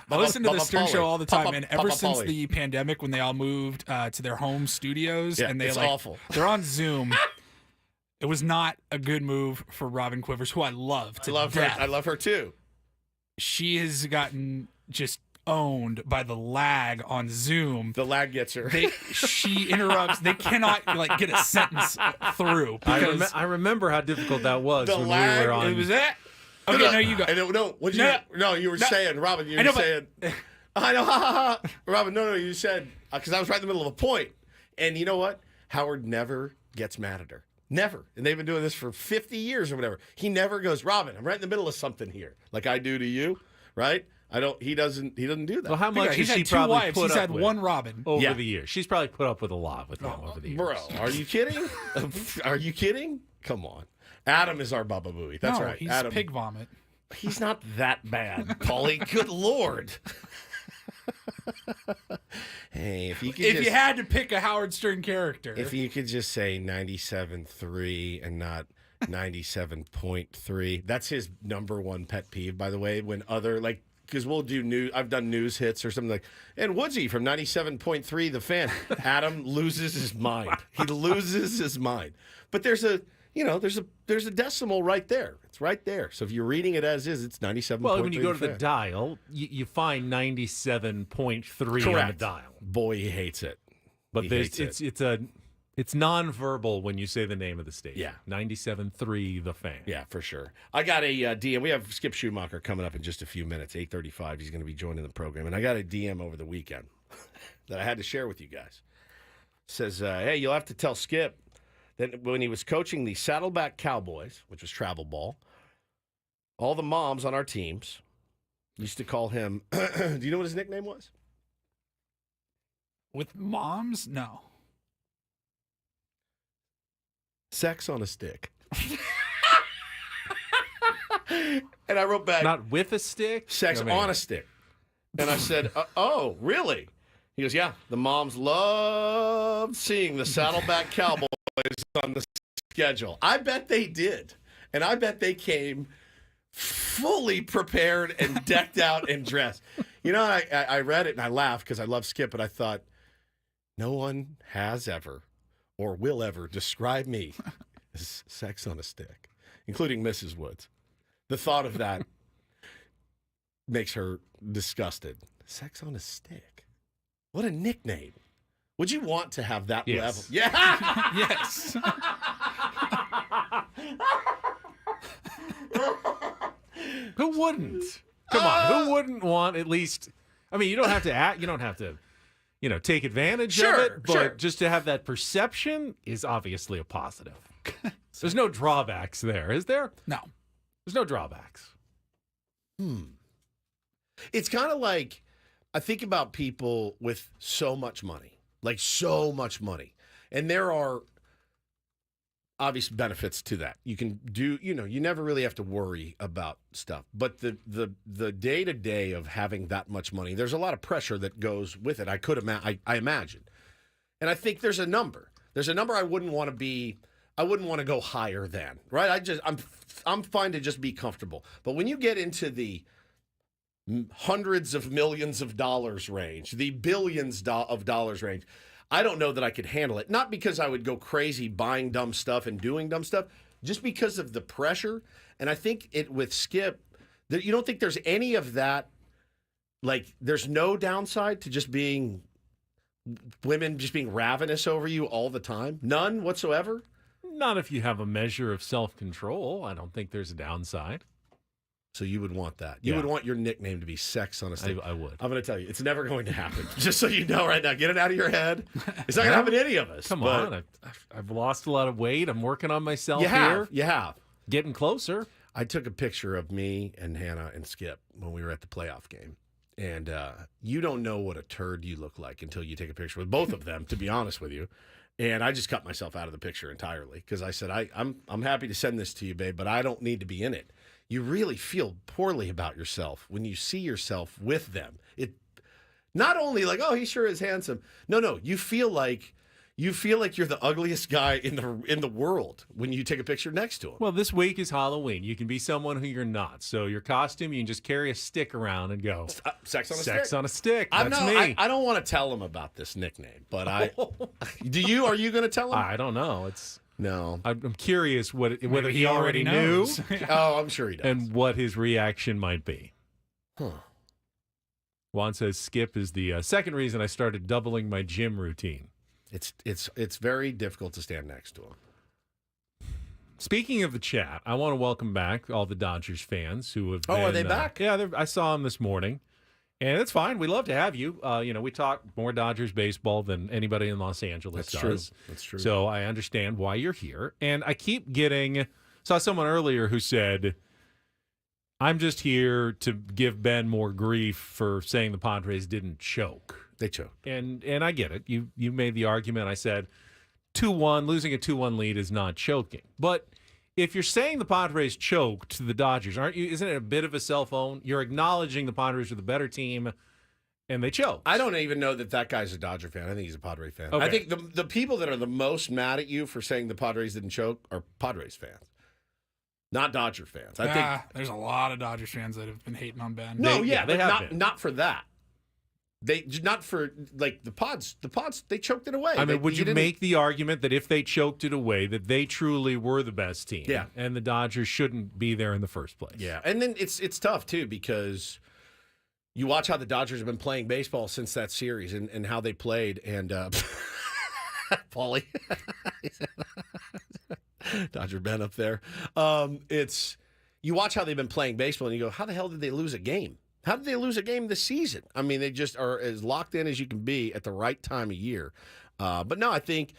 I listen to the Stern show all the time, and ever since the pandemic, when they all moved to their home studios, and it's awful. They're on Zoom. It was not a good move for Robin Quivers, who I love. I love her too. She has gotten just owned by the lag on Zoom. The lag gets her. She interrupts. They cannot get a sentence through. I remember how difficult that was when lag, we were on. It was that. Okay, no, you go. You were saying, Robin, you were saying. I know, Robin, no, you said, because I was right in the middle of a point. And you know what? Howard never gets mad at her. Never. And they've been doing this for 50 years or whatever. He never goes, Robin, I'm right in the middle of something here, like I do to you, right? He doesn't do that. Well, how much he's has she had two probably wives. put He's up had with one Robin over the years? She's probably put up with a lot with him over the years. Bro, are you kidding? Are you kidding? Come on. Adam is our Baba Booey. That's right. He's Adam. pig vomit. He's not that bad, Paulie. Good Lord. Hey, if you had to pick a Howard Stern character. If you could just say 97.3 and not 97.3. That's his number one pet peeve, by the way, when other, because we'll do news. I've done news hits or something and Woodsy from 97.3, The Fan. Adam loses his mind. He loses his mind. But there's a decimal right there. It's right there. So if you're reading it as is, it's 97.3. Well, when you go to the dial, you find 97.3 on the dial. Boy, he hates it. But it's nonverbal when you say the name of the station. Yeah. 97.3 The Fan. Yeah, for sure. I got a DM. We have Skip Schumaker coming up in just a few minutes, 8:35. He's going to be joining the program. And I got a DM over the weekend that I had to share with you guys. It says, hey, you'll have to tell Skip that when he was coaching the Saddleback Cowboys, which was travel ball, all the moms on our teams used to call him, do you know what his nickname was? With moms? No. Sex on a stick. And I wrote back. Not with a stick? Sex on a stick. And I said, oh, really? He goes, yeah, the moms loved seeing the Saddleback Cowboys on the schedule. I bet they did. And I bet they came fully prepared and decked out and dressed. You know, I read it and I laughed because I love Skip, but I thought, no one has ever or will ever describe me as sex on a stick, including Mrs. Woods. The thought of that makes her disgusted. Sex on a stick. What a nickname. Would you want to have that level? Yeah. Yes. Who wouldn't? Come on. Who wouldn't want at least? I mean, you don't have to act. You don't have to, take advantage of it. But just to have that perception is obviously a positive. There's no drawbacks there, is there? No. There's no drawbacks. It's kind of like I think about people with so much money, like so much money, and there are obvious benefits to that. You can do, you never really have to worry about stuff. But the day-to-day of having that much money, there's a lot of pressure that goes with it. I imagine. And I think there's a number. There's a number I wouldn't want to go higher than, right? I'm fine to just be comfortable. But when you get into the hundreds of millions of dollars range, the billions of dollars range, I don't know that I could handle it. Not because I would go crazy buying dumb stuff and doing dumb stuff, just because of the pressure. And I think with Skip, that you don't think there's any of that, like there's no downside to just being women just being ravenous over you all the time? None whatsoever? Not if you have a measure of self-control. I don't think there's a downside. So you would want that. You would want your nickname to be sex on a stick. I would. I'm going to tell you, it's never going to happen. Just so you know right now. Get it out of your head. It's not going to happen to any of us. Come on. I've lost a lot of weight. I'm working on myself here. You have. Getting closer. I took a picture of me and Hannah and Skip when we were at the playoff game. And you don't know what a turd you look like until you take a picture with both of them, to be honest with you. And I just cut myself out of the picture entirely because I said, I'm happy to send this to you, babe, but I don't need to be in it. You really feel poorly about yourself when you see yourself with them. It not only like, oh, he sure is handsome. No, you feel like you're the ugliest guy in the world when you take a picture next to him. Well, this week is Halloween. You can be someone who you're not. So your costume, you can just carry a stick around and go. Sex on a stick. Sex on a stick. That's me. I don't want to tell him about this nickname, but do you? Are you going to tell him? I don't know. No. I'm curious whether he already knew. knows. Oh, I'm sure he does. And what his reaction might be. Huh. Juan says skip is the second reason I started doubling my gym routine. It's very difficult to stand next to him. Speaking of the chat, I want to welcome back all the Dodgers fans who have are they back? Yeah, I saw them this morning. And it's fine. We love to have you. We talk more Dodgers baseball than anybody in Los Angeles does. That's true. So I understand why you're here. And I keep saw someone earlier who said, I'm just here to give Ben more grief for saying the Padres didn't choke. They choked. And I get it. You made the argument. I said 2-1, losing a 2-1 lead is not choking. But if you're saying the Padres choked the Dodgers, aren't you? Isn't it a bit of a cell phone? You're acknowledging the Padres are the better team, and they choked. I don't even know that guy's a Dodger fan. I think he's a Padre fan. Okay. I think the people that are the most mad at you for saying the Padres didn't choke are Padres fans, not Dodger fans. I think there's a lot of Dodgers fans that have been hating on Ben. They have been. Not for that. They not for like the Pods. The Pods they choked it away. I mean, would you make the argument that if they choked it away, that they truly were the best team? Yeah, and the Dodgers shouldn't be there in the first place. Yeah, and then it's tough too because you watch how the Dodgers have been playing baseball since that series and how they played and Paulie, Dodger Ben up there. You watch how they've been playing baseball and you go, how the hell did they lose a game? How did they lose a game this season? I mean, they just are as locked in as you can be at the right time of year. But no, I think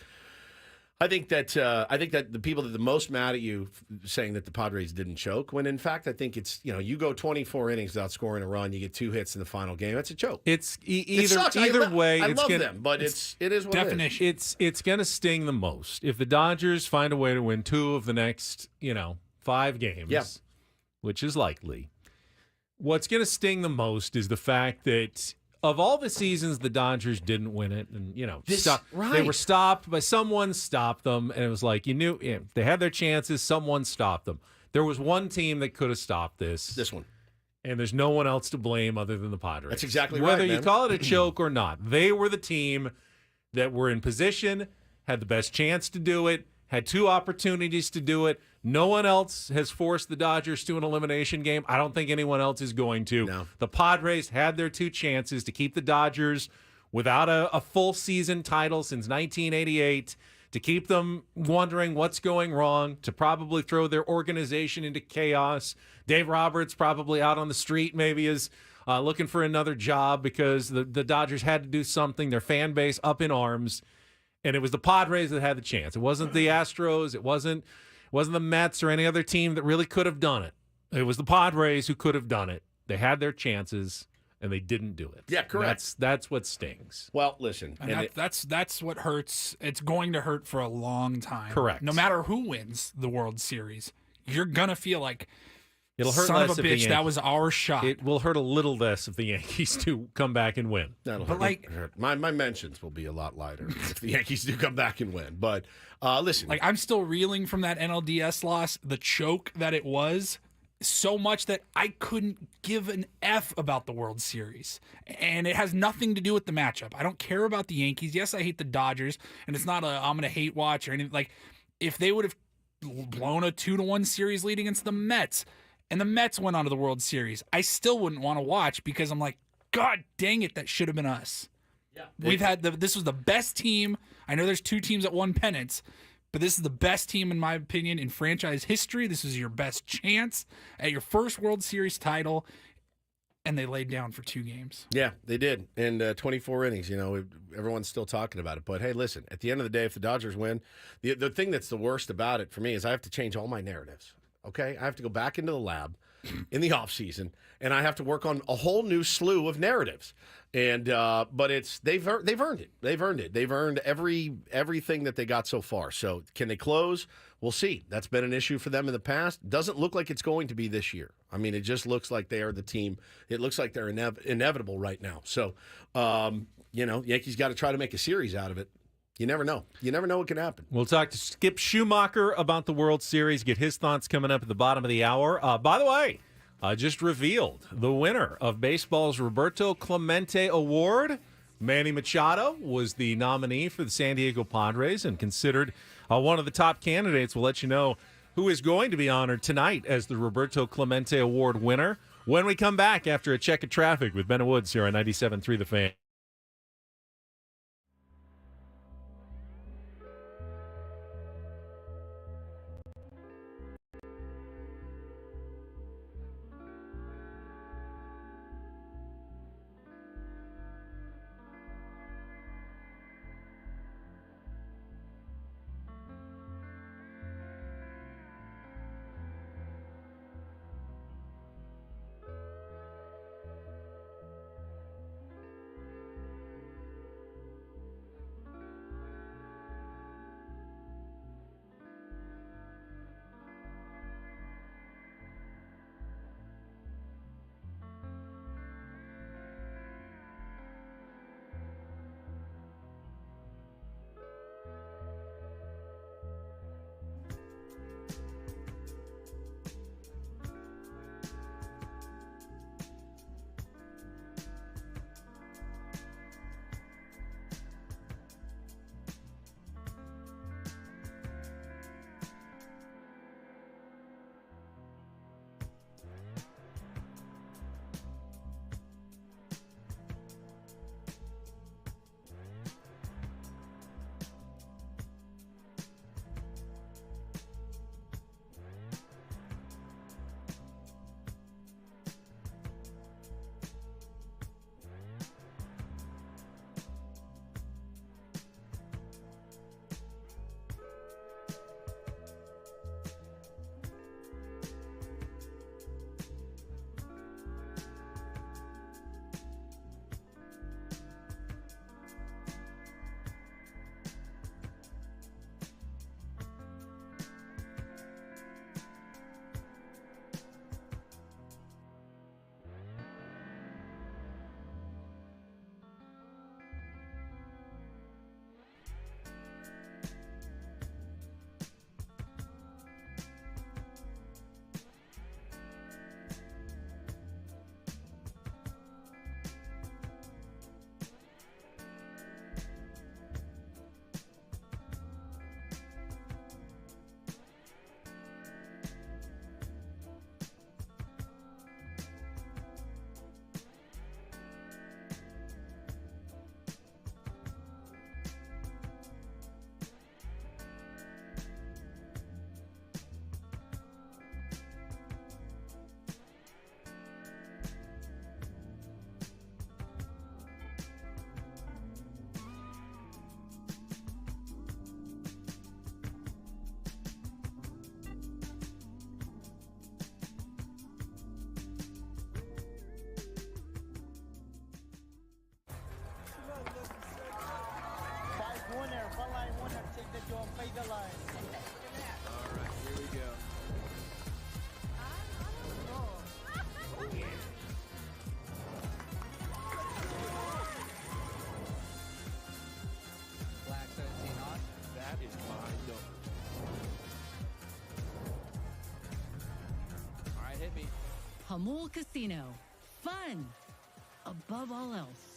that the people that are the most mad at you saying that the Padres didn't choke, when in fact I think it's you go 24 innings without scoring a run, you get 2 hits in the final game. That's a choke. It's either way. I love them, but it is what definition. it is. It's going to sting the most if the Dodgers find a way to win 2 of the next 5 games, which is likely. What's going to sting the most is the fact that of all the seasons the Dodgers didn't win it, and they were stopped, but someone stopped them, and it was like they had their chances, someone stopped them. There was one team that could have stopped this one, and there's no one else to blame other than the Padres. That's exactly right. Whether you man. call it a choke or not, they were the team that were in position, had the best chance to do it, had 2 opportunities to do it. No one else has forced the Dodgers to an elimination game. I don't think anyone else is going to. No. The Padres had their 2 chances to keep the Dodgers without a full season title since 1988, to keep them wondering what's going wrong, to probably throw their organization into chaos. Dave Roberts probably out on the street maybe is looking for another job because the Dodgers had to do something. Their fan base up in arms. And it was the Padres that had the chance. It wasn't the Astros. It wasn't the Mets or any other team that really could have done it. It was the Padres who could have done it. They had their chances, and they didn't do it. Yeah, correct. That's what stings. Well, listen. And that's what hurts. It's going to hurt for a long time. Correct. No matter who wins the World Series, you're going to feel like, it'll hurt son less of a if the bitch, Yankees, that was our shot. It will hurt a little less if the Yankees do come back and win. That'll But hurt. My mentions will be a lot lighter if the Yankees do come back and win. But listen. I'm still reeling from that NLDS loss, the choke that it was, so much that I couldn't give an F about the World Series. And it has nothing to do with the matchup. I don't care about the Yankees. Yes, I hate the Dodgers, and it's not I'm going to hate watch or anything. Like, if they would have blown a 2-1 series lead against the Mets, and the Mets went on to the World Series, I still wouldn't want to watch because I'm like, God dang it, that should have been us. Yeah, this was the best team. I know there's 2 teams that won pennants, but this is the best team, in my opinion, in franchise history. This is your best chance at your first World Series title, and they laid down for 2 games. Yeah, they did. In 24 innings, everyone's still talking about it. But, hey, listen, at the end of the day, if the Dodgers win, the thing that's the worst about it for me is I have to change all my narratives. Okay, I have to go back into the lab in the off season, and I have to work on a whole new slew of narratives. And but they've earned it. They've earned it. They've earned everything that they got so far. So can they close? We'll see. That's been an issue for them in the past. Doesn't look like it's going to be this year. I mean, it just looks like they are the team. It looks like they're inevitable right now. So Yankees got to try to make a series out of it. You never know. You never know what can happen. We'll talk to Skip Schumaker about the World Series, get his thoughts coming up at the bottom of the hour. By the way, just revealed the winner of baseball's Roberto Clemente Award. Manny Machado was the nominee for the San Diego Padres and considered one of the top candidates. We'll let you know who is going to be honored tonight as the Roberto Clemente Award winner. when we come back after a check of traffic with Ben and Woods here on 97.3 The Fan. Hamul Casino. Fun above all else.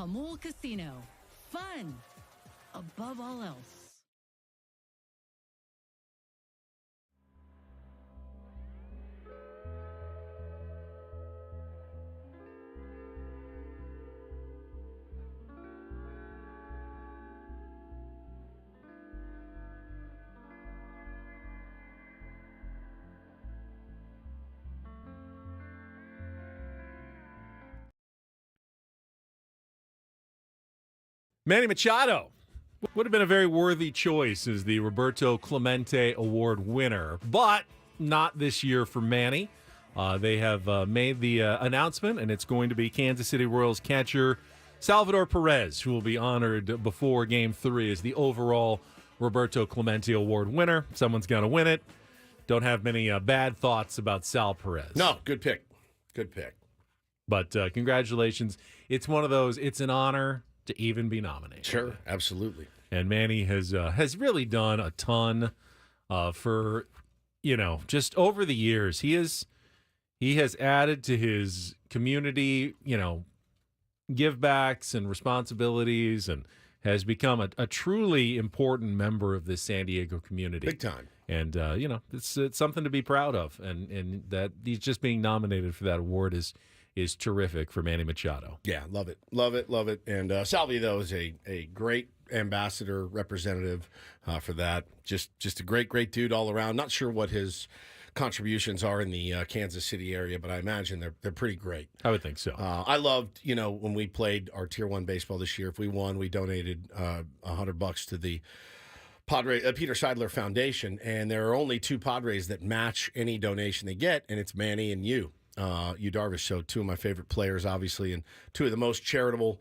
Hamul Casino. Fun above all else. Manny Machado would have been a very worthy choice as the Roberto Clemente Award winner, but not this year for Manny. They have made the announcement, and it's going to be Kansas City Royals catcher Salvador Perez, who will be honored before Game 3 as the overall Roberto Clemente Award winner. Someone's going to win it. Don't have many bad thoughts about Sal Perez. No, good pick. Good pick. But congratulations. It's one of those, it's an honor to even be nominated. Sure, absolutely. And Manny has really done a ton for, just over the years. He has added to his community, give backs and responsibilities, and has become a truly important member of this San Diego community. Big time. And, it's something to be proud of. And that he's just being nominated for that award is terrific for Manny Machado. Yeah, love it. Love it, love it. And Salvi, though, is a great ambassador, representative for that. Just a great dude all around. Not sure what his contributions are in the Kansas City area, but I imagine they're pretty great. I would think so. I loved, when we played our Tier 1 baseball this year, if we won, we donated $100 to the Peter Seidler Foundation, and there are only 2 Padres that match any donation they get, and it's Manny and you Darvish. So 2 of my favorite players, obviously, and 2 of the most charitable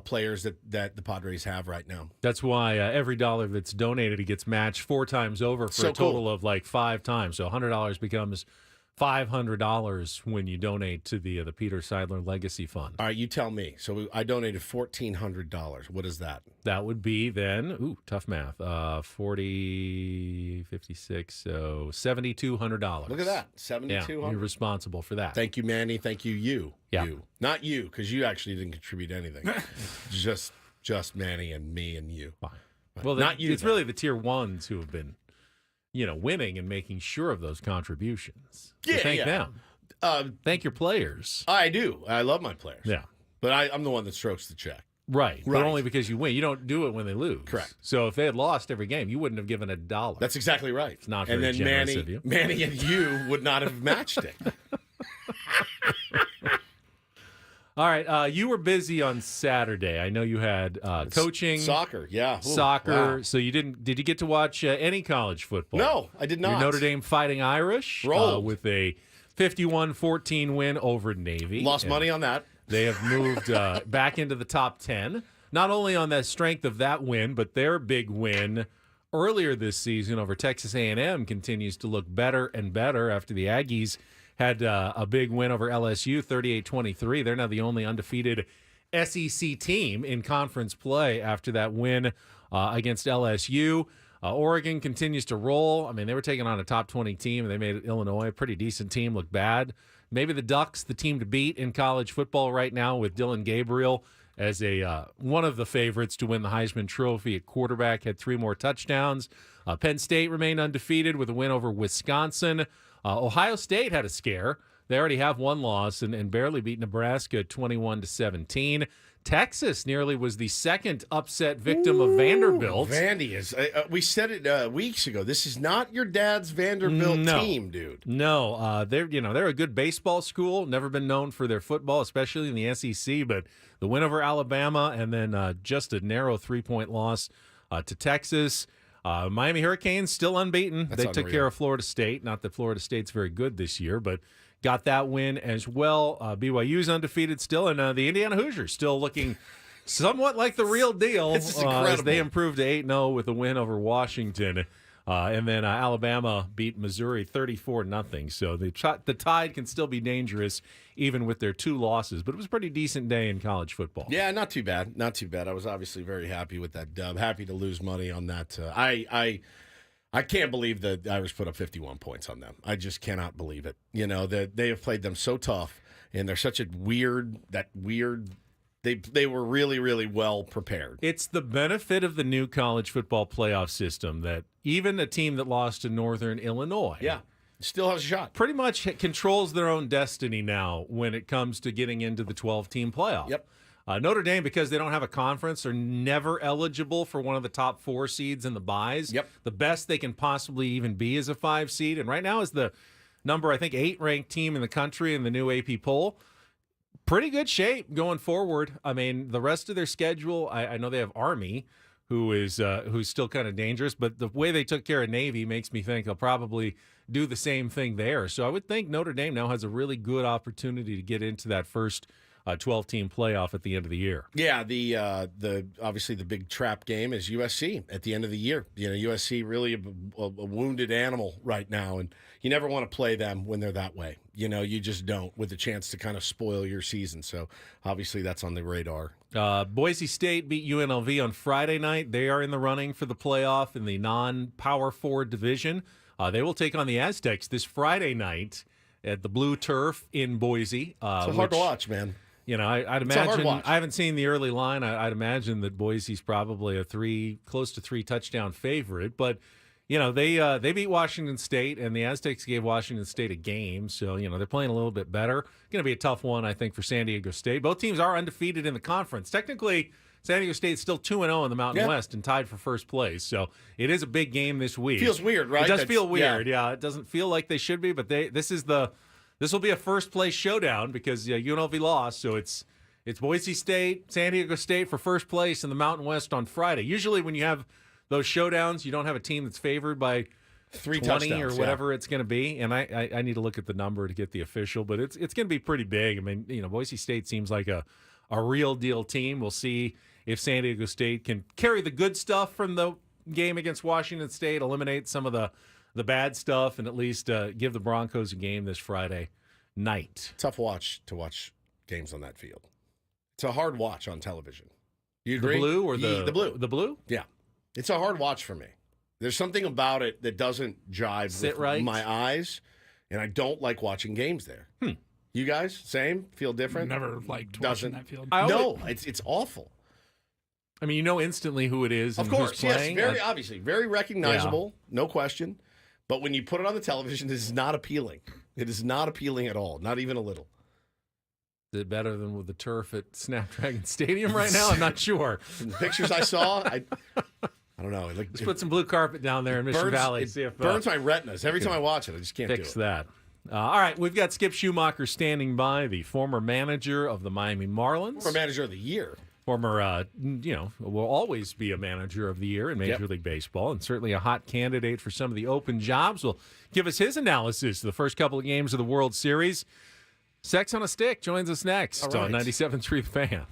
players that the Padres have right now. That's why every dollar that's donated, it gets matched 4 times over for a total of like 5 times. So $100 becomes $500 when you donate to the Peter Seidler Legacy Fund. All right, you tell me. So I donated $1,400. What is that? That would be then, tough math, 40, 56, so $7,200. Look at that, $7,200. Yeah, you're responsible for that. Thank you, Manny. Thank you, you. Yeah. You. Not you, because you actually didn't contribute anything. just Manny and me and you. Fine. Well, not you. It's really the Tier 1s who have been, winning and making sure of those contributions. So thank them. Thank your players. I do. I love my players. Yeah. But I'm the one that strokes the check. Right. But only because you win. You don't do it when they lose. Correct. So if they had lost every game, you wouldn't have given $1. That's exactly right. It's not very generous of you. Manny and you would not have matched it. All right. You were busy on Saturday. I know you had coaching. Soccer, yeah. Ooh, soccer. wow. So you did you get to watch any college football? No, I did not. Your Notre Dame Fighting Irish with a 51-14 win over Navy. Lost money on that. They have moved back into the top 10, not only on the strength of that win, but their big win earlier this season over Texas A&M continues to look better and better after the Aggies had a big win over LSU, 38-23. They're now the only undefeated SEC team in conference play after that win against LSU. Oregon continues to roll. I mean, they were taking on a top 20 team, and they made Illinois a pretty decent team look bad. Maybe the Ducks, the team to beat in college football right now, with Dylan Gabriel as one of the favorites to win the Heisman Trophy at quarterback, had 3 more touchdowns. Penn State remained undefeated with a win over Wisconsin. Ohio State had a scare. They already have 1 loss and barely beat Nebraska 21-17. Texas nearly was the second upset victim of Vanderbilt. Vandy is. We said it weeks ago. This is not your dad's Vanderbilt team, dude. No, they're a good baseball school. Never been known for their football, especially in the SEC. But the win over Alabama and then just a narrow 3-point loss to Texas. Miami Hurricanes still unbeaten. They took care of Florida State. Not that Florida State's very good this year, but got that win as well. BYU's undefeated still, and the Indiana Hoosiers still looking somewhat like the real deal. This is incredible. As they improved to 8-0 with a win over Washington. And then Alabama beat Missouri 34-0. So the Tide can still be dangerous even with their 2 losses. But it was a pretty decent day in college football. Yeah, not too bad. Not too bad. I was obviously very happy with that dub. Happy to lose money on that. I can't believe the Irish put up 51 points on them. I just cannot believe it. They have played them so tough, and they're such a weird They were really, really well prepared. It's the benefit of the new college football playoff system that even a team that lost to Northern Illinois still has a shot. Pretty much controls their own destiny now when it comes to getting into the 12-team playoff. Yep. Notre Dame, because they don't have a conference, are never eligible for one of the top 4 seeds in the byes. Yep. The best they can possibly even be is a 5 seed, and right now is the number, I think, 8 ranked team in the country in the new AP poll. Pretty good shape going forward. I mean, the rest of their schedule, I know they have Army, who's still kind of dangerous, but the way they took care of Navy makes me think they'll probably do the same thing there. So I would think Notre Dame now has a really good opportunity to get into that first 12-team playoff at the end of the year. Yeah, the obviously the big trap game is USC at the end of the year. You know, USC really a wounded animal right now, and you never want to play them when they're that way. You know, you just don't, with the chance to kind of spoil your season. So obviously that's on the radar. Boise State beat UNLV on Friday night. They are in the running for the playoff in the non-Power 4 division. They will take on the Aztecs this Friday night at the Blue Turf in Boise. It's hard to watch, man. You know, I'd imagine, I haven't seen the early line. I'd imagine that Boise's probably a close to 3 touchdown favorite. But, you know, they beat Washington State, and the Aztecs gave Washington State a game. So, you know, they're playing a little bit better. Going to be a tough one, I think, for San Diego State. Both teams are undefeated in the conference. Technically, San Diego State's still 2-0 in the Mountain West and tied for first place. So it is a big game this week. Feels weird, right? It does feel weird, yeah. It doesn't feel like they should be, but this will be a first place showdown because UNLV lost. So it's Boise State, San Diego State for first place in the Mountain West on Friday. Usually when you have those showdowns, you don't have a team that's favored by 20 or whatever it's going to be. And I need to look at the number to get the official, but it's going to be pretty big. I mean, you know, Boise State seems like a real deal team. We'll see if San Diego State can carry the good stuff from the game against Washington State, eliminate some of the bad stuff, and at least give the Broncos a game this Friday night. Tough watch to watch games on that field. It's a hard watch on television. You agree? The blue or the blue? The blue? Yeah. It's a hard watch for me. There's something about it that doesn't jive with my eyes, and I don't like watching games there. You guys, same? Feel different? Never liked watching that field. No, it's awful. I mean, you know instantly who it is. Of and course, who's playing. yes, very obviously, very recognizable, no question. But when you put it on the television, it is not appealing. It is not appealing at all, not even a little. Is it better than with the turf at Snapdragon Stadium right now? I'm not sure. From the pictures I saw, I don't know. Let's put some blue carpet down there in Mission Valley. See if burns my retinas every time I watch it. I just can't fix do it. that. All right, we've got Skip Schumaker standing by, the former manager of the Miami Marlins. Former manager of the year. Former, will always be a manager of the year in Major League Baseball, and certainly a hot candidate for some of the open jobs. Will give us his analysis of the first couple of games of the World Series. Sex on a Stick joins us next on 97.3 The Fan.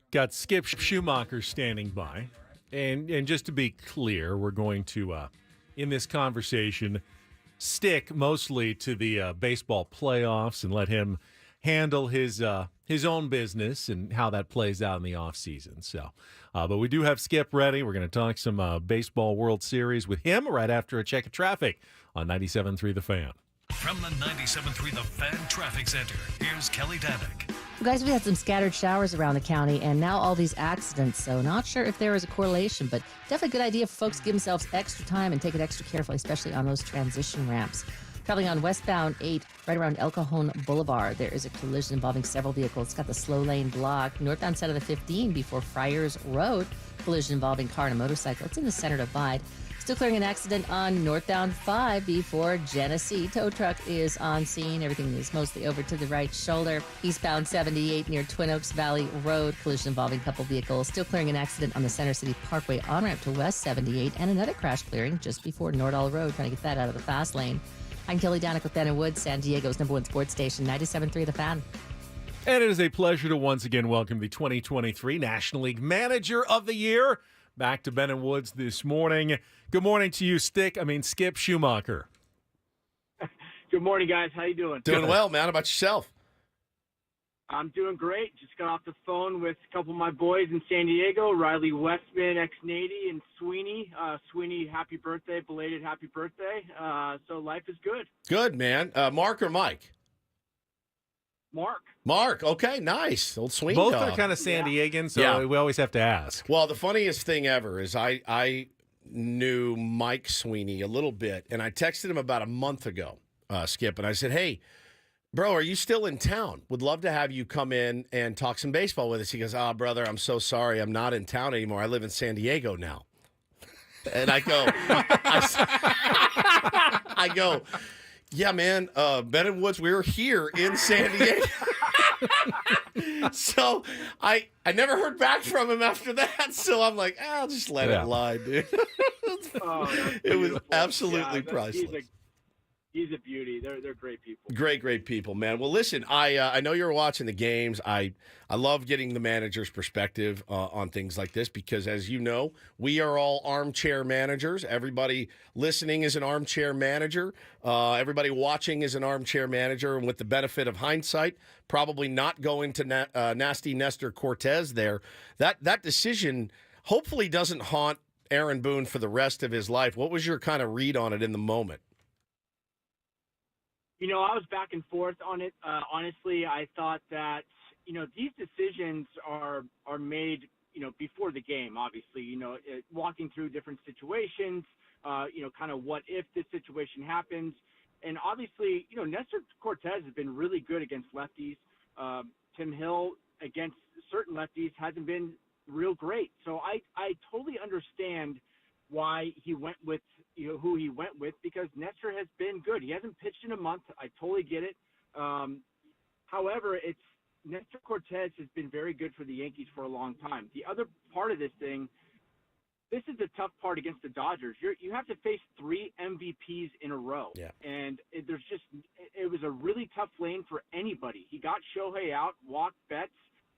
Got Skip Schumaker standing by. And just to be clear, we're going to, in this conversation, stick mostly to the baseball playoffs and let him handle his own business and how that plays out in the offseason. So, but we do have Skip ready. We're going to talk some baseball World Series with him right after a check of traffic on 97.3 The Fan. From the 97.3 The Fan Traffic Center, here's Kelly Danick. Well, guys, we had some scattered showers around the county, and now all these accidents. So not sure if there is a correlation, but definitely a good idea for folks to give themselves extra time and take it extra carefully, especially on those transition ramps. Traveling on westbound 8, right around El Cajon Boulevard, there is a collision involving several vehicles. It's got the slow lane blocked. Northbound side of the 15 before Friars Road, collision involving car and a motorcycle. It's in the center divide. Still clearing an accident on northbound 5 before Genesee. Tow truck is on scene. Everything is mostly over to the right shoulder. Eastbound 78 near Twin Oaks Valley Road. Collision involving a couple vehicles. Still clearing an accident on the Center City Parkway on-ramp to West 78. And another crash clearing just before Nordall Road. Trying to get that out of the fast lane. I'm Kelly Danick with Ben and Woods, San Diego's #1 sports station, 97.3 The Fan. And it is a pleasure to once again welcome the 2023 National League Manager of the Year back to Ben and Woods this morning. Good morning to you, Skip Schumaker. Good morning, guys. How you doing? Doing well, man. How about yourself? I'm doing great. Just got off the phone with a couple of my boys in San Diego, Riley Westman, ex-Nady, and Sweeney. Sweeney, happy birthday, belated happy birthday. So life is good. Good, man. Mark or Mike? Mark. Okay, nice. Old Sweeney. Both are kind of San Diegan, so we always have to ask. Well, the funniest thing ever is I knew Mike Sweeney a little bit, and I texted him about a month ago, Skip, and I said, hey, bro, are you still in town? Would love to have you come in and talk some baseball with us. He goes, brother, I'm so sorry. I'm not in town anymore. I live in San Diego now. And I go, I go, yeah, man, Ben and Woods, we were here in San Diego. So I never heard back from him after that. So I'm like, I'll just let it lie, dude. It was absolutely priceless. He's a beauty. They're great people. Great people, man. Well, listen, I know you're watching the games. I love getting the manager's perspective on things like this because, as you know, we are all armchair managers. Everybody listening is an armchair manager. Everybody watching is an armchair manager. And with the benefit of hindsight, probably not going to nasty Nestor Cortez there. That decision hopefully doesn't haunt Aaron Boone for the rest of his life. What was your kind of read on it in the moment? You know, I was back and forth on it. Honestly, I thought that, these decisions are made, before the game, obviously, walking through different situations, kind of what if this situation happens. And obviously, Nestor Cortez has been really good against lefties. Tim Hill against certain lefties hasn't been real great. So I totally understand why he went with who he went with, because Nestor has been good. He hasn't pitched in a month. I totally get it. However, Nestor Cortez has been very good for the Yankees for a long time. The other part of this thing, this is the tough part against the Dodgers. You have to face 3 MVPs in a row. Yeah. And it was a really tough lane for anybody. He got Shohei out, walked Betts,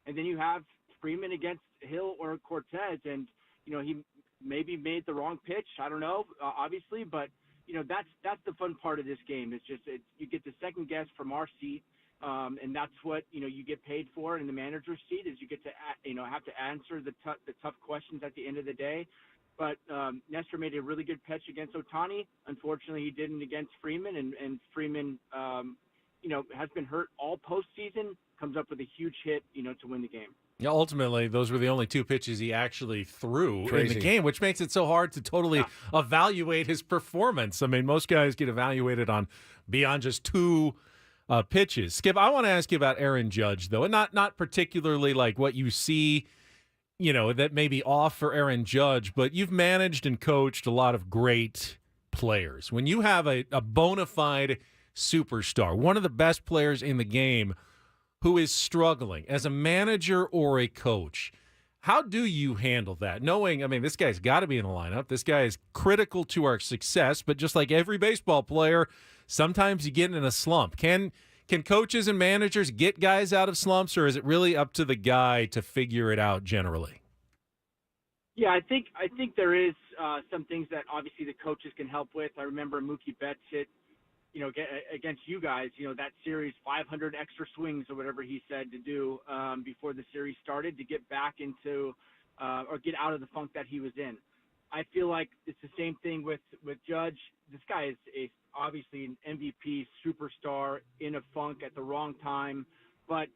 and then you have Freeman against Hill or Cortez, and he maybe made the wrong pitch. I don't know, obviously, but that's the fun part of this game. It's just you get the second guess from our seat, and that's what you get paid for in the manager's seat, is you get to have to answer the tough questions at the end of the day. But Nestor made a really good pitch against Ohtani. Unfortunately, he didn't against Freeman, and Freeman has been hurt all postseason. Comes up with a huge hit to win the game. Yeah, ultimately, those were the only 2 pitches he actually threw in the game, which makes it so hard to totally evaluate his performance. I mean, most guys get evaluated on beyond just 2 pitches. Skip, I want to ask you about Aaron Judge, though, and not particularly like what you see, that may be off for Aaron Judge, but you've managed and coached a lot of great players. When you have a bona fide superstar, one of the best players in the game, who is struggling as a manager or a coach, how do you handle that? Knowing, this guy's got to be in the lineup. This guy is critical to our success, but just like every baseball player, sometimes you get in a slump. Can coaches and managers get guys out of slumps, or is it really up to the guy to figure it out generally? Yeah, I think there is some things that obviously the coaches can help with. I remember Mookie Betts hit against you guys, that series, 500 extra swings or whatever he said to do before the series started to get back into or get out of the funk that he was in. I feel like it's the same thing with Judge. This guy is obviously an MVP superstar in a funk at the wrong time, but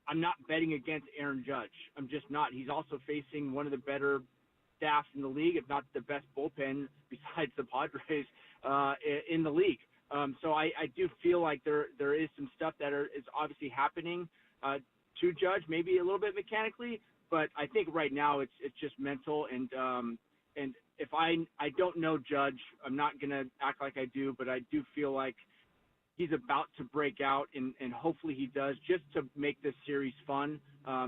I'm not betting against Aaron Judge. I'm just not. He's also facing one of the better staffs in the league, if not the best bullpen besides the Padres in the league. So I do feel like there is some stuff that is obviously happening to Judge, maybe a little bit mechanically, but I think right now it's just mental. And if I don't know Judge, I'm not gonna act like I do, but I do feel like he's about to break out, and hopefully he does, just to make this series fun.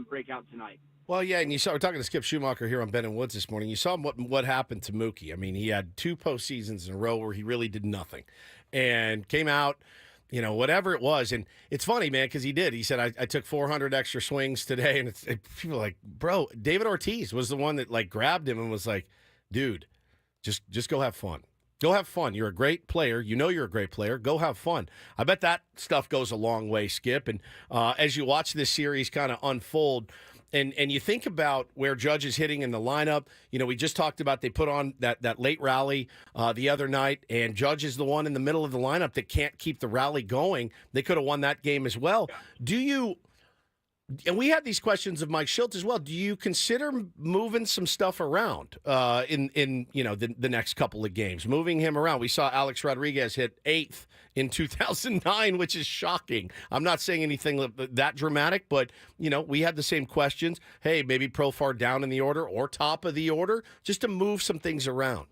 Break out tonight. Well, yeah, and we're talking to Skip Schumaker here on Ben and Woods this morning. You saw what happened to Mookie. He had 2 postseasons in a row where he really did nothing and came out, whatever it was. And it's funny, man, because he did. He said, I took 400 extra swings today. And people are like, bro, David Ortiz was the one that, grabbed him and was like, dude, just go have fun. Go have fun. You're a great player. You're a great player. Go have fun. I bet that stuff goes a long way, Skip. And as you watch this series kind of unfold, and you think about where Judge is hitting in the lineup, we just talked about they put on that late rally the other night, and Judge is the one in the middle of the lineup that can't keep the rally going. They could have won that game as well. And we had these questions of Mike Schilt as well. Do you consider moving some stuff around in the next couple of games, moving him around? We saw Alex Rodriguez hit 8th in 2009, which is shocking. I'm not saying anything that dramatic, but we had the same questions. Hey, maybe Profar down in the order or top of the order, just to move some things around.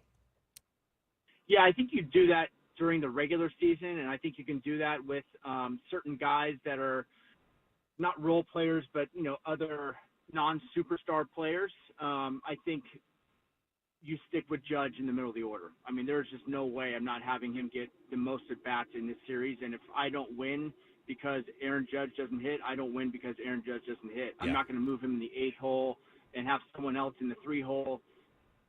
Yeah, I think you do that during the regular season, and I think you can do that with certain guys that are not role players, but, other non-superstar players. I think you stick with Judge in the middle of the order. There's just no way I'm not having him get the most at-bats in this series. And if I don't win because Aaron Judge doesn't hit, I don't win because Aaron Judge doesn't hit. I'm not going to move him in the 8th hole and have someone else in the 3 hole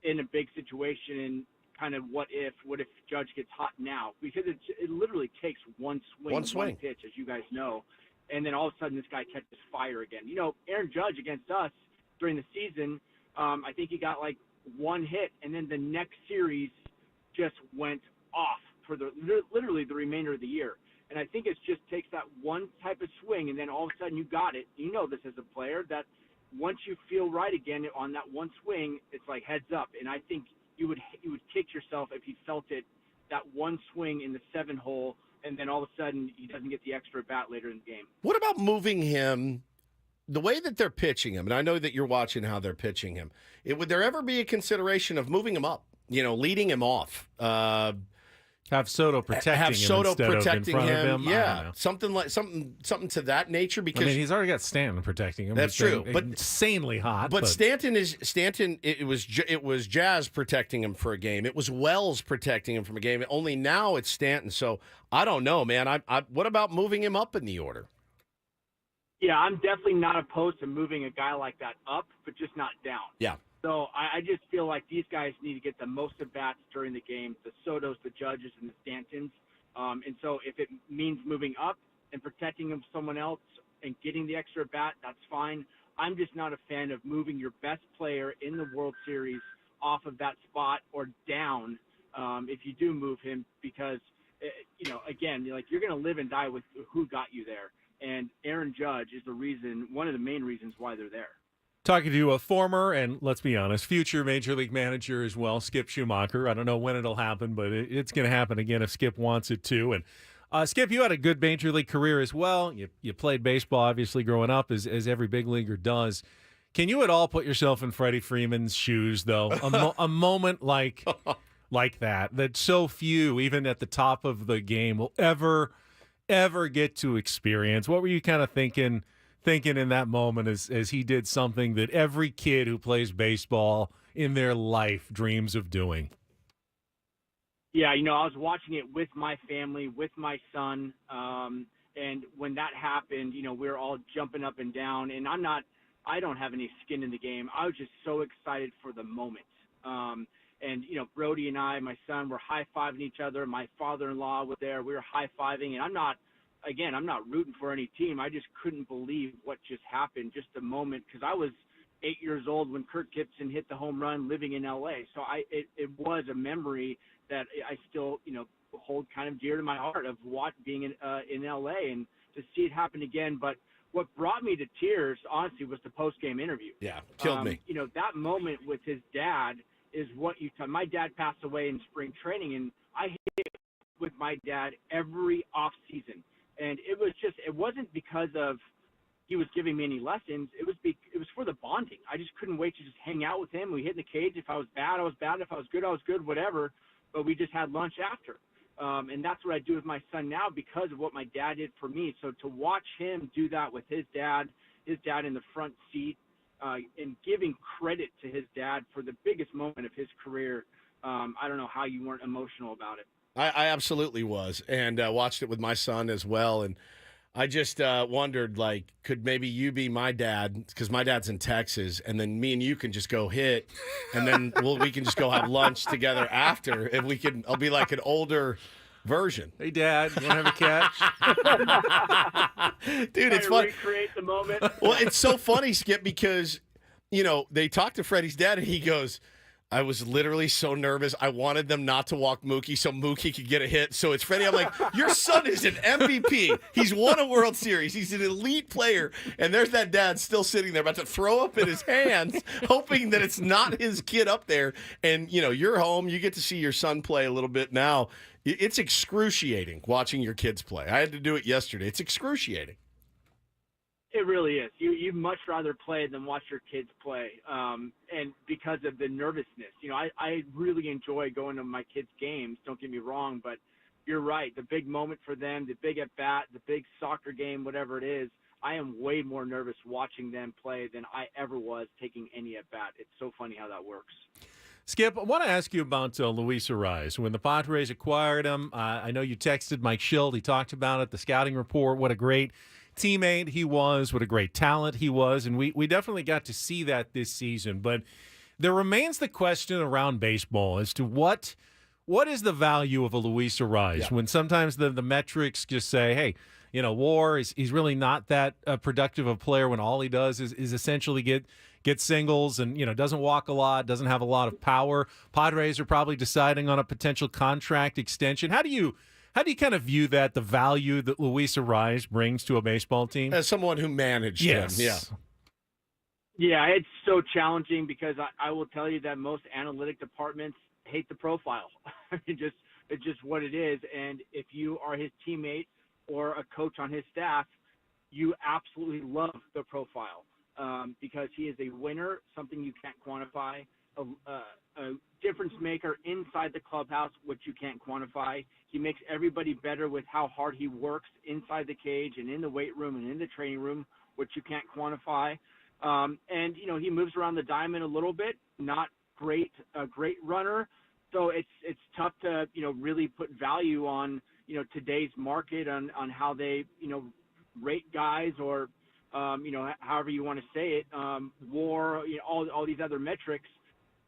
in a big situation and kind of what if Judge gets hot now, because it literally takes one swing, one pitch, as you guys know. And then all of a sudden, this guy catches fire again. Aaron Judge against us during the season, I think he got 1 hit, and then the next series just went off for literally the remainder of the year. And I think it just takes that one type of swing, and then all of a sudden you got it. You know this as a player, that once you feel right again on that one swing, it's like heads up. And I think you would kick yourself if you felt it, that one swing in the 7 hole, and then all of a sudden he doesn't get the extra bat later in the game. What about moving him the way that they're pitching him? And I know that you're watching how they're pitching him. Would there ever be a consideration of moving him up leading him off. Have Soto protecting him instead of in front of him. Yeah, something to that nature. Because he's already got Stanton protecting him. That's true, but insanely hot. But Stanton. It was Jazz protecting him for a game. It was Wells protecting him from a game. Only now it's Stanton. So I don't know, man. What about moving him up in the order? Yeah, I'm definitely not opposed to moving a guy like that up, but just not down. Yeah. So I just feel like these guys need to get the most at-bats during the game, the Sotos, the Judges, and the Stantons. And so if it means moving up and protecting him someone else and getting the extra at-bat, that's fine. I'm just not a fan of moving your best player in the World Series off of that spot or down if you do move him because, again, you're going to live and die with who got you there. And Aaron Judge is one of the main reasons why they're there. Talking to a former and, let's be honest, future Major League manager as well, Skip Schumaker. I don't know when it'll happen, but it's going to happen again if Skip wants it to. And Skip, you had a good Major League career as well. You played baseball, obviously, growing up, as every big leaguer does. Can you at all put yourself in Freddie Freeman's shoes, though? A moment like that so few, even at the top of the game, will ever get to experience. What were you kind of thinking in that moment as he did something that every kid who plays baseball in their life dreams of doing? Yeah, I was watching it with my family, with my son, and when that happened, we were all jumping up and down, and I don't have any skin in the game. I was just so excited for the moment. And, Brody and I, my son, were high-fiving each other. My father-in-law was there. We were high-fiving, and I'm not rooting for any team. I just couldn't believe what just happened, just a moment, because I was 8 years old when Kirk Gibson hit the home run living in L.A. So it was a memory that I still, hold kind of dear to my heart of being in L.A. and to see it happen again. But what brought me to tears, honestly, was the post-game interview. Yeah, killed me. That moment with his dad is what my dad passed away in spring training, and I hit with my dad every off season. And it wasn't because of he was giving me any lessons. It was for the bonding. I just couldn't wait to just hang out with him. We hit in the cage. If I was bad, I was bad. If I was good, whatever. But we just had lunch after. And that's what I do with my son now because of what my dad did for me. So to watch him do that with his dad in the front seat, and giving credit to his dad for the biggest moment of his career, I don't know how you weren't emotional about it. I absolutely was, and watched it with my son as well. And I just wondered, could maybe you be my dad? Because my dad's in Texas, and then me and you can just go hit, and then we can just go have lunch together after. And I'll be like an older version. Hey, Dad, you want to have a catch? Dude, it's fun. Recreate the moment. Well, it's so funny, Skip, because they talked to Freddie's dad, and he goes, I was literally so nervous. I wanted them not to walk Mookie so Mookie could get a hit. So it's Freddie. I'm like, your son is an MVP. He's won a World Series. He's an elite player. And there's that dad still sitting there about to throw up in his hands, hoping that it's not his kid up there. And, you're home. You get to see your son play a little bit now. It's excruciating watching your kids play. I had to do it yesterday. It's excruciating. It really is. You'd much rather play than watch your kids play, and because of the nervousness. I really enjoy going to my kids' games, don't get me wrong, but you're right. The big moment for them, the big at-bat, the big soccer game, whatever it is, I am way more nervous watching them play than I ever was taking any at-bat. It's so funny how that works. Skip, I want to ask you about Luis Arraez. When the Padres acquired him, I know you texted Mike Schild. He talked about it, the scouting report, what a great teammate he was, what a great talent he was, and we definitely got to see that this season. But there remains the question around baseball as to what is the value of a Luis Arraez when sometimes the metrics just say, hey, WAR he's really not that productive of a player when all he does is essentially get singles and doesn't walk a lot, doesn't have a lot of power. Padres are probably deciding on a potential contract extension. How do you kind of view that, the value that Luis Arraez brings to a baseball team? As someone who managed him, yeah. Yeah, it's so challenging because I will tell you that most analytic departments hate the profile. It's just what it is. And if you are his teammate or a coach on his staff, you absolutely love the profile because he is a winner, something you can't quantify, a difference maker inside the clubhouse, which you can't quantify. He makes everybody better with how hard he works inside the cage and in the weight room and in the training room, which you can't quantify. And, he moves around the diamond a little bit, not a great runner. So it's tough to, really put value on, today's market on how they, rate guys or, however you want to say it, WAR, all these other metrics.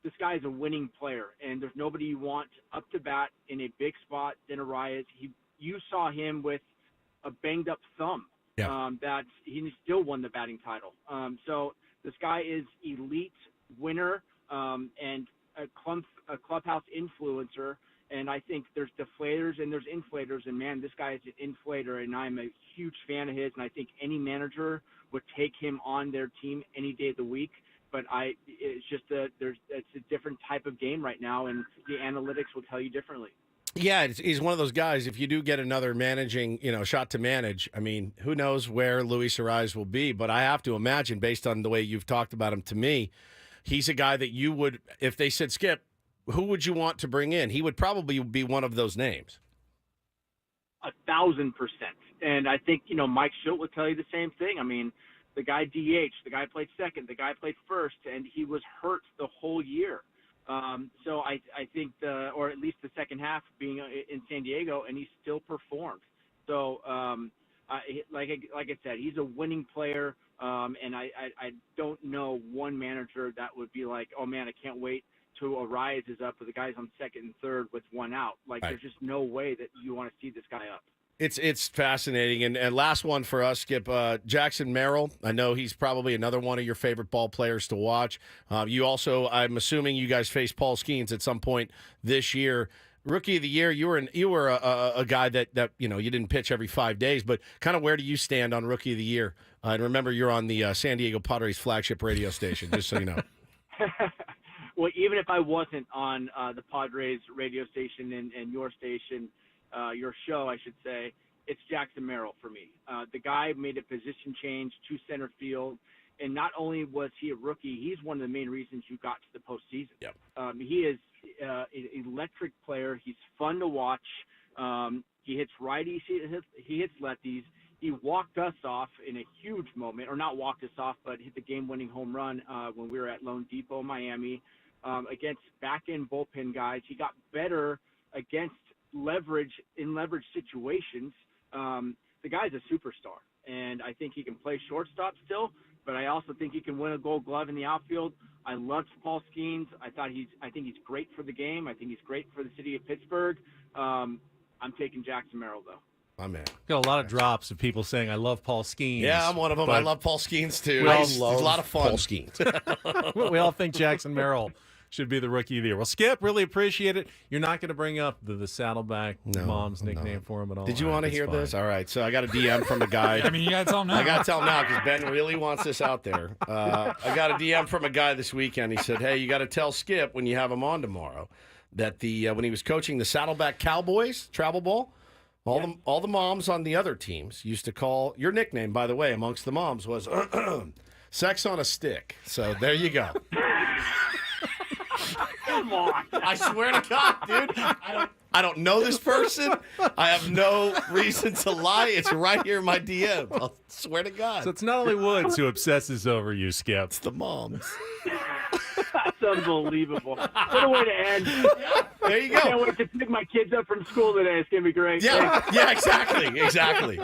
This guy is a winning player, and there's nobody you want up to bat in a big spot than Arias. You saw him with a banged-up thumb. Yeah. That he still won the batting title. So this guy is elite winner and a clubhouse influencer. And I think there's deflators and there's inflators. And, man, this guy is an inflator, and I'm a huge fan of his. And I think any manager would take him on their team any day of the week. But it's just it's a different type of game right now, and the analytics will tell you differently. Yeah, he's one of those guys. If you do get another managing, shot to manage, I mean, who knows where Luis Arias will be? But I have to imagine, based on the way you've talked about him to me, he's a guy that you would, if they said Skip, who would you want to bring in? He would probably be one of those names. 1,000%. And I think Mike Schilt would tell you the same thing. I mean, the guy DH, the guy played second, the guy played first, and he was hurt the whole year. So I think or at least the second half being in San Diego, and he still performed. So like I said, he's a winning player, and I don't know one manager that would be like, oh man, I can't wait till Arias is up with the guys on second and third with one out. Like There's just no way that you want to see this guy up. It's fascinating. And last one for us, Skip, Jackson Merrill. I know he's probably another one of your favorite ball players to watch. You also, I'm assuming you guys faced Paul Skeens at some point this year. Rookie of the year, you were a guy that you didn't pitch every 5 days, but kind of where do you stand on Rookie of the Year? And remember, you're on the San Diego Padres flagship radio station, just so you know. Well, even if I wasn't on the Padres radio station and your station, your show, I should say, it's Jackson Merrill for me. The guy made a position change to center field, and not only was he a rookie, he's one of the main reasons you got to the postseason. Yep. He is an electric player. He's fun to watch. He hits righties. He hits lefties. He walked us off in a huge moment, or not walked us off, but hit the game-winning home run when we were at Lone Depot, Miami, against back-end bullpen guys. He got better against leverage situations. The guy's a superstar, and I think he can play shortstop still, but I also think he can win a Gold Glove in the outfield. I loved Paul Skeens. I think he's great for the game. I think he's great for the city of Pittsburgh. I'm taking Jackson Merrill, though. My man. Got a lot of drops of people saying, I love Paul Skeens. Yeah, I'm one of them. I love Paul Skeens, too. He's a lot of fun. Paul Skeens. We all think Jackson Merrill should be the Rookie of the Year. Well, Skip, really appreciate it. You're not going to bring up the Saddleback mom's nickname for him at all. Did you want to hear this? All right. So I got a DM from a guy. I mean, you got to tell him now. I got to tell him now because Ben really wants this out there. I got a DM from a guy this weekend. He said, hey, you got to tell Skip when you have him on tomorrow that when he was coaching the Saddleback Cowboys travel ball, all the moms on the other teams used to call your nickname, by the way, amongst the moms was Sex on a Stick. So there you go. Come on. I swear to God, dude. I don't know this person. I have no reason to lie. It's right here in my DM. I swear to God. So it's not only Woods who obsesses over you, Skip. It's the moms. That's unbelievable. What a way to end. Yeah, there you go. I can't wait to pick my kids up from school today. It's going to be great. Yeah, exactly.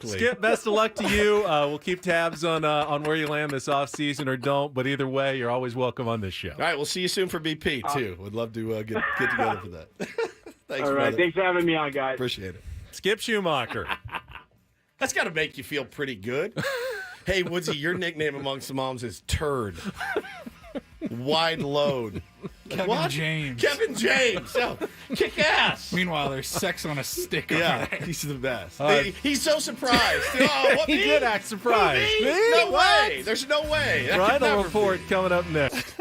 Skip, best of luck to you. We'll keep tabs on where you land this offseason or don't, but either way, you're always welcome on this show. All right, we'll see you soon for BP, too. Would love to get together for that. Thanks, all right, brother. thanks for having me on, guys. Appreciate it. Skip Schumaker. That's got to make you feel pretty good. Hey, Woodsy, your nickname amongst the moms is Turd. Wide load. Kevin James. Kevin James. Oh, kick ass. Meanwhile, there's Sex on a Stick. Yeah, he's the best. He's so surprised. Oh, what, he me? did act surprised. Me? No way. There's no way. Reindl Report coming up next.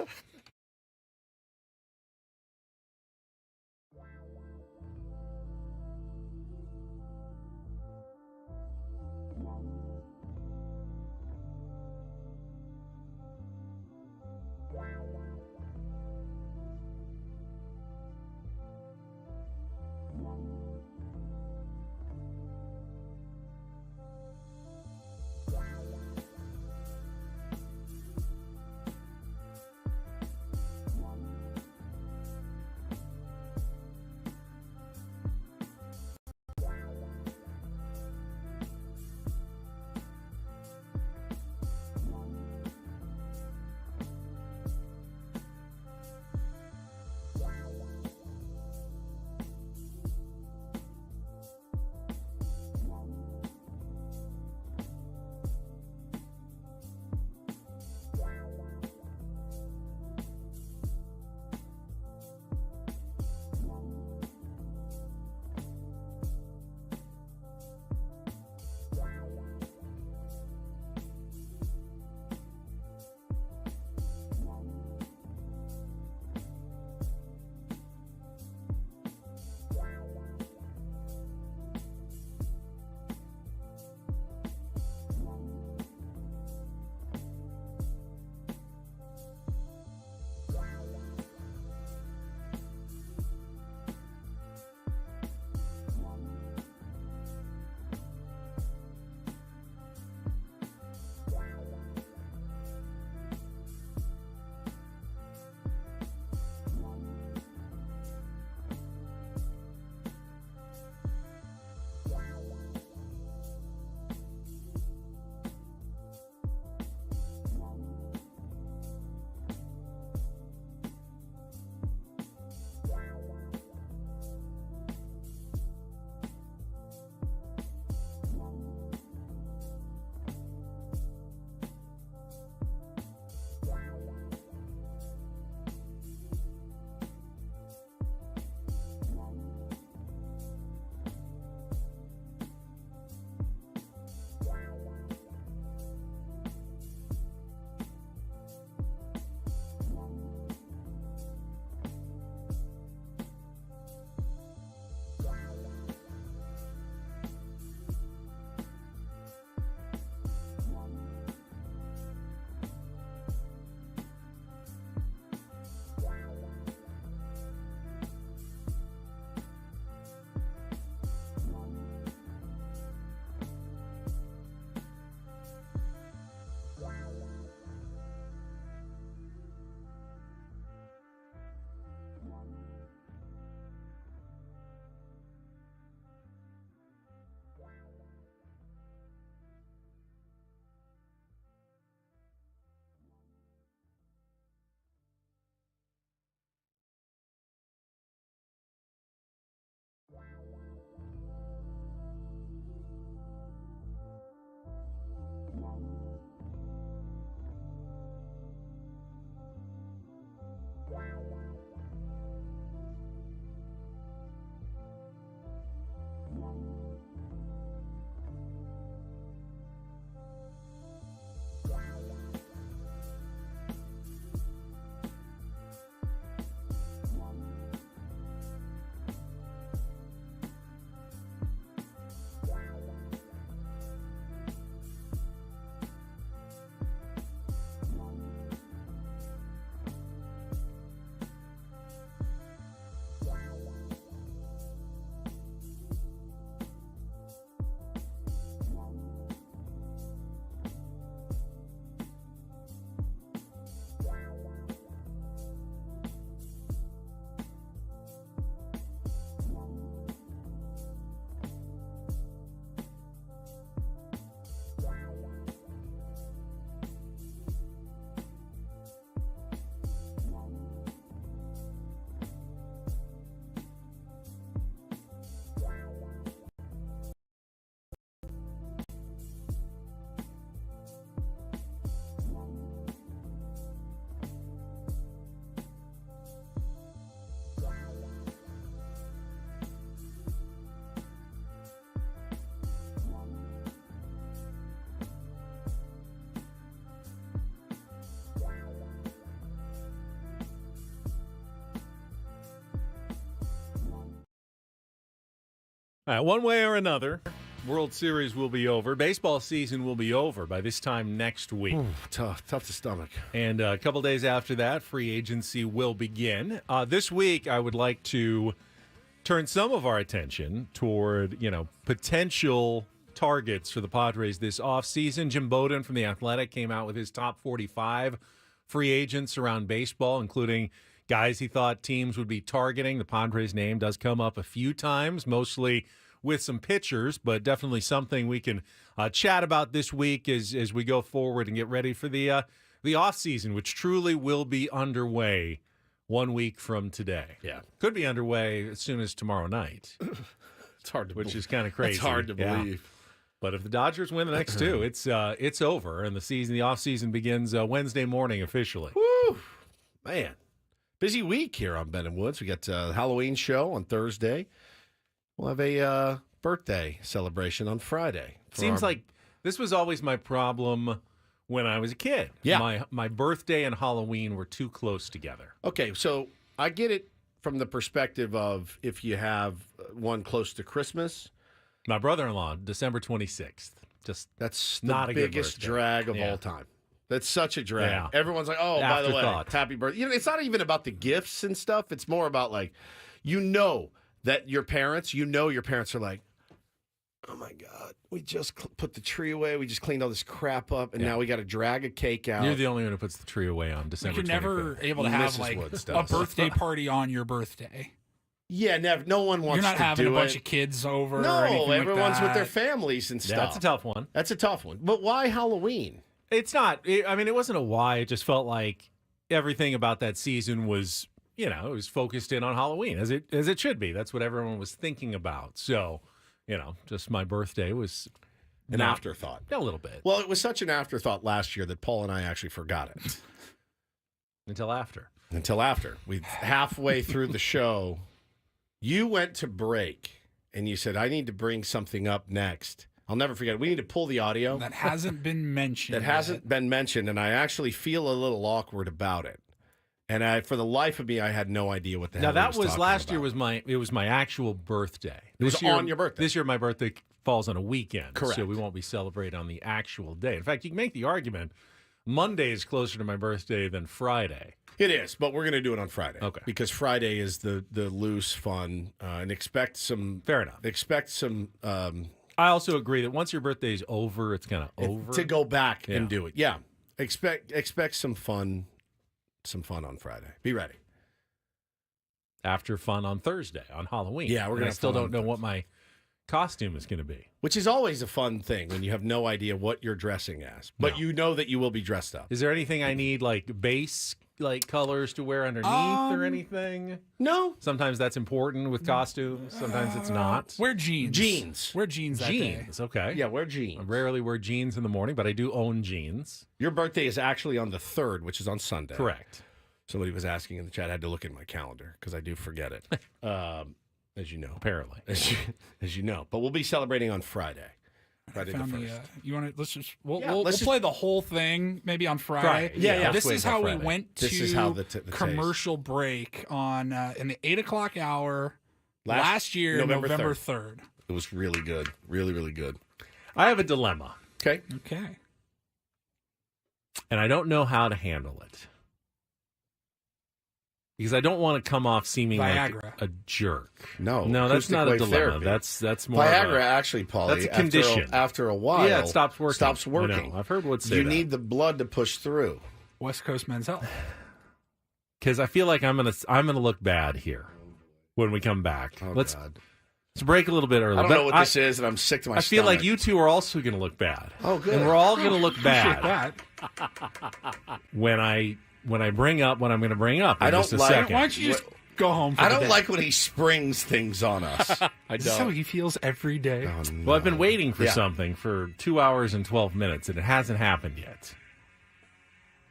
All right, one way or another, World Series will be over. Baseball season will be over by this time next week. Ooh, tough to stomach. And a couple days after that, free agency will begin. This week, I would like to turn some of our attention toward, potential targets for the Padres this offseason. Jim Bowden from The Athletic came out with his top 45 free agents around baseball, including guys he thought teams would be targeting. The Padres name does come up a few times, mostly with some pitchers, but definitely something we can chat about this week as we go forward and get ready for the offseason, which truly will be underway 1 week from today. Yeah. Could be underway as soon as tomorrow night. It's hard to Which is kind of crazy. It's hard to believe. But if the Dodgers win the next two, it's over, and the offseason begins Wednesday morning officially. Woo! Man. Busy week here on Ben and Woods. We got a Halloween show on Thursday. We'll have a birthday celebration on Friday. Seems like this was always my problem when I was a kid. Yeah. My birthday and Halloween were too close together. Okay, so I get it from the perspective of if you have one close to Christmas. My brother-in-law, December 26th. That's not the a good biggest birthday. drag of Yeah. all time. That's such a drag. Yeah. Everyone's like, oh, by the way, Afterthought. happy birthday. It's not even about the gifts and stuff. It's more about that your parents are like, oh my God, we just put the tree away. We just cleaned all this crap up, and now we got to drag a cake out. You're the only one who puts the tree away on December 25th. You're never able to have Mrs. Woods a does. birthday party on your birthday. Yeah, never. No one wants to do it. You're not having a bunch of kids over. No, or anything everyone's like with their that. families and stuff. That's a tough one. That's a tough one. But why Halloween? It's not. It wasn't a why. It just felt like everything about that season was, it was focused in on Halloween, as it should be. That's what everyone was thinking about. So, just my birthday was An afterthought. A little bit. Well, it was such an afterthought last year that Paul and I actually forgot it. Until after. We halfway through the show, you went to break, and you said, I need to bring something up next. I'll never forget it. We need to pull the audio. That hasn't been mentioned. And I actually feel a little awkward about it. And for the life of me, I had no idea what the hell. Now that he was was talking last about. year. It was my actual birthday. It was on your birthday. This year, my birthday falls on a weekend, Correct. so we won't be celebrating on the actual day. In fact, you can make the argument Monday is closer to my birthday than Friday. It is, but we're going to do it on Friday. Okay. Because Friday is the loose, fun, and expect some. Fair enough. Expect some. I also agree that once your birthday is over, it's kind of over. To go back and do it. Yeah. Expect some fun. Some fun on Friday. Be ready. After fun on Thursday, on Halloween. Yeah, we're going to. I still don't know what my costume is going to be. Which is always a fun thing when you have no idea what you're dressing as, but you know that you will be dressed up. Is there anything I need, like base colors to wear underneath or anything? No. Sometimes that's important with costumes. Sometimes it's not. Wear jeans. Jeans. Wear jeans that day. Jeans, okay. Yeah, wear jeans. I rarely wear jeans in the morning, but I do own jeans. Your birthday is actually on the 3rd, which is on Sunday. Correct. Somebody was asking in the chat. I had to look at my calendar because I do forget it. As you know. Apparently. As you know. But we'll be celebrating on Friday. Friday the 1st. You want to? Let's just. We'll let's play the whole thing maybe on Friday. Yeah. This is how we Friday. went to This is how the commercial break on in the 8 o'clock hour last year, November 3rd. It was really good. Really, really good. I have a dilemma. Okay. And I don't know how to handle it. Because I don't want to come off seeming Viagra. like a jerk. No, that's not a wave dilemma. therapy. That's more Viagra. of a, Actually, Paulie, that's a condition. After a while, it stops working. Stops working. I know. I've heard what say you that. need the blood to push through. West Coast Men's Health. Because I feel like I'm gonna look bad here when we come back. Oh, Let's God. break a little bit early. I don't know what this is, and I'm sick to my I feel stomach. like you two are also going to look bad. Oh, good. And we're all going to look bad that. when I bring up what I'm going to bring up in I don't just a like- second. Why don't you just go home for I the don't day? like when he springs things on us. I This is how he feels every day. Oh, no. Well, I've been waiting for Yeah. something for 2 hours and 12 minutes, and it hasn't happened yet.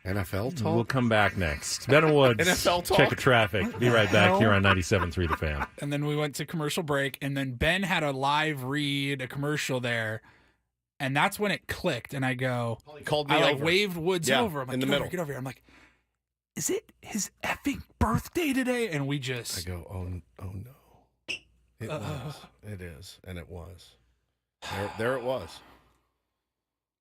NFL talk? We'll come back next. Ben and Woods. NFL talk? Check the traffic. Be right back here on 97.3 The Fan. And then we went to commercial break, and then Ben had a live read, a commercial there, and that's when it clicked. And I go, He called me I over. waved Woods Yeah, over. I'm like, in the get middle. over, get over here. I'm like, is it his effing birthday today? And we just, I go, oh no. It was. It is, and it was. There it was.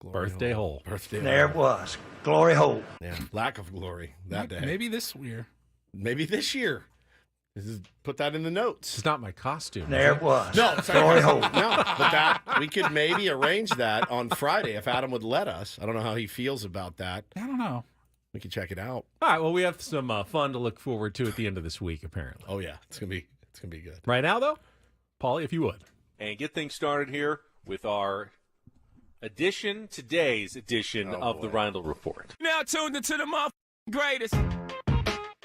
Glory Birthday hole. Birthday There it was. Glory hole. Yeah, lack of glory that day. Maybe this year. Maybe this year. Put that in the notes. It's not my costume. There it was. No, it's Glory hole. No, but we could maybe arrange that on Friday if Adam would let us. I don't know how he feels about that. I don't know. We can check it out. All right. Well, we have some fun to look forward to at the end of this week, apparently. Oh yeah, it's gonna be good. Right now, though, Paulie, if you would, and get things started here with our today's edition of the Reindl Report. Now tuned into the greatest.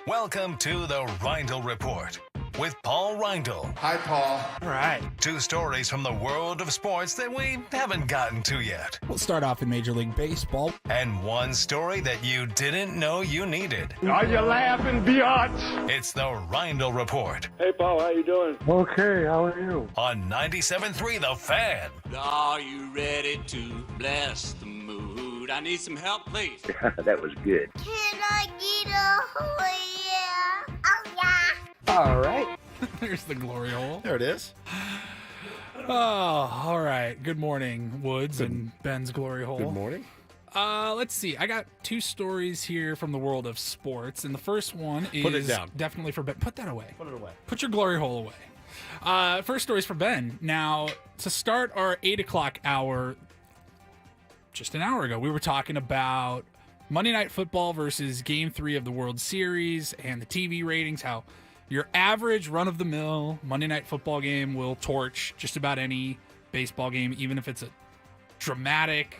Welcome to the Reindl Report with Paul Reindl. Hi, Paul. All right. 2 stories from the world of sports that we haven't gotten to yet. We'll start off in Major League Baseball. And 1 story that you didn't know you needed. Are you laughing, biatch? It's the Reindl Report Hey, Paul, how you doing? Okay, how are you? on 97.3 The Fan. Are you ready to bless the mood? I need some help, please. That was good. Can I get a yeah? Oh, yeah. All right. There's the glory hole. There it is. Oh, all right. Good morning, Woods and Ben's glory hole. Good morning. Let's see. I got 2 stories here from the world of sports, and the first one is Put it down. definitely for Ben. Put that away. Put it away. Put your glory hole away. First story is for Ben. Now, to start our 8 o'clock hour, just an hour ago, we were talking about Monday Night Football versus Game 3 of the World Series and the TV ratings, how your average run-of-the-mill Monday Night Football game will torch just about any baseball game, even if it's a dramatic,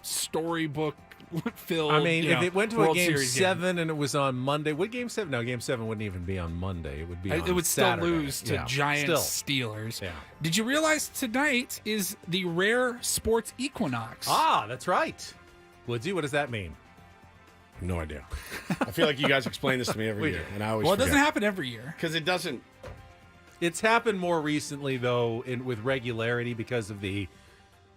storybook-filled, I mean, if it went to World a game Series 7 and it was on Monday, would Game 7? No, Game 7 wouldn't even be on Monday. It would be on it would Saturday. still lose to Yeah, Giants still. Steelers. Yeah. Did you realize tonight is the rare sports equinox? Ah, that's right. Woodsy, what does that mean? No idea. I feel like you guys explain this to me every year, and I always Well, it forget. doesn't happen every year. Because it doesn't. It's happened more recently, though, with regularity because of the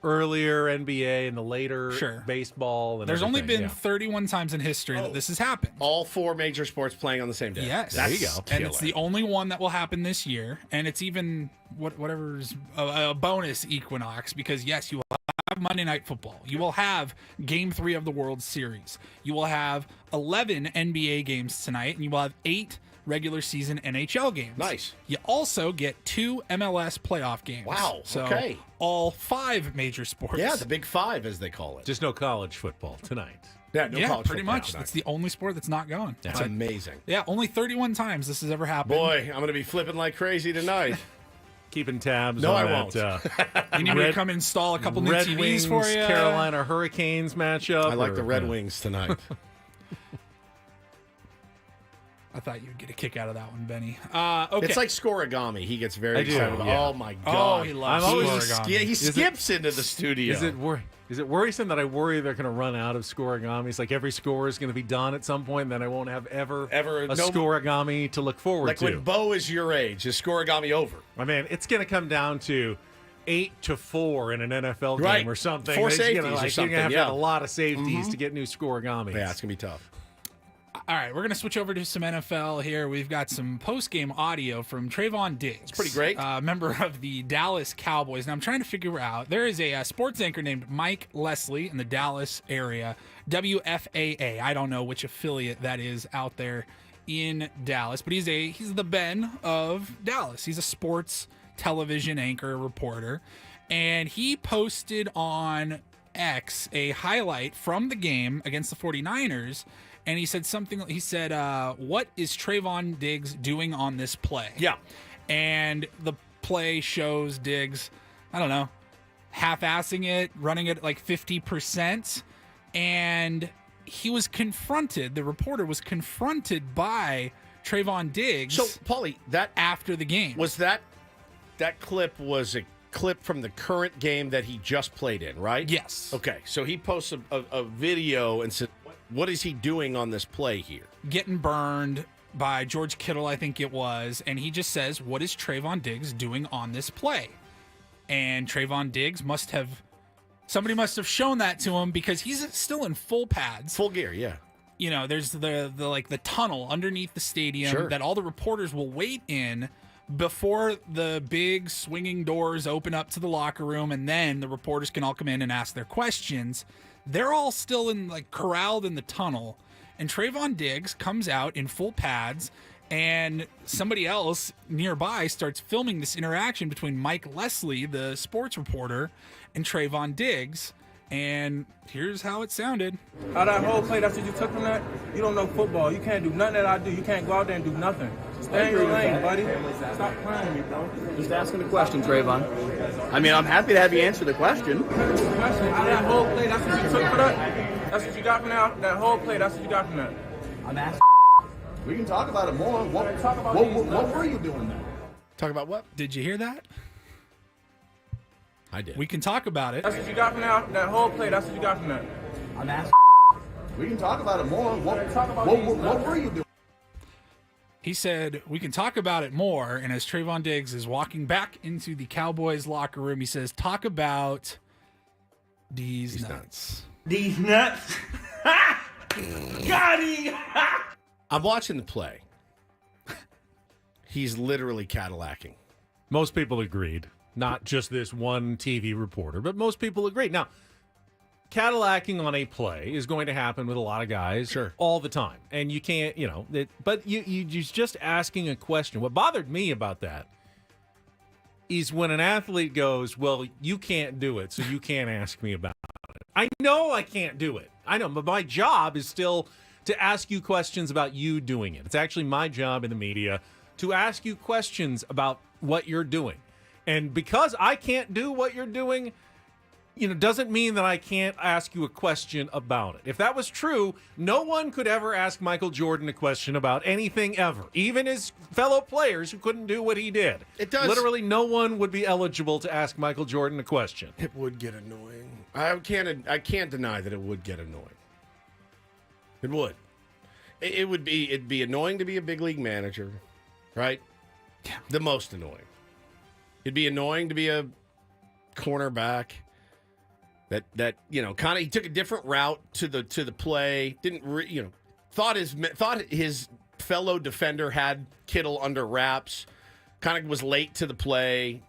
earlier NBA and the later baseball. And There's only everything, been 31 times in history that this has happened. All 4 major sports playing on the same day. Yes. There you go. And it's the only one that will happen this year. And it's even whatever's a bonus equinox because, yes, you will have Monday Night Football. You will have Game 3 of the World Series. You will have 11 NBA games tonight, and you will have 8 regular season NHL games. Nice. You also get 2 MLS playoff games. Wow. So Okay. all 5 major sports. Yeah, the Big 5, as they call it. Just no college football tonight. Yeah, no college pretty football much. tonight. That's the only sport that's not going. That's But, amazing. yeah, only 31 times this has ever happened. Boy, I'm going to be flipping like crazy tonight. Keeping tabs No, on I won't. You need me to come install a couple new Red TVs Wings, for you? Carolina Hurricanes matchup. I like or- the Red Wings tonight. I thought you'd get a kick out of that one, Benny. Okay. It's like scoregami. He gets very I do, excited about. yeah. Oh my god! Oh, he loves I'm always scoregami. Yeah, he Is it- skips into the studio. Is it worrisome that I worry they're going to run out of scoregamis? Like every score is going to be done at some point, and then I won't have ever a no- scoregami to look forward like to. when Bo is your age, is scoregami over? I mean, it's going to come down to 8-4 in an NFL game Right. or something. 4 It's safeties gonna, or You're something, going to have to yeah. have a lot of safeties to get new scoregamis. Yeah, it's gonna be tough. All right, we're going to switch over to some NFL here. We've got some post-game audio from Trayvon Diggs. It's pretty great. Member of the Dallas Cowboys. Now, I'm trying to figure out, there is a sports anchor named Mike Leslie in the Dallas area, WFAA. I don't know which affiliate that is out there in Dallas, but he's the Ben of Dallas. He's a sports television anchor, reporter, and he posted on X a highlight from the game against the 49ers. And he said what is Trayvon Diggs doing on this play? Yeah. And the play shows Diggs, I don't know, half-assing it, running it like 50%. And he was confronted, the reporter was confronted by Trayvon Diggs. So, Paulie, that after the game. Was that clip was a clip from the current game that he just played in, right? Yes. Okay, so he posts a video and said, what is he doing on this play here? Getting burned by George Kittle, I think it was. And he just says, what is Trayvon Diggs doing on this play? And Trayvon Diggs somebody must have shown that to him because he's still in full pads. Full gear, yeah. You know, there's the tunnel underneath the stadium Sure. that all the reporters will wait in before the big swinging doors open up to the locker room and then the reporters can all come in and ask their questions, they're all still corralled in the tunnel. And Trayvon Diggs comes out in full pads, and somebody else nearby starts filming this interaction between Mike Leslie, the sports reporter, and Trayvon Diggs. And here's how it sounded. Out of that whole play, that's what you took from that? You don't know football. You can't do nothing that I do. You can't go out there and do nothing. Stay in your lane, buddy. Stop playing with me, bro. Just asking the question, Trayvon. I mean, I'm happy to have you answer the question. Out of that whole play, that's what you took for that? That's what you got from that whole play, that's what you got from that? I'm asking. We can talk about it more. What were you doing there? Talk about what? Did you hear that? I did. We can talk about it. That's what you got from that whole play, that's what you got from that? I'm asking. We can talk about it more. What were you doing? He said, we can talk about it more. And as Trayvon Diggs is walking back into the Cowboys locker room, he says, talk about these nuts. These nuts. Got him. I'm watching the play. He's literally Cadillacing. Most people agreed. Not just this one TV reporter, but most people agreed. Now, Cadillacing on a play is going to happen with a lot of guys all the time. And you can't, but you're just asking a question. What bothered me about that is when an athlete goes, well, you can't do it, so you can't ask me about it. I know I can't do it. I know, but my job is still to ask you questions about you doing it. It's actually my job in the media to ask you questions about what you're doing. And because I can't do what you're doing, doesn't mean that I can't ask you a question about it. If that was true, no one could ever ask Michael Jordan a question about anything ever, even his fellow players who couldn't do what he did. It does. Literally no one would be eligible to ask Michael Jordan a question. It would get annoying. I can't deny that it would get annoying. It would. It'd be annoying to be a big league manager, right? Yeah. The most annoying. It'd be annoying to be a cornerback that kind of he took a different route to the play. Thought his fellow defender had Kittle under wraps. Kind of was late to the play,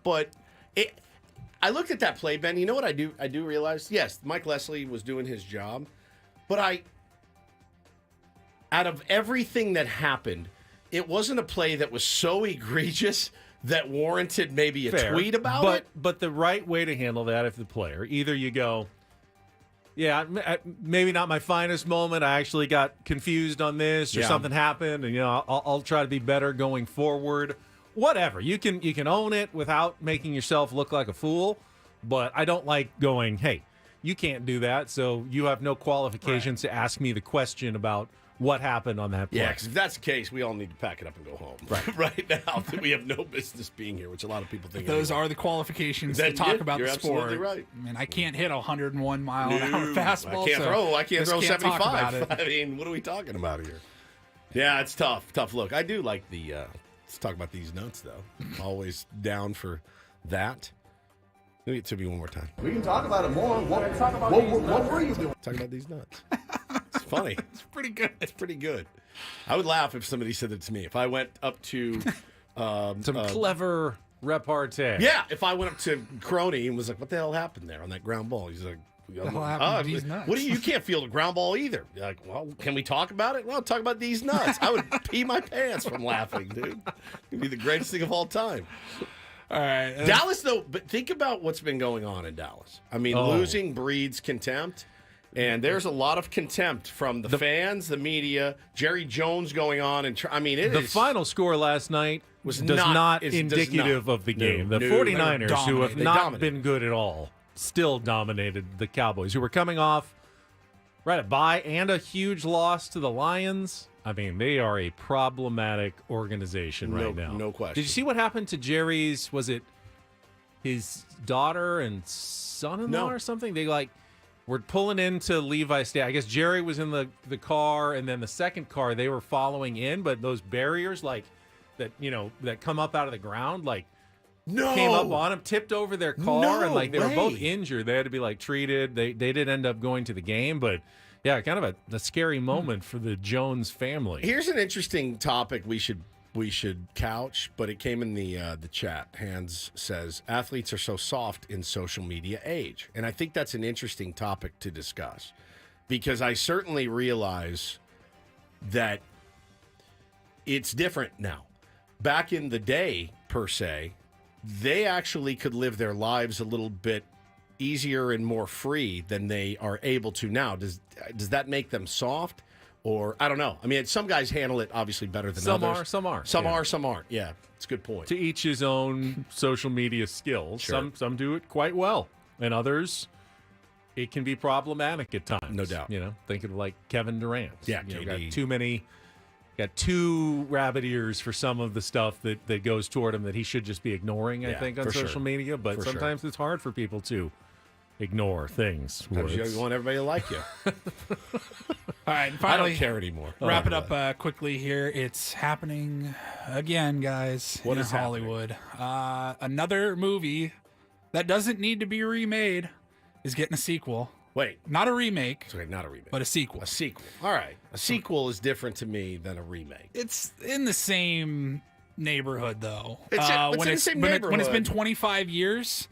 but I looked at that play, Ben. You know what I do? I do realize, yes, Mike Leslie was doing his job, but out of everything that happened, it wasn't a play that was so egregious that warranted maybe a tweet about it. But the right way to handle that, if the player, either you go, yeah, maybe not my finest moment. I actually got confused on this, or something happened, and I'll try to be better going forward. Whatever, you can own it without making yourself look like a fool. But I don't like going, hey, you can't do that, so you have no qualifications to ask me the question about what happened on that play. Yeah, because if that's the case, we all need to pack it up and go home. Right now, that we have no business being here, which a lot of people think. Those are the qualifications to talk about the sport. Absolutely right. I mean, I can't hit a 101 mile an hour fastball. I can't throw 75. I mean, what are we talking about here? Yeah, it's tough. Tough look. I do like the. Let's talk about these nuts, though. Always down for that. Let me get to me one more time. We can talk about it more. What were you doing? Talk about these nuts. It's funny. It's pretty good. It's pretty good. I would laugh if somebody said it to me. If I went up to some clever repartee. Yeah, if I went up to Crony and was like, "What the hell happened there on that ground ball?" He's like, these nuts? What do you can't field a ground ball either. You're like, well, can we talk about it? Well, talk about these nuts. I would pee my pants from laughing, dude. It'd be the greatest thing of all time. All right. Dallas, though, but think about what's been going on in Dallas. I mean, losing breeds contempt, and there's a lot of contempt from the fans, the media, Jerry Jones going on. And the final score last night was not indicative of the game. The 49ers, who have not been good at all, still dominated the Cowboys, who were coming off a bye and a huge loss to the Lions. I mean, they are a problematic organization right now. No question. Did you see what happened to Jerry's, was it his daughter and son-in-law or something? They were pulling into Levi State. I guess Jerry was in the car, and then the second car they were following in, but those barriers that come up out of the ground, came up on them, tipped over their car, and they were both injured. They had to be treated. They did end up going to the game, but yeah, kind of a scary moment for the Jones family. Here's an interesting topic we'll we should couch, but it came in the chat. Hans says, athletes are so soft in social media age. And I think that's an interesting topic to discuss because I certainly realize that it's different now. Back in the day, per se, they actually could live their lives a little bit easier and more free than they are able to now. Does that make them soft? Or, I don't know. I mean, some guys handle it obviously better than others. Some are. Some aren't. Yeah, it's a good point. To each his own social media skills. Sure. Some do it quite well. And others, it can be problematic at times. No doubt. Think of like Kevin Durant. Yeah, KD. Got too rabbit ears for some of the stuff that goes toward him that he should just be ignoring, I think, on social media. But sometimes it's hard for people to ignore things. You want everybody to like you. All right, and finally, I don't care anymore. Wrap it up quickly here. It's happening again, guys. What in is Hollywood? Another movie that doesn't need to be remade is getting a sequel. Wait, not a remake. Sorry, not a remake, but a sequel. A sequel. All right, a sequel is different to me than a remake. It's in the same neighborhood, though. It's in the same neighborhood. When it's been 25 years.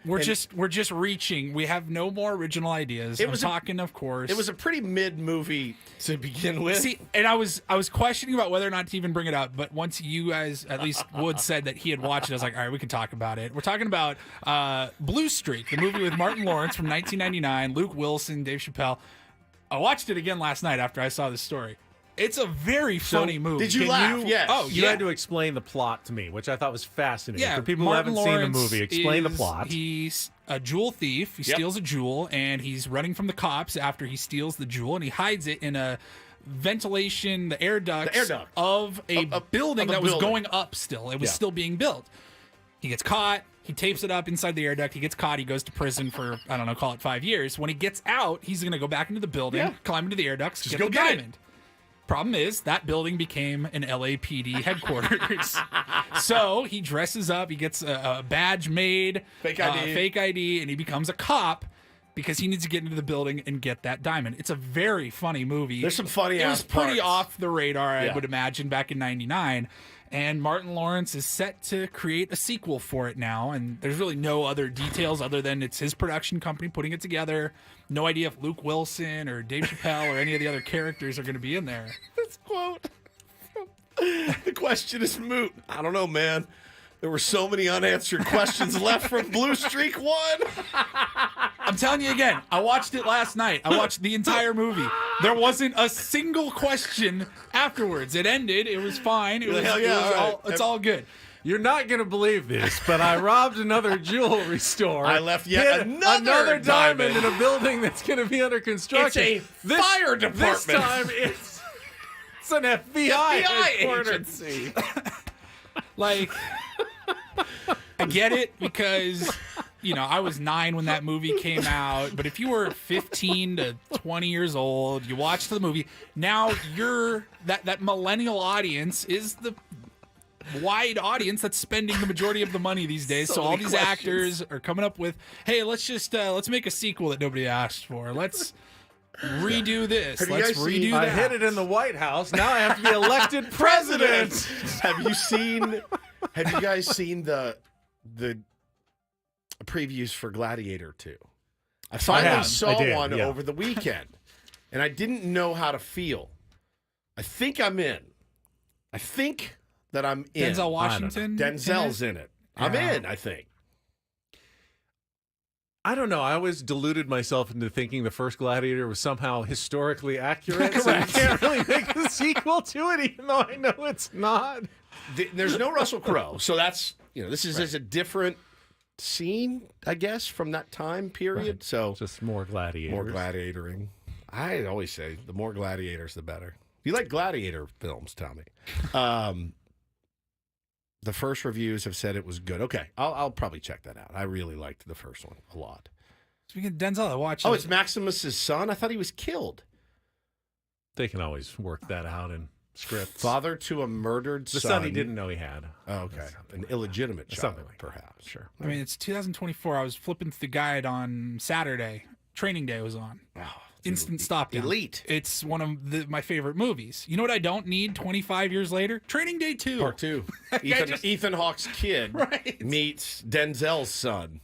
We're just reaching. We have no more original ideas. I'm talking, of course. It was a pretty mid movie to begin with. See, and I was questioning about whether or not to even bring it up, but once you guys, at least Wood, said that he had watched it, I was like, all right, we can talk about it. We're talking about Blue Streak, the movie with Martin Lawrence from 1999, Luke Wilson, Dave Chappelle. I watched it again last night after I saw this story. It's a very funny movie. Did you laugh? Yes. Oh, you had to explain the plot to me, which I thought was fascinating. Yeah, For people Martin who haven't Lawrence seen the movie, explain the plot. He's a jewel thief. He steals a jewel, and he's running from the cops after he steals the jewel, and he hides it in a ventilation, the air ducts of a building that was going up still. It was still being built. He gets caught. He tapes it up inside the air duct. He gets caught. He goes to prison for, I don't know, call it 5 years. When he gets out, he's going to go back into the building, climb into the air ducts, Just get the go get it. diamond. Problem is, that building became an LAPD headquarters. So he dresses up, he gets a badge made, fake ID, and he becomes a cop because he needs to get into the building and get that diamond. It's a very funny movie. There's some funny ass It was pretty parts. off the radar, I would imagine, back in 99. And Martin Lawrence is set to create a sequel for it now. And there's really no other details other than it's his production company putting it together. No idea if Luke Wilson or Dave Chappelle or any of the other characters are going to be in there. This quote. The question is moot. I don't know, man. There were so many unanswered questions left from Blue Streak 1. I'm telling you again, I watched it last night. I watched the entire movie. There wasn't a single question afterwards. It ended. It was fine. It's all good. You're not going to believe this, but I robbed another jewelry store. I left yet another diamond in a building that's going to be under construction. It's a fire department. This time it's an FBI agency. Like, I get it because, I was 9 when that movie came out. But if you were 15 to 20 years old, you watched the movie. Now that millennial audience is the wide audience that's spending the majority of the money these days. So all these actors are coming up with, hey, let's make a sequel that nobody asked for. Let's redo this. Let's redo that. I hid it in the White House. Now I have to be elected president. Have you guys seen the previews for Gladiator 2? I finally saw one over the weekend, and I didn't know how to feel. I think I'm in. I think that I'm in. Denzel Washington? Denzel's in it. I'm in, I think. I don't know. I always deluded myself into thinking the first Gladiator was somehow historically accurate. So you can't really make a sequel to it, even though I know it's not. There's no Russell Crowe. So that's, this is a different scene, I guess, from that time period. Right. So just more gladiators. More gladiatoring. I always say the more gladiators, the better. You like gladiator films, Tommy. The first reviews have said it was good. Okay, I'll probably check that out. I really liked the first one a lot. Speaking of Denzel, I watched it's Maximus's son? I thought he was killed. They can always work that out in scripts. Father to a murdered the son. son he didn't know he had. Oh, okay. An illegitimate child, something like perhaps. Sure. I mean, it's 2024. I was flipping through the guide on Saturday. Training Day was on. Oh, instant stop down. Elite. It's one of my favorite movies. You know what I don't need 25 years later? Training Day 2. Part 2. Ethan Hawke's kid meets Denzel's son.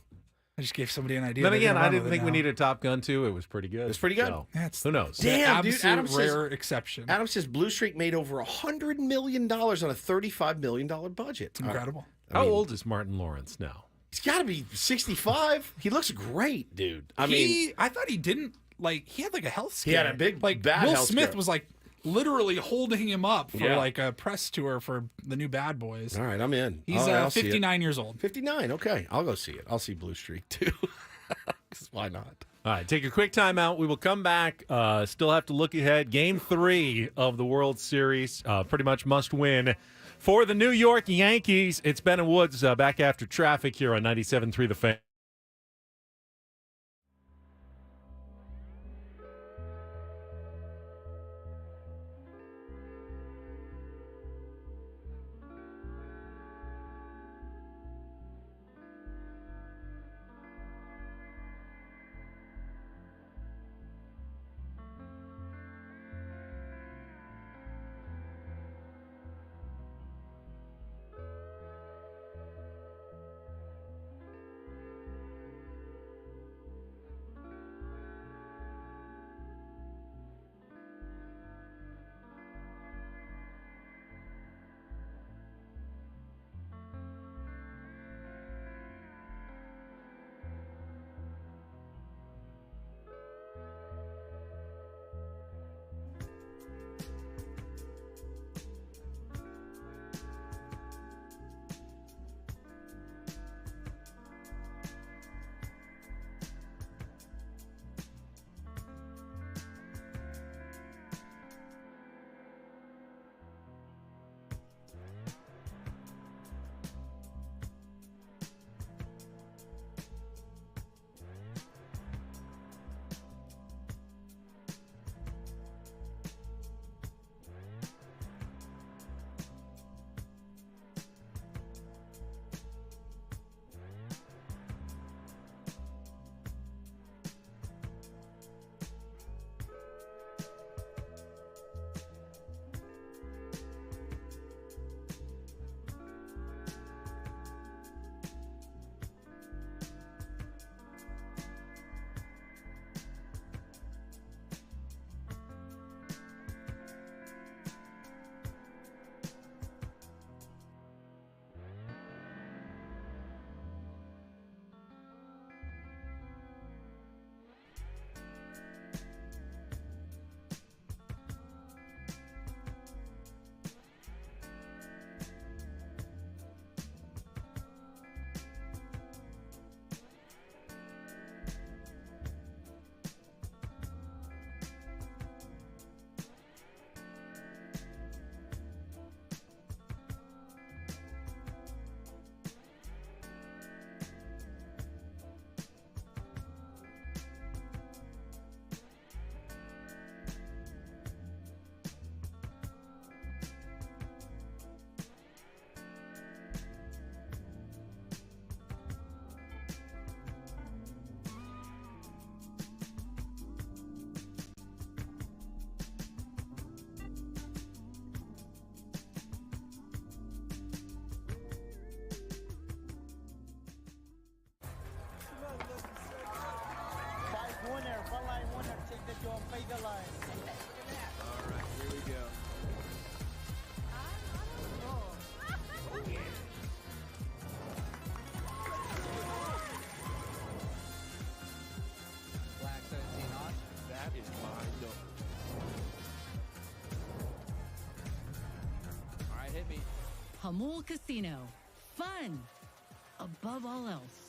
I just gave somebody an idea. Then again, I didn't think we needed Top Gun 2. It was pretty good. It's pretty good. So, That's who knows? Damn, dude. Absolute rare exception. Adam says Blue Streak made over $100 million on a $35 million budget. It's incredible. How old is Martin Lawrence now? He's got to be 65. He looks great, dude. I thought he didn't, he had a health scare. He had a big, bad Will health Smith scare. was literally holding him up for Yeah. a press tour for the new Bad Boys. All right, I'm in. He's I'll see it. 59 years old. 59, okay. I'll go see it. I'll see Blue Streak, too. 'Cause why not? All right, take a quick timeout. We will come back. Still have to look ahead. Game 3 of the World Series. Pretty much must win for the New York Yankees. It's Ben and Woods back after traffic here on 97.3 The Fan. Hamul Casino. Fun above all else.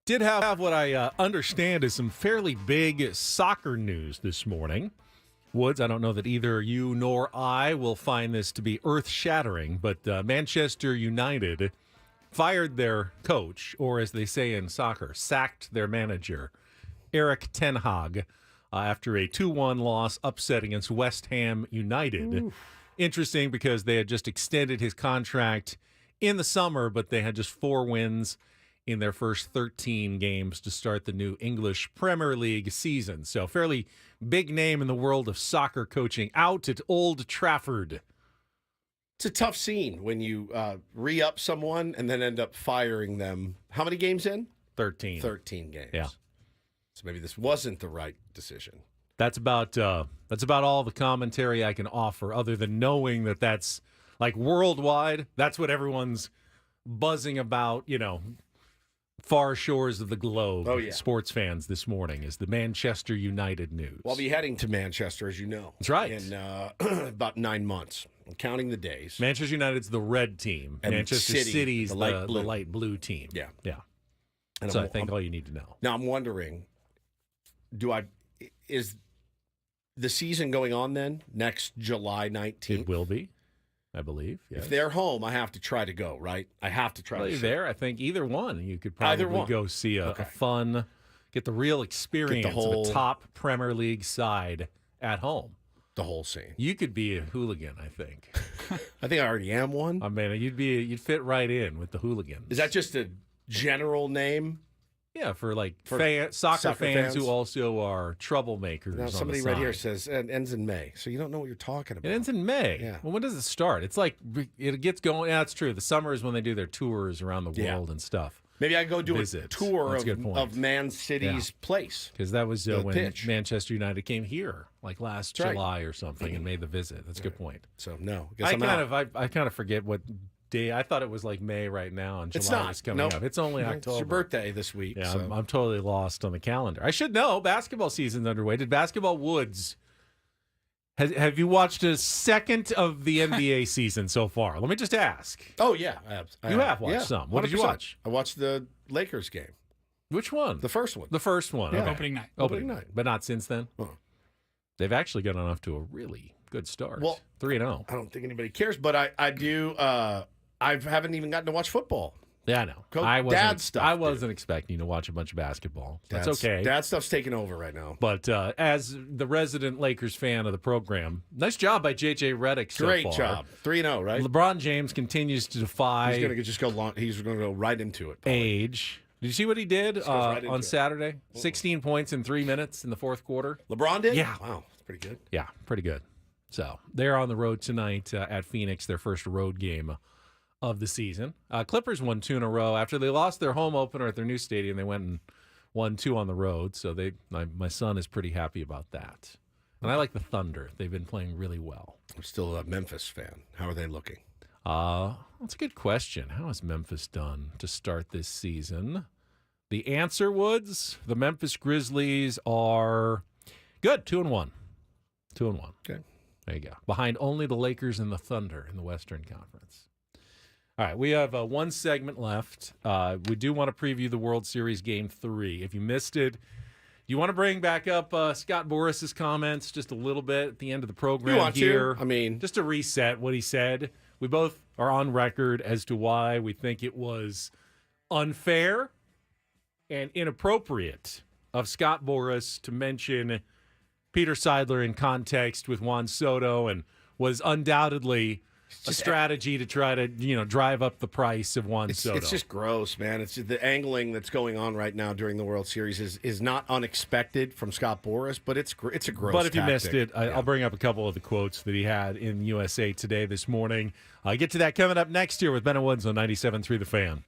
Did have what I understand is some fairly big soccer news this morning. Woods, I don't know that either you nor I will find this to be earth-shattering, but Manchester United fired their coach, or as they say in soccer, sacked their manager, Erik ten Hag, after a 2-1 loss upset against West Ham United. Oof. Interesting because they had just extended his contract in the summer, but they had just 4 wins in their first 13 games to start the new English Premier League season. So fairly big name in the world of soccer coaching out at Old Trafford. It's a tough scene when you re-up someone and then end up firing them. How many games in? 13. 13 games. Yeah. So maybe this wasn't the right decision. That's about all the commentary I can offer, other than knowing that that's like worldwide. That's what everyone's buzzing about, far shores of the globe. Oh, yeah. Sports fans this morning is the Manchester United news. Well, I'll be heading to Manchester, as you know. That's right. In about 9 months. I'm counting the days. Manchester United's the red team. And Manchester City's the light blue team. Yeah. Yeah. And so I think all you need to know. Now, I'm wondering, is the season going on then next July 19th? It will be, I believe. Yes. If they're home, I have to try to go, right? I have to try to you're there. I think either one. You could probably go see a fun, get the real experience of a top Premier League side at home. The whole scene. You could be a hooligan, I think. I think I already am one. I mean, you'd fit right in with the hooligans. Is that just a general name? Yeah, for soccer fans who also are troublemakers. Now, somebody right here says it ends in May, so you don't know what you're talking about. It ends in May. Yeah. Well, when does it start? It's like it gets going. Yeah, that's true. The summer is when they do their tours around the world and stuff. Maybe I go do a tour of Man City's place. Because that was when Manchester United came here, like last July or something, and made the visit. That's a good point. So no, I kind of forget what day. I thought it was like May right now, and July is coming up. It's only October. It's your birthday this week. Yeah, so. I'm totally lost on the calendar. I should know. Basketball season's underway. Did Basketball Woods? Have you watched a second of the NBA season so far? Let me just ask. Oh, yeah. You have watched some. What did you watch? I watched the Lakers game. Which one? The first one. The first one. Yeah. Okay. Opening night. But not since then? Oh. They've actually gotten off to a really good start. Well, 3-0. I don't think anybody cares, but I do. I haven't even gotten to watch football. Yeah, I know. I wasn't expecting you to watch a bunch of basketball. That's okay. Dad stuff's taking over right now. But as the resident Lakers fan of the program, nice job by J.J. Redick so far. Great job. 3-0, right? LeBron James continues to defy. He's going to just go long. He's going to go right into it. Probably. Age. Did you see what he did on Saturday? 16 points in 3 minutes in the fourth quarter. LeBron did? Yeah. Wow, that's pretty good. Yeah, pretty good. So they're on the road tonight at Phoenix, their first road game of the season. Clippers won 2 in a row. After they lost their home opener at their new stadium, they went and won 2 on the road. So my son is pretty happy about that. And I like the Thunder. They've been playing really well. I'm still a Memphis fan. How are they looking? That's a good question. How has Memphis done to start this season? The answer, Woods, the Memphis Grizzlies are good. 2-1. 2-1. Okay. There you go. Behind only the Lakers and the Thunder in the Western Conference. All right, we have one segment left. We do want to preview the World Series Game 3. If you missed it, do you want to bring back up Scott Boras' comments just a little bit at the end of the program here? I mean, just to reset what he said. We both are on record as to why we think it was unfair and inappropriate of Scott Boras to mention Peter Seidler in context with Juan Soto, and was undoubtedly a strategy to try to, drive up the price of Juan Soto. It's just gross, man. It's the angling that's going on right now during the World Series is not unexpected from Scott Boras, but it's a gross. But if you tactic. missed it, I'll bring up a couple of the quotes that he had in USA Today this morning. I get to that coming up next year with Ben and Woods on 97.3 The Fan.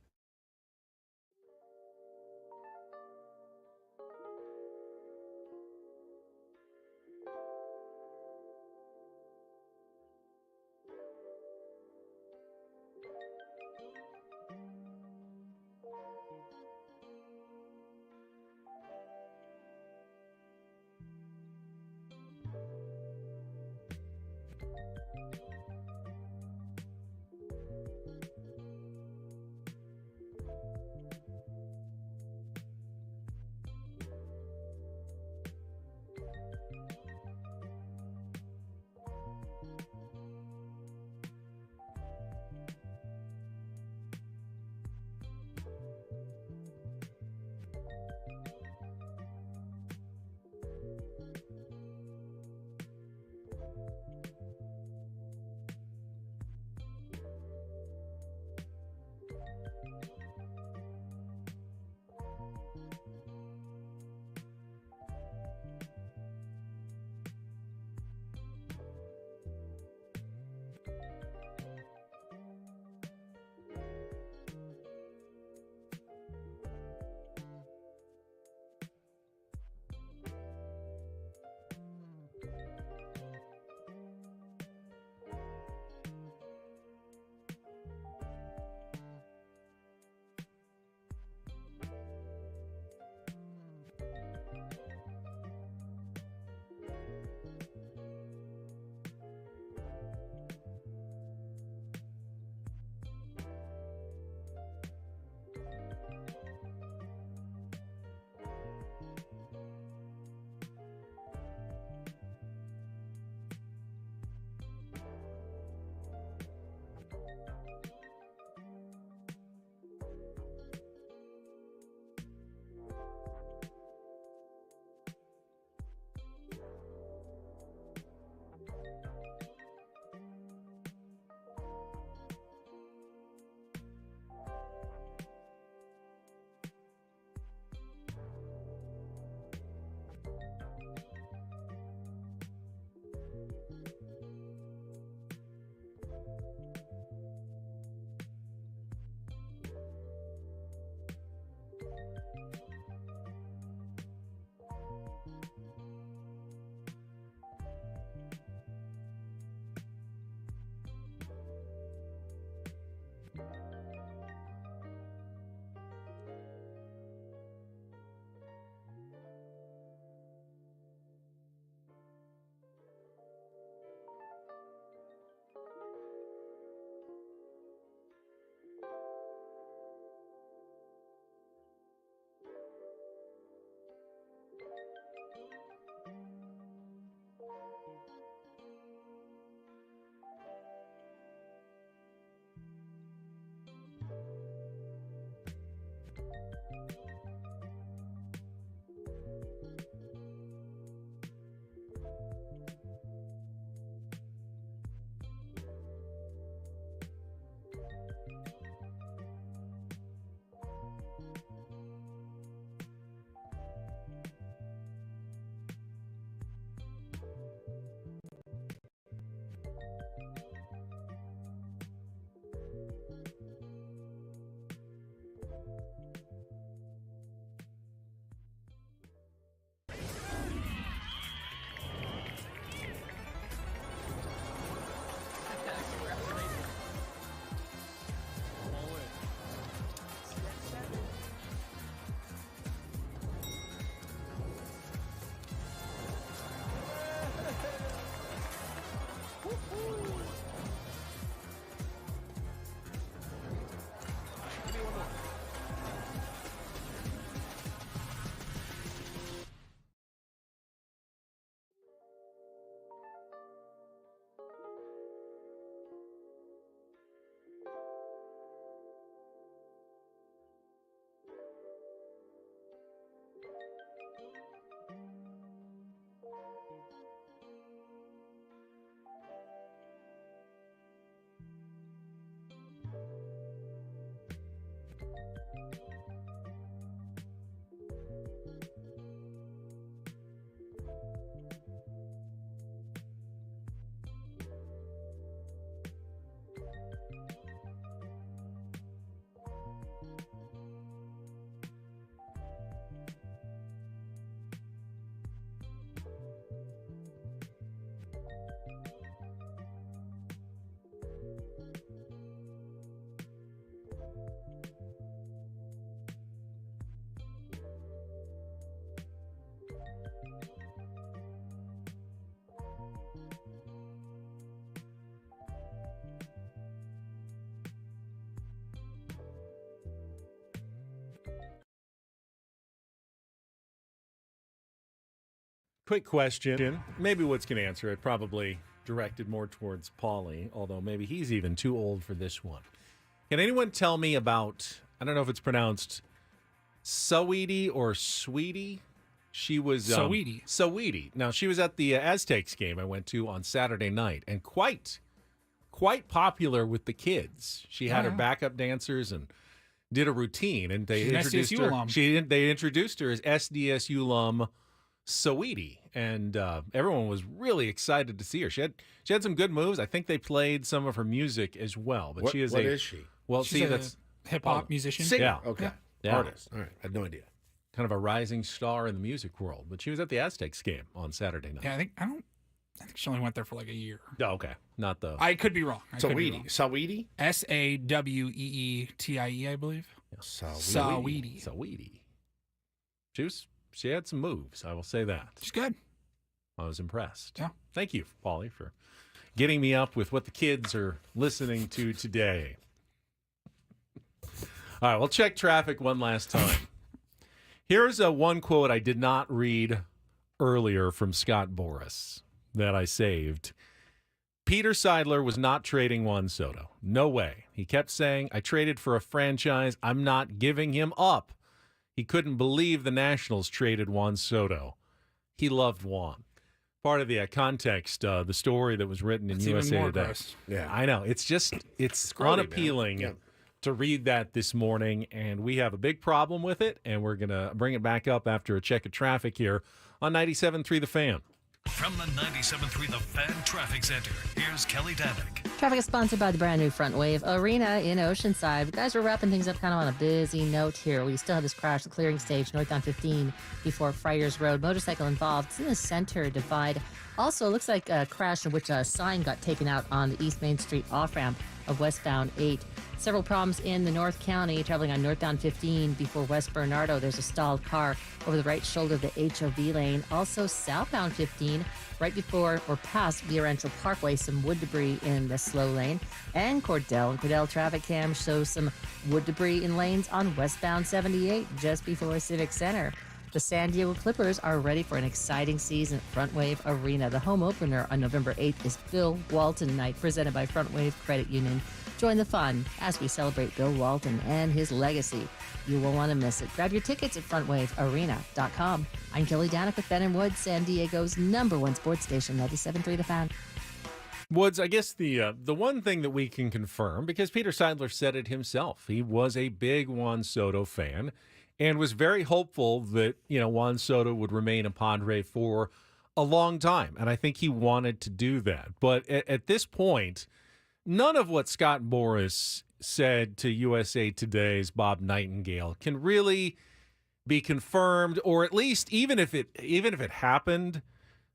Quick question. Maybe Woods can answer it. Probably directed more towards Paulie, although maybe he's even too old for this one. Can anyone tell me about, I don't know if it's pronounced Saweetie or Sweetie? She was Saweetie. Saweetie. Now, she was at the Aztecs game I went to on Saturday night, and quite popular with the kids. She had her backup dancers and did a routine, and they introduced her. Alum. They introduced her as SDSU alum Saweetie, and everyone was really excited to see her. She had some good moves. I think they played some of her music as well. But what is is she? Well, She's that's hip hop musician. Singer. Yeah. Okay. Yeah. Artist. All right. I had no idea. Kind of a rising star in the music world. But she was at the Aztecs game on Saturday night. Yeah, I think she only went there for like a year. Oh, okay. Not the. I could be wrong. Saweetie. Saweetie? Saweetie, I believe. Saweetie. She had some moves, I will say that. She's good. I was impressed. Yeah. Thank you, Paulie, for getting me up with what the kids are listening to today. All right, we'll check traffic one last time. Here's one quote I did not read earlier from Scott Boras that I saved. Peter Seidler was not trading Juan Soto. No way. He kept saying, I traded for a franchise. I'm not giving him up. He couldn't believe the Nationals traded Juan Soto. He loved Juan. Part of the context, the story that was written in That's USA even more Today. gross. Yeah, I know. It's Scrolly, unappealing to read that this morning, and we have a big problem with it, and we're going to bring it back up after a check of traffic here on 97.3 The Fan. From the 97.3 The Fan Traffic Center, here's Kelly Danick. Traffic is sponsored by the brand new Front Wave Arena in Oceanside. Guys, we're wrapping things up kind of on a busy note here. We still have this crash, the clearing stage, northbound 15 before Friars Road. Motorcycle involved. It's in the center divide. Also, it looks like a crash in which a sign got taken out on the East Main Street off-ramp of westbound 8. Several problems in the North County, traveling on northbound 15 before West Bernardo. There's a stalled car over the right shoulder of the HOV lane. Also southbound 15, right before or past Via Rancho Parkway, some wood debris in the slow lane. And Cordell traffic cam shows some wood debris in lanes on westbound 78 just before Civic Center. The San Diego Clippers are ready for an exciting season at Front Wave Arena. The home opener on November 8th is Bill Walton Night, presented by Front Wave Credit Union. Join the fun as we celebrate Bill Walton and his legacy. You won't want to miss it. Grab your tickets at frontwavearena.com. I'm Kelly Danick with Ben and Woods, San Diego's #1 sports station, 97.3 The Fan. Woods, I guess the one thing that we can confirm, because Peter Seidler said it himself, he was a big Juan Soto fan and was very hopeful that, Juan Soto would remain a Padre for a long time. And I think he wanted to do that. But at this point, none of what Scott Boras said to USA Today's Bob Nightingale can really be confirmed, or at least even if it happened,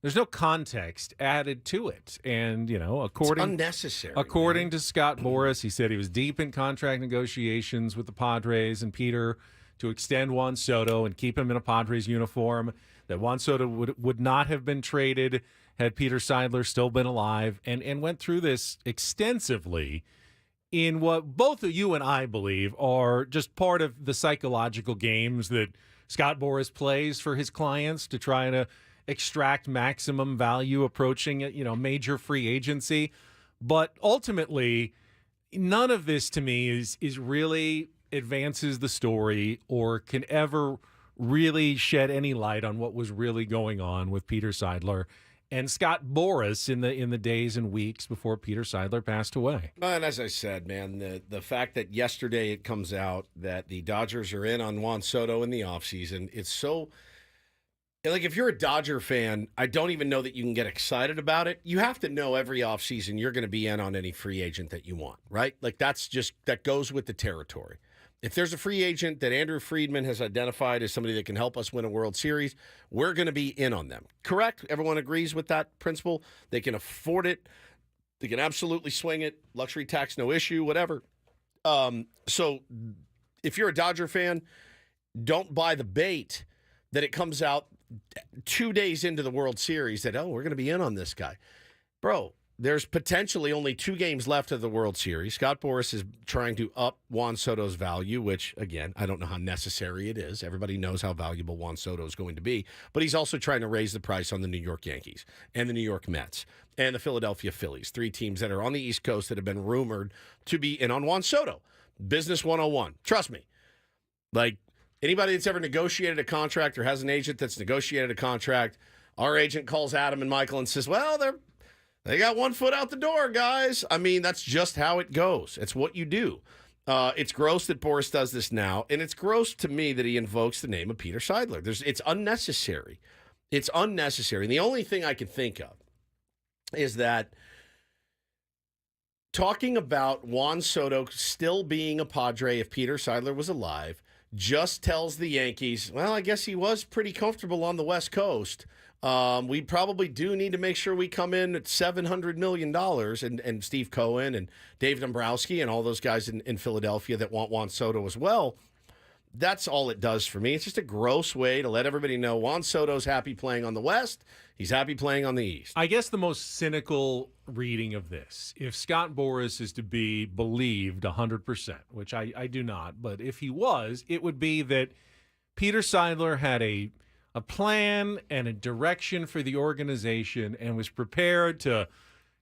there's no context added to it. And, according it's unnecessary. According to Scott Boras, he said he was deep in contract negotiations with the Padres and Peter to extend Juan Soto and keep him in a Padres uniform, that Juan Soto would not have been traded had Peter Seidler still been alive, and went through this extensively in what both of you and I believe are just part of the psychological games that Scott Boras plays for his clients to try to extract maximum value approaching, major free agency. But ultimately, none of this to me is really advances the story or can ever really shed any light on what was really going on with Peter Seidler and Scott Boras in the days and weeks before Peter Seidler passed away. And as I said, man, the fact that yesterday it comes out that the Dodgers are in on Juan Soto in the offseason, it's so... Like, if you're a Dodger fan, I don't even know that you can get excited about it. You have to know every offseason you're going to be in on any free agent that you want, right? Like, that goes with the territory. If there's a free agent that Andrew Friedman has identified as somebody that can help us win a World Series, we're going to be in on them. Correct? Everyone agrees with that principle? They can afford it. They can absolutely swing it. Luxury tax, no issue, whatever. So if you're a Dodger fan, don't buy the bait that it comes out 2 days into the World Series that, we're going to be in on this guy. Bro, there's potentially only 2 games left of the World Series. Scott Boras is trying to up Juan Soto's value, which, again, I don't know how necessary it is. Everybody knows how valuable Juan Soto is going to be. But he's also trying to raise the price on the New York Yankees and the New York Mets and the Philadelphia Phillies, 3 teams that are on the East Coast that have been rumored to be in on Juan Soto. Business 101. Trust me. Like, anybody that's ever negotiated a contract or has an agent that's negotiated a contract, our agent calls Adam and Michael and says, well, they got 1 foot out the door, guys. I mean, that's just how it goes. It's what you do. It's gross that Boras does this now, and it's gross to me that he invokes the name of Peter Seidler. It's unnecessary. It's unnecessary. And the only thing I can think of is that talking about Juan Soto still being a Padre if Peter Seidler was alive just tells the Yankees, well, I guess he was pretty comfortable on the West Coast. We probably do need to make sure we come in at $700 million. And Steve Cohen and Dave Dombrowski and all those guys in Philadelphia that want Juan Soto as well. That's all it does for me. It's just a gross way to let everybody know Juan Soto's happy playing on the West. He's happy playing on the East. I guess the most cynical reading of this, if Scott Boras is to be believed 100%, which I do not, but if he was, it would be that Peter Seidler had a plan and a direction for the organization and was prepared to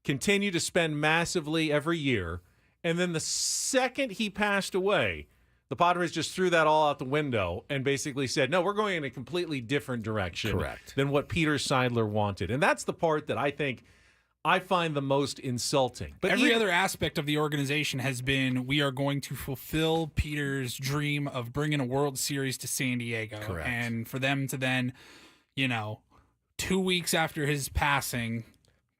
continue to spend massively every year. And then the second he passed away, the Padres just threw that all out the window and basically said, no, we're going in a completely different direction than what Peter Seidler wanted. And that's the part that I find the most insulting. But every other aspect of the organization has been, we are going to fulfill Peter's dream of bringing a World Series to San Diego. Correct. And for them to then, 2 weeks after his passing,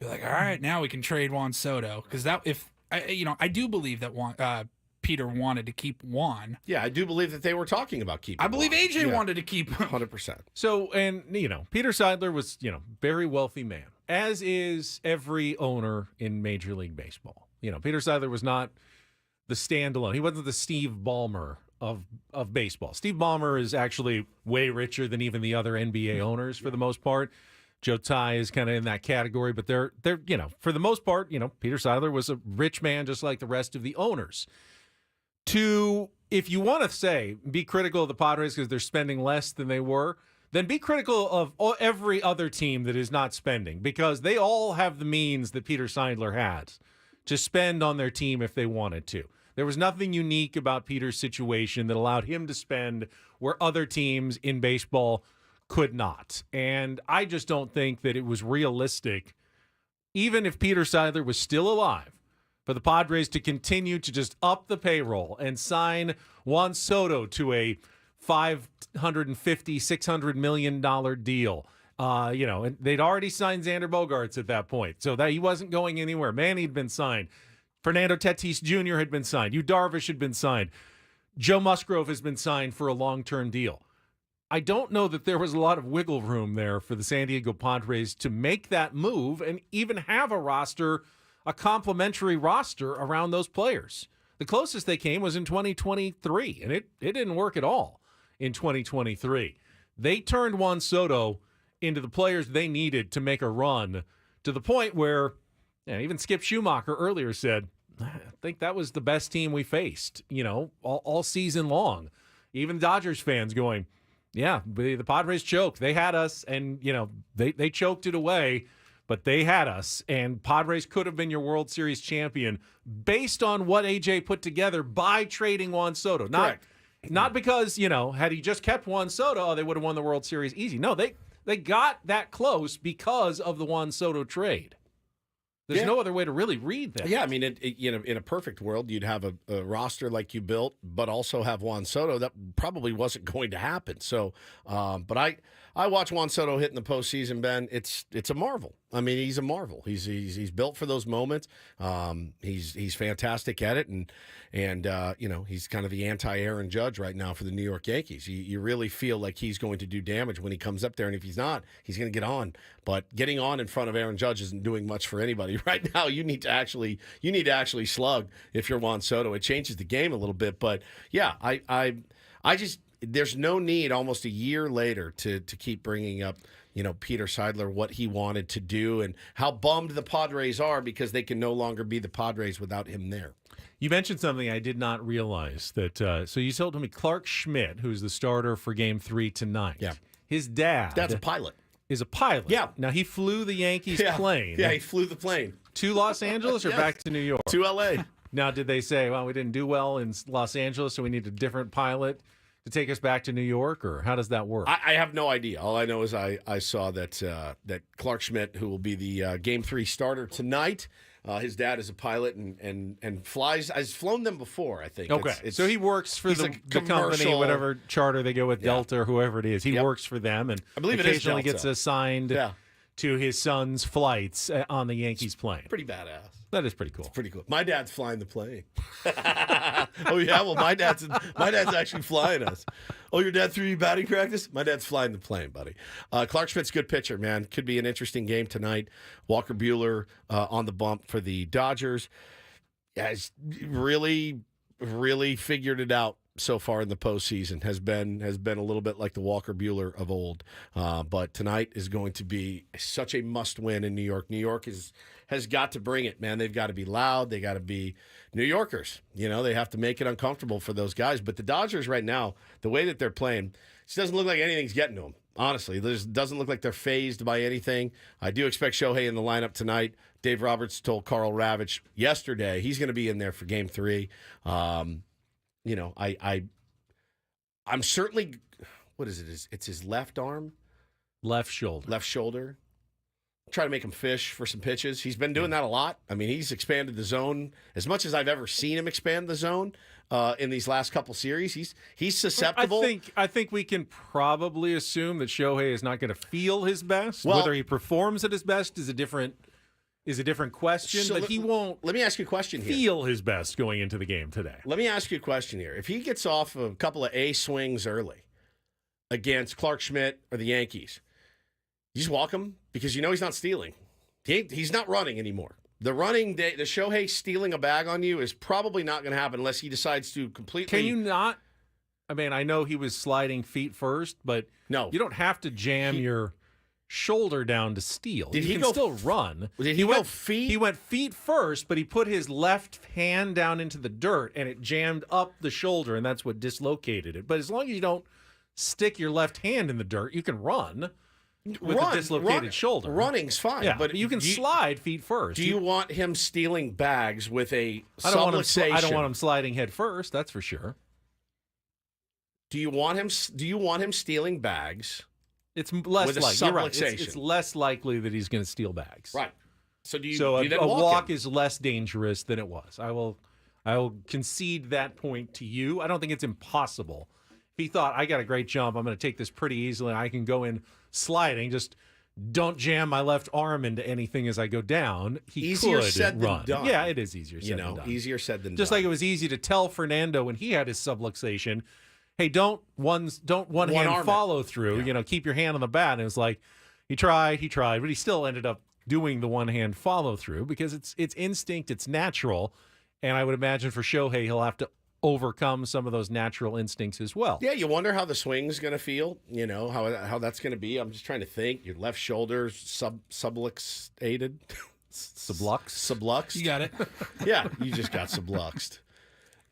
be like, all right, now we can trade Juan Soto. Because I do believe that Peter wanted to keep Juan. Yeah, I do believe that they were talking about keeping I believe Juan. AJ wanted to keep him. 100%. So, and, Peter Seidler was, very wealthy man, as is every owner in Major League Baseball. Peter Seidler was not the standalone. He wasn't the Steve Ballmer of baseball. Steve Ballmer is actually way richer than even the other NBA owners for the most part. Joe Tsai is kind of in that category, but they're for the most part, Peter Seidler was a rich man just like the rest of the owners. If you want to say be critical of the Padres because they're spending less than they were, then be critical of every other team that is not spending, because they all have the means that Peter Seidler has to spend on their team if they wanted to. There was nothing unique about Peter's situation that allowed him to spend where other teams in baseball could not. And I just don't think that it was realistic, even if Peter Seidler was still alive, for the Padres to continue to just up the payroll and sign Juan Soto to a $550, $600 million deal. And they'd already signed Xander Bogaerts at that point, so that he wasn't going anywhere. Manny had been signed. Fernando Tatis Jr. had been signed. Yu Darvish had been signed. Joe Musgrove has been signed for a long-term deal. I don't know that there was a lot of wiggle room there for the San Diego Padres to make that move and even have a complementary roster around those players. The closest they came was in 2023, and it didn't work at all in 2023. They turned Juan Soto into the players they needed to make a run, to the point where even Skip Schumaker earlier said, I think that was the best team we faced, all season long. Even Dodgers fans going, yeah, the Padres choked. They had us, and, they choked it away, but they had us, and Padres could have been your World Series champion based on what AJ put together by trading Juan Soto. Not because, had he just kept Juan Soto, they would have won the World Series easy. No, they got that close because of the Juan Soto trade. There's no other way to really read that. Yeah, I mean, in a perfect world, you'd have a roster like you built, but also have Juan Soto. That probably wasn't going to happen. So, but I watch Juan Soto hit in the postseason, Ben. It's a marvel. I mean, he's a marvel. He's built for those moments. He's fantastic at it, and he's kind of the anti-Aaron Judge right now for the New York Yankees. You really feel like he's going to do damage when he comes up there, and if he's not, he's going to get on. But getting on in front of Aaron Judge isn't doing much for anybody right now. You need to actually slug if you're Juan Soto. It changes the game a little bit, but yeah, I just, there's no need almost a year later to keep bringing up Peter Seidler, what he wanted to do, and how bummed the Padres are because they can no longer be the Padres without him there. You mentioned something I did not realize that. So you told me Clark Schmidt, who's the starter for Game 3 tonight. Yeah, his dad. That's a pilot. Is a pilot. Yeah. Now he flew the Yankees plane. Yeah, he flew the plane to Los Angeles or back to New York. To L.A. Now, did they say, well, we didn't do well in Los Angeles, so we need a different pilot to take us back to New York, or how does that work? I have no idea. All I know is I saw that Clark Schmidt, who will be the Game 3 starter tonight, his dad is a pilot and flies. Has flown them before, I think. Okay, so he works for the company, whatever charter they go with, Delta or whoever it is. He works for them, and I believe occasionally it is Delta. Gets assigned to his son's flights on the Yankees plane. Pretty badass. That is pretty cool. It's pretty cool. My dad's flying the plane. Oh yeah, well my dad's actually flying us. Oh, your dad threw you batting practice? My dad's flying the plane, buddy. Clark Schmidt's a good pitcher, man. Could be an interesting game tonight. Walker Buehler on the bump for the Dodgers. Yeah, he's really, really figured it out so far in the postseason. Has been a little bit like the Walker Buehler of old. But tonight is going to be such a must-win in New York. New York has got to bring it, man. They've got to be loud. They got to be New Yorkers. They have to make it uncomfortable for those guys. But the Dodgers right now, the way that they're playing, it doesn't look like anything's getting to them. Honestly, it doesn't look like they're phased by anything. I do expect Shohei in the lineup tonight. Dave Roberts told Carl Ravitch yesterday he's going to be in there for Game 3. I'm certainly, what is it? It's his left arm? Left shoulder. Try to make him fish for some pitches. He's been doing that a lot. I mean, he's expanded the zone as much as I've ever seen him expand the zone in these last couple series. He's susceptible. I think we can probably assume that Shohei is not going to feel his best. Well, whether he performs at his best is a different question. So but he won't. Let me ask you a question here. Feel his best going into the game today. Let me ask you a question here. If he gets off a couple of A swings early against Clark Schmidt or the Yankees, you just walk him because he's not stealing. He's not running anymore. The running day, the Shohei stealing a bag on you is probably not going to happen unless he decides to completely. Can you not? I mean, I know he was sliding feet first, but no, you don't have to jam your shoulder down to steal. Did you he can go still run? Did he go feet? He went feet first, but he put his left hand down into the dirt, and it jammed up the shoulder, and that's what dislocated it. But as long as you don't stick your left hand in the dirt, you can run. With a dislocated shoulder. Running's fine, yeah, but you can slide feet first. Do you want him stealing bags with a subluxation? I don't want him sliding head first, that's for sure. Do you want him stealing bags? It's less with a likely. You're right. subluxation. It's less likely that he's going to steal bags. Right. So do you? So do you then a walk him? is less dangerous than it was. I will concede that point to you. I don't think it's impossible. If he thought, I got a great jump, I'm going to take this pretty easily, and I can go in sliding, just don't jam my left arm into anything as I go down. He Easier could said than run. done. Yeah, it is easier said than done. Easier said than just done. like it was easy to tell Fernando when he had his subluxation, hey, don't one hand follow through. Yeah. Keep your hand on the bat. And it was like he tried, but he still ended up doing the one hand follow through because it's instinct, it's natural, and I would imagine for Shohei he'll have to overcome some of those natural instincts as well. Yeah, you wonder how the swing's going to feel. How that's going to be. I'm just trying to think. Your left shoulder subluxated. Sublux. You got it. Yeah, you just got subluxed.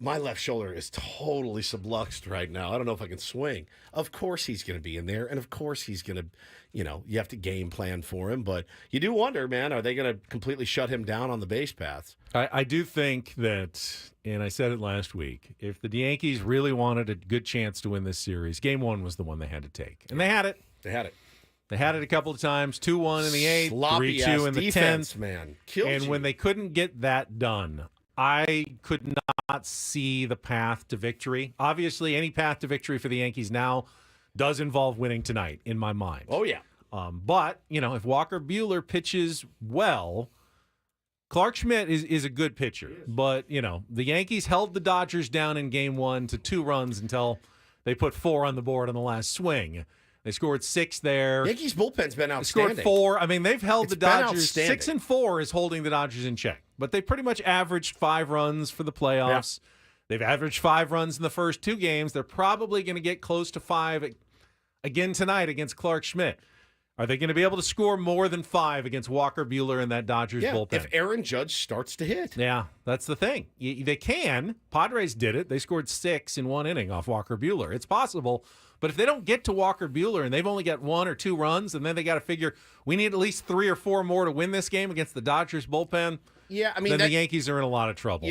My left shoulder is totally subluxed right now. I don't know if I can swing. Of course he's going to be in there, and of course he's going to, you have to game plan for him. But you do wonder, man, are they going to completely shut him down on the base paths? I do think that, and I said it last week, if the Yankees really wanted a good chance to win this series, Game 1 was the one they had to take. And they had it. They had it. They had it a couple of times, 2-1 in the 8th, 3-2 in the defense, 10th. Man. Killed and you. when they couldn't get that done, I could not see the path to victory. Obviously, any path to victory for the Yankees now does involve winning tonight, in my mind. Oh, yeah. But, if Walker Buehler pitches well, Clark Schmidt is a good pitcher. But, the Yankees held the Dodgers down in Game 1 to 2 runs until they put 4 on the board on the last swing. They scored 6 there. Yankees bullpen's been They outstanding. scored 4. I mean, they've held the Dodgers. outstanding. 6-4 is holding the Dodgers in check. But they pretty much averaged 5 runs for the playoffs. Yeah. They've averaged 5 runs in the first 2 games. They're probably going to get close to 5 again tonight against Clark Schmidt. Are they going to be able to score more than 5 against Walker Buehler and that Dodgers bullpen? If Aaron Judge starts to hit. Yeah, that's the thing. They can. Padres did it. They scored 6 in 1 inning off Walker Buehler. It's possible. But if they don't get to Walker Buehler and they've only got 1 or 2 runs, and then they got to figure we need at least 3 or 4 more to win this game against the Dodgers bullpen, yeah, I mean, then the Yankees are in a lot of trouble.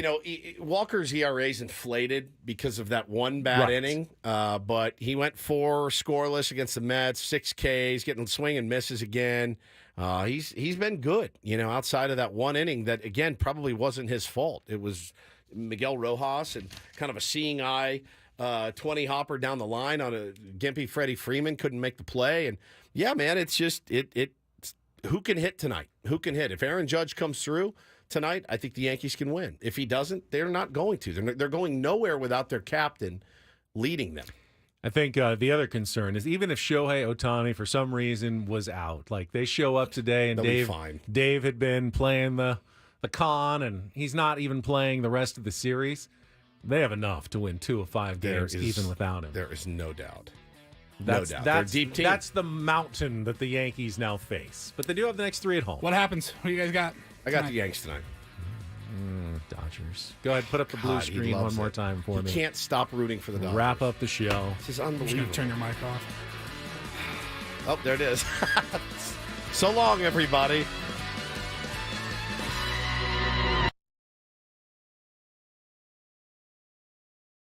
Walker's ERA is inflated because of that one bad inning, but he went 4 scoreless against the Mets, 6 Ks, getting swing and misses again. He's been good, outside of that 1 inning that, again, probably wasn't his fault. It was Miguel Rojas and kind of a seeing eye 20 hopper down the line on a gimpy Freddie Freeman, couldn't make the play. And, yeah, man, it's just who can hit tonight? Who can hit? If Aaron Judge comes through tonight, I think the Yankees can win. If he doesn't, they're not going to. They're going nowhere without their captain leading them. I think the other concern is even if Shohei Ohtani for some reason was out, like they show up today and Dave had been playing the con and he's not even playing the rest of the series, they have enough to win 2 of 5 games even without him. There is no doubt. They're a deep team. That's the mountain that the Yankees now face. But they do have the next 3 at home. What happens? What do you guys got? I got the Yanks tonight. Dodgers. Go ahead, put up the blue screen one more time for me. You can't stop rooting for the Dodgers. Wrap up the show. This is I'm unbelievable. just going to turn your mic off. Oh, there it is. So long, everybody.